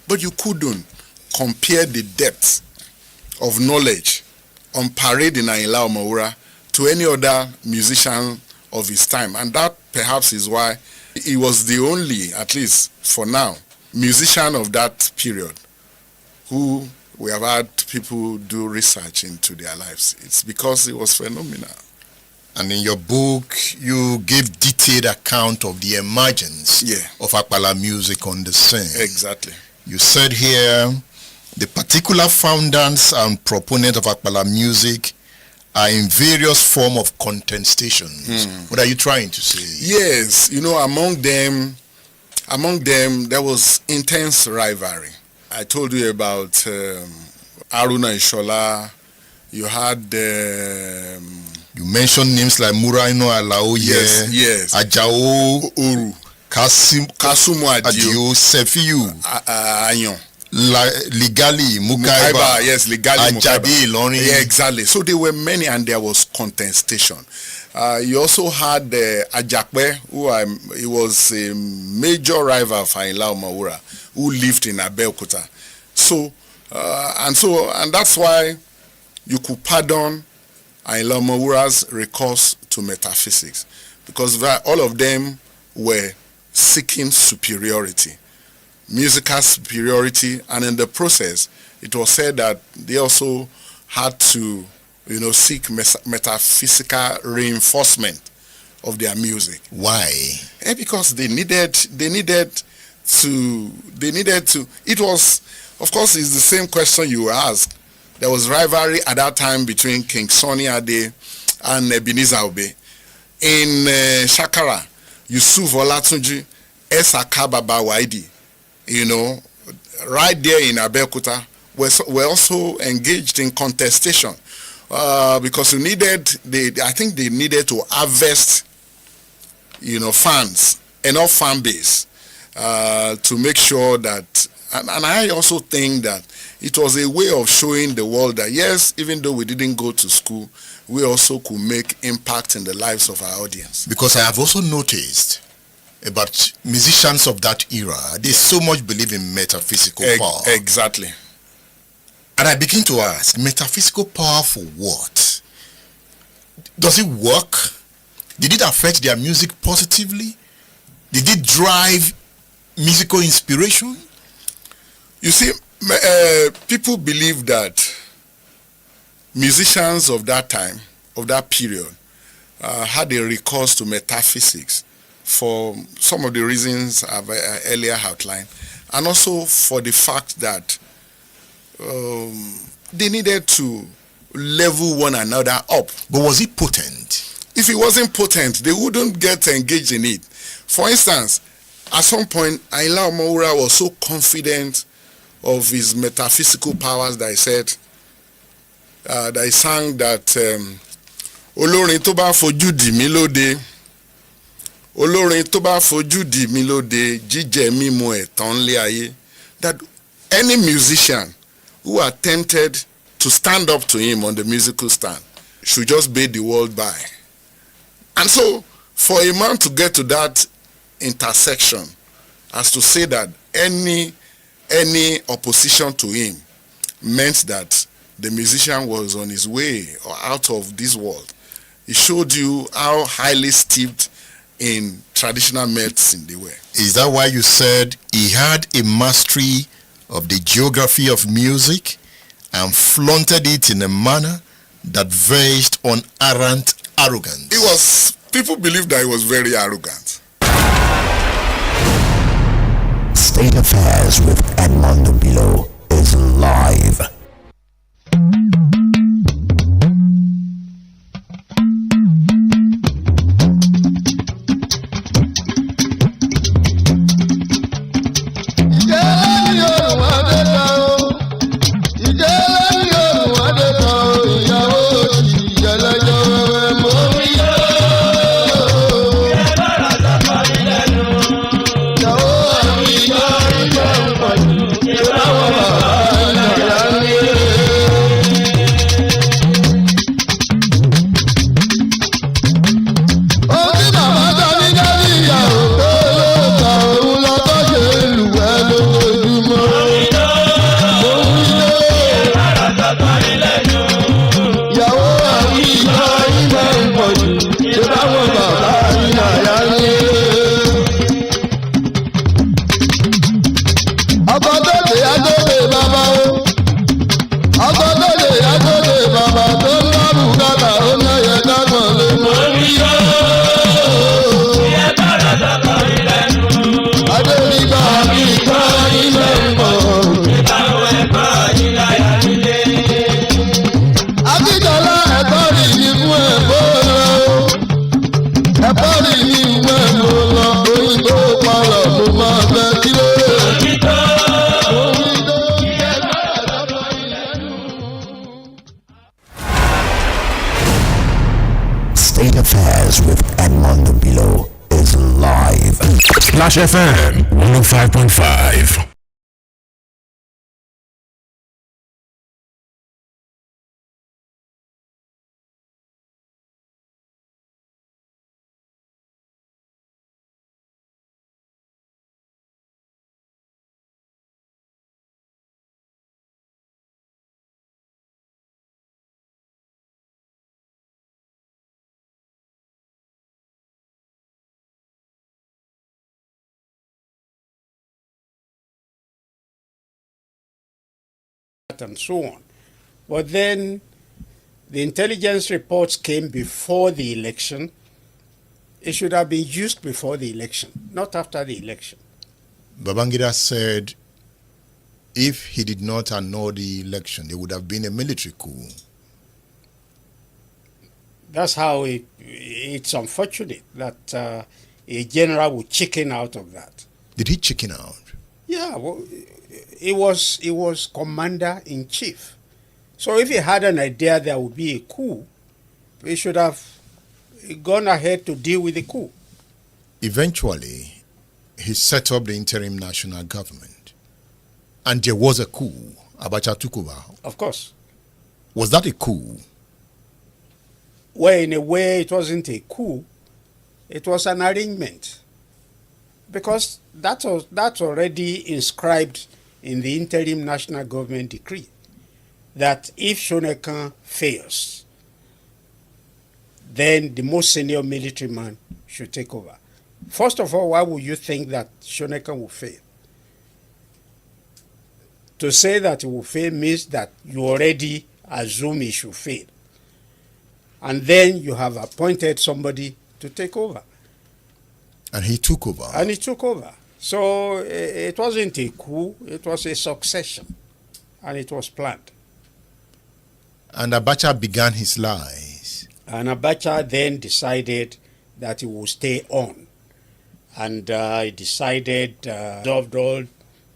but you couldn't compare the depth of knowledge on parade in Ayinla Omowura to any other musician of his time. And that perhaps is why he was the only, at least for now, musician of that period who we have had people do research into their lives. It's because it was phenomenal. And in your book, you gave detailed account of the emergence of Akbala music on the scene. Exactly. You said here, the particular founders and proponents of Akbala music are in various form of contestations. What are you trying to say? Yes, among them, there was intense rivalry. I told you about Aruna Ishola. You had you mentioned names like Muraino Alaoye, yes, Ajao Uru, Kasumu Adio, Sefiu, Anyon, Ligali Mukaiba, yes, Ligali Ajadi Loni. Yeah, exactly. So there were many, and there was contestation. You also had Ajakbe, he was a major rival of Ayinla Omowura, who lived in Abeokuta. So that's why you could pardon Ayinla Omowura's recourse to metaphysics, because all of them were seeking superiority. musical superiority, and in the process, it was said that they also had to, seek metaphysical reinforcement of their music. Why? Because they needed to. It was, of course, it's the same question you asked. There was rivalry at that time between King Sunny Ade and Ebenezer Obey. In Shakara, Yusuf Olatunji, Esaka Baba Waidi, right there in Abeokuta, were also engaged in contestation because I think they needed to harvest, fans, enough fan base to make sure that, and I also think that it was a way of showing the world that yes, even though we didn't go to school, we also could make impact in the lives of our audience. Because I have also noticed about musicians of that era, they so much believe in metaphysical power. Exactly. And I begin to ask, metaphysical power for what? Does it work? Did it affect their music positively? Did it drive musical inspiration? You see, people believe that musicians of that time, of that period, had a recourse to metaphysics for some of the reasons I've earlier outlined, and also for the fact that they needed to level one another up. But was it potent? If it wasn't potent, they wouldn't get engaged in it. For instance, at some point, Ayinla Omowura was so confident of his metaphysical powers that he said, that he sang that Olórin tó bá fojú dì mí lóde, Olórin tó bá fojú dì mí lóde, jíjẹ mímu ẹ̀tàn lé ayé. That any musician who attempted to stand up to him on the musical stand should just bid the world by. And so, for a man to get to that intersection, as to say that any opposition to him meant that the musician was on his way or out of this world, it showed you how highly steeped in traditional medicine they were. Is that why you said he had a mastery of the geography of music and flaunted it in a manner that verged on arrant arrogance? People believed that he was very arrogant. State Affairs with Edmondo Bilo is live. State Affairs with Edmondo Bilo is live. Splash FM 105.5. and so on. But then the intelligence reports came before the election. It should have been used before the election, not after the election. Babangida said if he did not annul the election, there would have been a military coup. That's how it's unfortunate that a general would chicken out of that. Did he chicken out? Yeah, well, he was commander-in-chief. So if he had an idea there would be a coup, he should have gone ahead to deal with the coup. Eventually, he set up the interim national government. And there was a coup. Abacha took over. Of course. Was that a coup? Well, in a way, it wasn't a coup. It was an arrangement. Because that's already inscribed in the interim national government decree, that if Shonekan fails, then the most senior military man should take over. First of all, why would you think that Shonekan will fail? To say that he will fail means that you already assume he should fail. And then you have appointed somebody to take over. And he took over. And he took over. So it wasn't a coup, it was a succession. And it was planned. And Abacha began his lies. And Abacha then decided that he would stay on. And he decided, dissolved all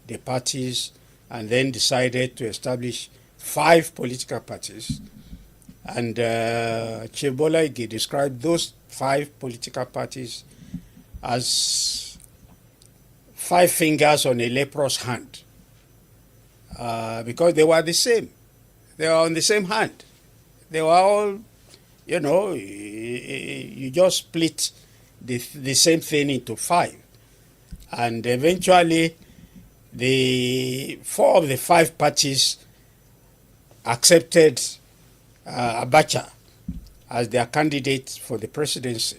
the parties, and then decided to establish 5 political parties. And Chief Bola Ige described those 5 political parties as 5 fingers on a leprous hand, because they were the same. They were on the same hand. They were all, you just split the same thing into 5. And eventually, the 4 of the 5 parties accepted Abacha as their candidate for the presidency.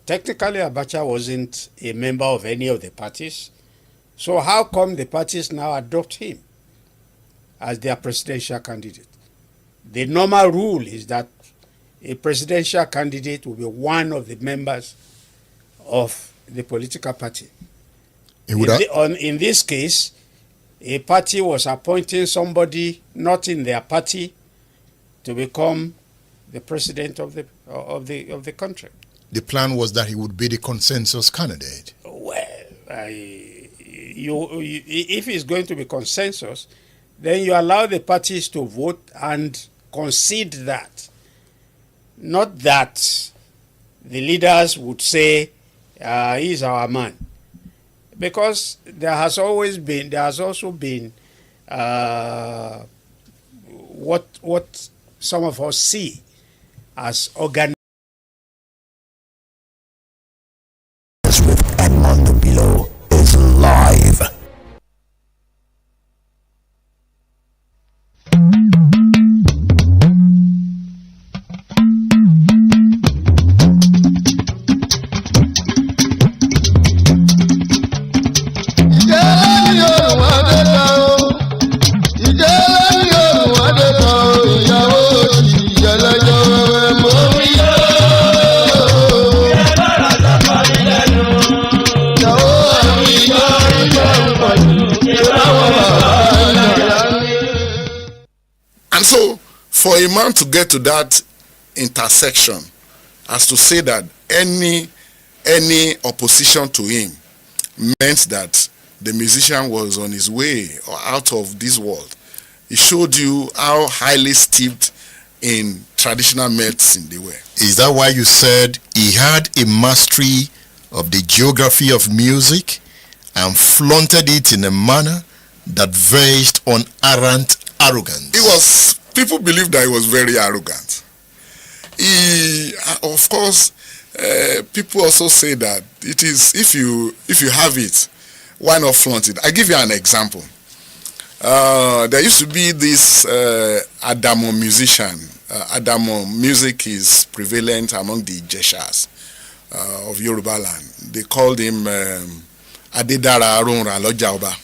Technically, Abacha wasn't a member of any of the parties. So how come the parties now adopt him as their presidential candidate? The normal rule is that a presidential candidate will be one of the members of the political party. In this case, a party was appointing somebody not in their party to become the president of the country. The plan was that he would be the consensus candidate. Well, if it's going to be consensus, then you allow the parties to vote and concede that. Not that the leaders would say, he's our man. Because there has also been what some of us see as organized. Below is live. And so, for a man to get to that intersection, as to say that any opposition to him meant that the musician was on his way or out of this world, it showed you how highly steeped in traditional medicine they were. Is that why you said he had a mastery of the geography of music and flaunted it in a manner that verged on arrant arrogance? People believe that he was very arrogant. Of course, people also say that it is, if you have it, why not flaunt it? I give you an example. There used to be this Adamo musician. Adamo music is prevalent among the Jeshas of Yoruba land. They called him Adedara Arunra Lojaoba.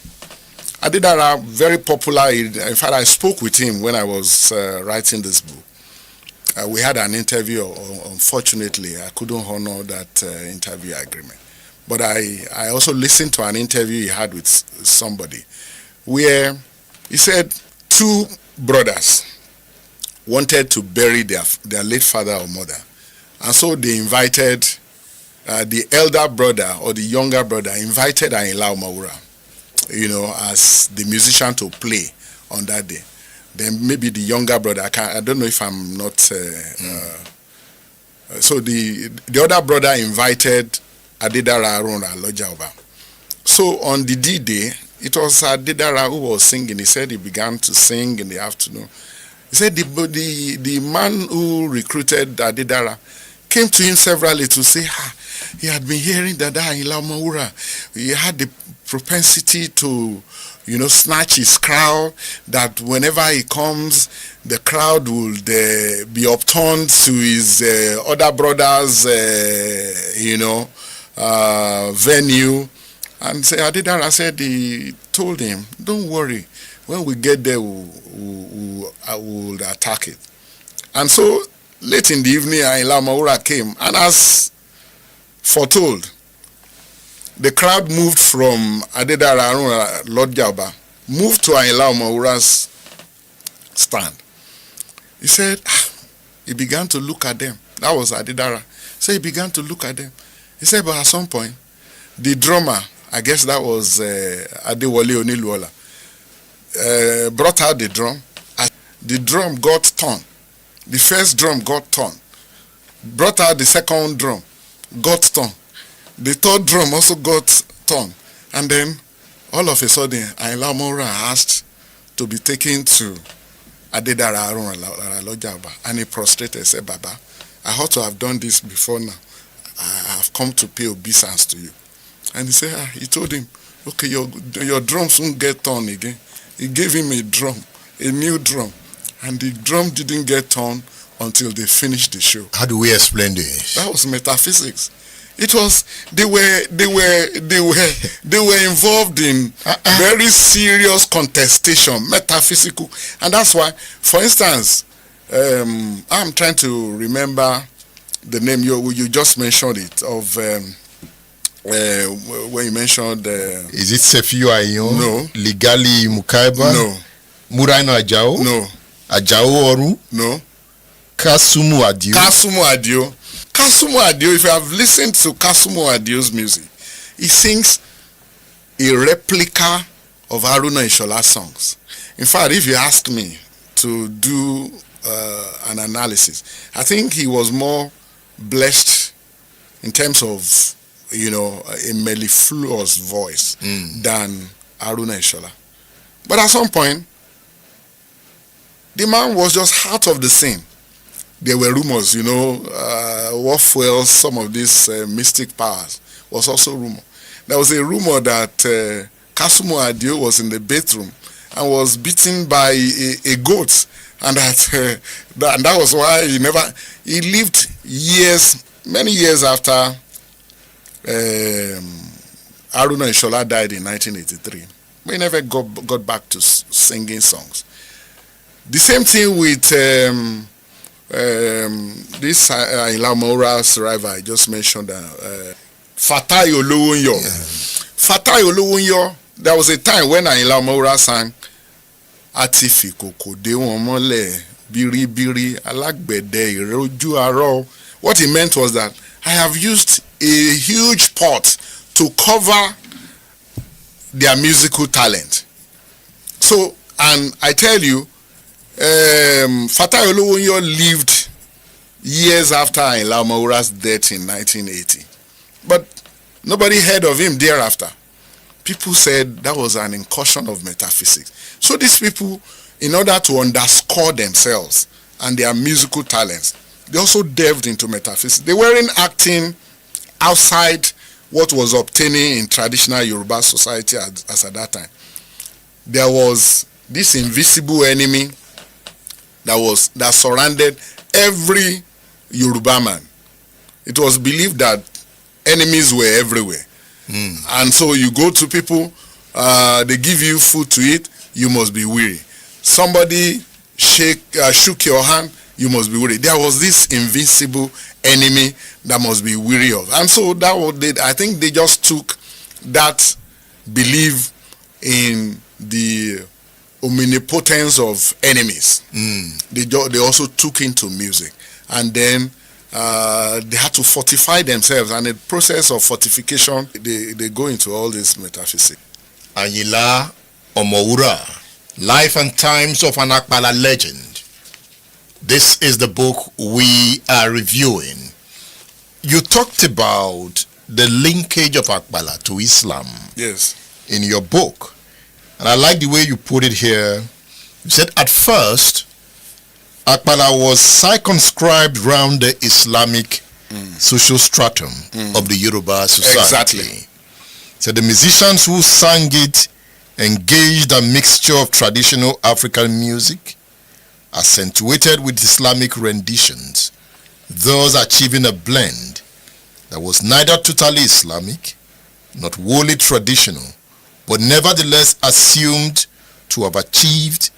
Adidara, very popular. In fact, I spoke with him when I was writing this book. We had an interview. Unfortunately, I couldn't honor that interview agreement. But I also listened to an interview he had with somebody where he said two brothers wanted to bury their late father or mother. And so they invited the elder brother or the younger brother invited Ayinla Omowura, as the musician to play on that day. Then maybe the younger brother, I don't know if I'm not... So the other brother invited Adidara Arunra Lojaoba. So on the D-Day, it was Adidara who was singing. He said he began to sing in the afternoon. He said the man who recruited Adidara came to him severally to say he had been hearing that Ayinla Omowura, he had the propensity to, snatch his crowd, that whenever he comes, the crowd would be upturned to his other brothers, venue. And Adidara said he told him, don't worry, when we get there, we'll attack it. And so, late in the evening, Ayinla Omowura came, and as foretold, the crowd moved from Adidara Arunra Lojaoba, moved to Ayinla Omowura's stand. He said, he began to look at them. That was Adidara. So he began to look at them. He said, but at some point, the drummer, I guess that was Adewale Oniluola, brought out the drum. The drum got torn. The first drum got torn. Brought out the second drum, got torn. The third drum also got torn. And then, all of a sudden, Ayinla Omowura asked to be taken to Adidara Arunra Lojaoba. And he prostrated and said, Baba, I ought to have done this before now. I have come to pay obeisance to you. And he said, he told him, okay, your drums won't get torn again. He gave him a drum, a new drum. And the drum didn't get torn until they finished the show. How do we explain this? That was metaphysics. It was they were involved in very serious contestation, metaphysical, and that's why, for instance, I'm trying to remember the name you just mentioned it of when you mentioned. Is it Sefiu Ayon? No. Ligali Mukaiba? No. Muraino Ajao? No. Ajao Oru? No. Kasumu Adio? Kasumu Adio. Kasumu Adio, if you have listened to Kasumu Adio's music, he sings a replica of Haruna Ishola's songs. In fact, if you ask me to do an analysis, I think he was more blessed in terms of, a mellifluous voice than Haruna Ishola. But at some point, the man was just out of the scene. There were rumors, what fuels some of these mystic powers was also rumor. There was a rumor that Kasumu Adio was in the bathroom and was beaten by a goat, and that was why he lived many years after Haruna Ishola died in 1983. We never got back to singing songs. The same thing with this Ayinla Omowura's rival I just mentioned, Fatai Olowunyo. Yeah. Fatai Olowunyo, there was a time when Ayinla Omowura sang Ati fi koko de won mole biribiri alagbede iroju aro. What he meant was that I have used a huge pot to cover their musical talent. So, and I tell you, Fatai Olowunyo lived years after Ayinla Omowura's death in 1980. But nobody heard of him thereafter. People said that was an incursion of metaphysics. So these people, in order to underscore themselves and their musical talents, they also delved into metaphysics. They weren't acting outside what was obtaining in traditional Yoruba society as at that time. There was this invisible enemy that surrounded every Yoruba man. It was believed that enemies were everywhere. And so you go to people, they give you food to eat, you must be weary. Somebody shook your hand, you must be weary. There was this invincible enemy that must be weary of. And so I think they just took that belief in the omnipotence of enemies. They also took into music. And then they had to fortify themselves. And in the process of fortification, they go into all this metaphysics. Ayinla Omoura, Life and Times of an Akpala Legend. This is the book we are reviewing. You talked about the linkage of Akpala to Islam. Yes. In your book. And I like the way you put it here. You said at first, Akpala was circumscribed around the Islamic social stratum of the Yoruba society. Exactly. So the musicians who sang it engaged a mixture of traditional African music, accentuated with Islamic renditions, thus achieving a blend that was neither totally Islamic, not wholly traditional, but nevertheless assumed to have achieved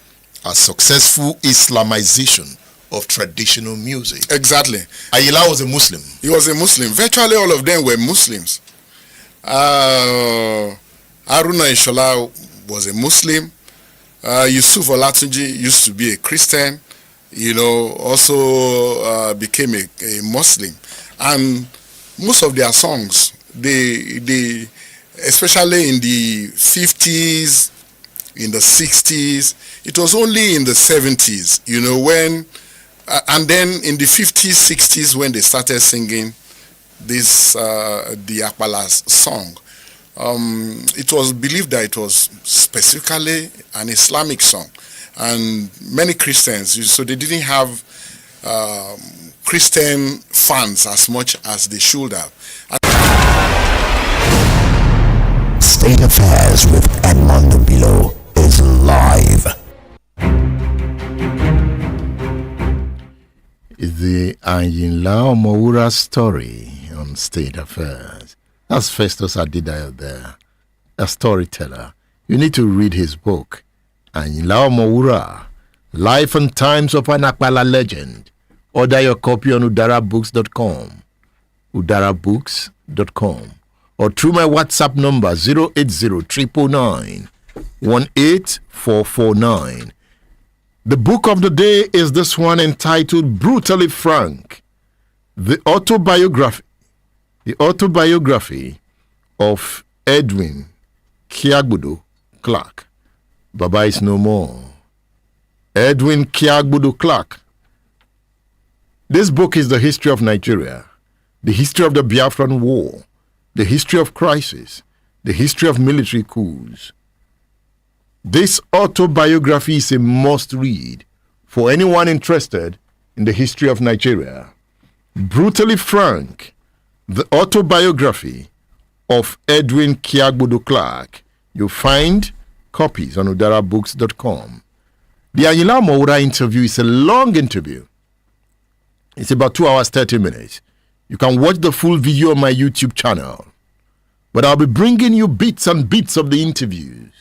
a successful Islamization of traditional music. Exactly. Ayinla was a Muslim. He was a Muslim. Virtually all of them were Muslims. Haruna Ishola was a Muslim. Yusuf Olatunji used to be a Christian, also became a Muslim. And most of their songs, they especially in the 50s, in the 60s, it was only in the 70s, when, and then in the 50s, 60s, when they started singing this, the Akpala's song. It was believed that it was specifically an Islamic song, and many Christians, so they didn't have Christian fans as much as they should have. State Affairs with Edmond Bilo is live. The Ayinla Omoura story on State Affairs. That's Festus Adidayo there, a storyteller. You need to read his book, Ayinla Omoura, Life and Times of an Akpala Legend. Order your copy on udarabooks.com, udarabooks.com, or through my WhatsApp number 080-999-18449. The book of the day is this one entitled Brutally Frank, the autobiography of Edwin Kiagbudu Clark. Baba is no more. Edwin Kiagbudu Clark. This book is the history of Nigeria, the history of the Biafran War, the history of crisis, the history of military coups. This autobiography is a must-read for anyone interested in the history of Nigeria. Brutally Frank, the autobiography of Edwin Kiagbudu Clark. You'll find copies on udarabooks.com. The Ayinla Omoura interview is a long interview. It's about 2 hours, 30 minutes. You can watch the full video on my YouTube channel. But I'll be bringing you bits and bits of the interviews.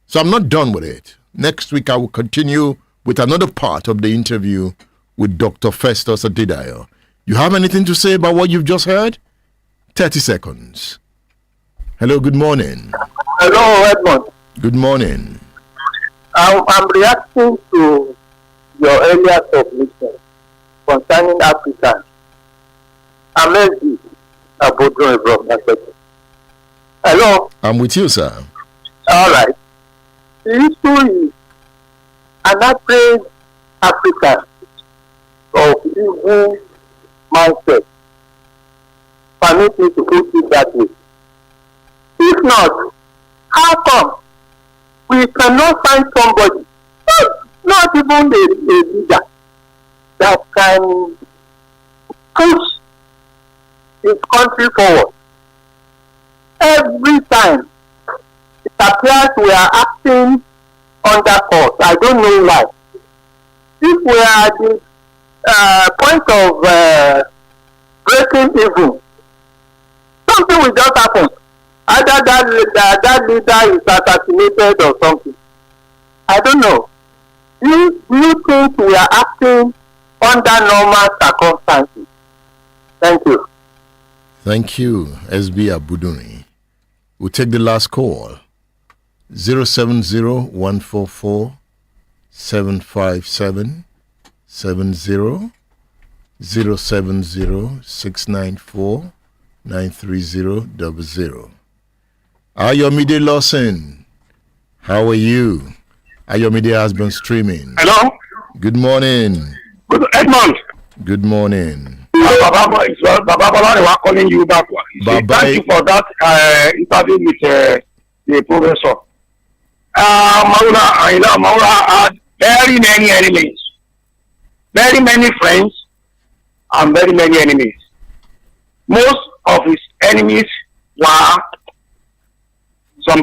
So I'm not done with it. Next week I will continue with another part of the interview with Dr. Festus Adidayo. You have anything to say about what you've just heard? 30 seconds. Hello, good morning. Hello, Edmond. Good morning. I'm reacting to your earlier submission concerning Africa. Amazing. Hello. I'm with you, sir. All right. The issue is an average African of evil mindset. Permit me to put it that way. If not, how come we cannot find somebody, not even a leader, that can push his country forward? Every time it appears we are acting under course. I don't know why. If we are at the point of breaking even, something will just happen. Either that leader is assassinated or something. I don't know. Do you think we are acting under normal circumstances? Thank you. Thank you, SB Abuduni. We'll take the last call. 070-144-757-70, 070-694-93000. Ayomide Lawson, how are you? Ayomide has been streaming. Hello? Good morning. Good Edmond. Good morning. Baba Bola was calling you back. Thank you for that interview with the professor. Maula had very many enemies, very many friends, and very many enemies. Most of his enemies were some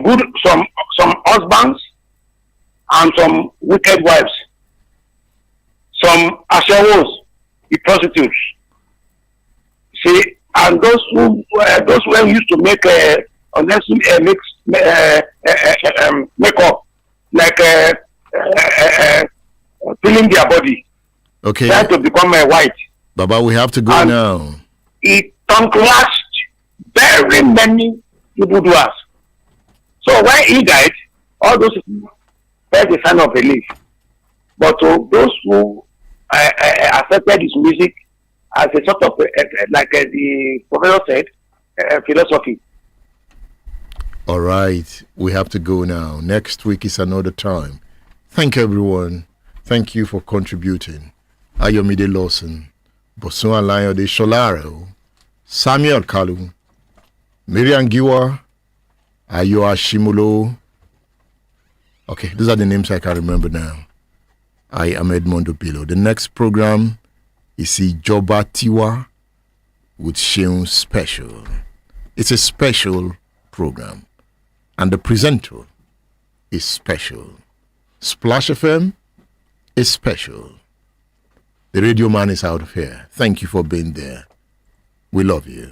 husbands and some wicked wives, some ashewos, the prostitutes. See, and those who used to make makeup, like filling their body, okay, trying to become white. Baba, we have to go and now. It unclashed very many evildoers. So when he died, all those felt a sign of relief. But to those who accepted his music as a sort of, like the professor said, philosophy. All right, we have to go now. Next week is another time. Thank everyone. Thank you for contributing. Ayomide Lawson, Bosun Alayo de Sholaro, Samuel Kalu, Miriam Giwa, Ayo Ashimulo. Okay, these are the names I can remember now. I am Edmondo Bilo. The next program is Ijoba Tiwa with Sheun Special. It's a special program, and the presenter is special. Splash FM is special. The radio man is out of here. Thank you for being there. We love you.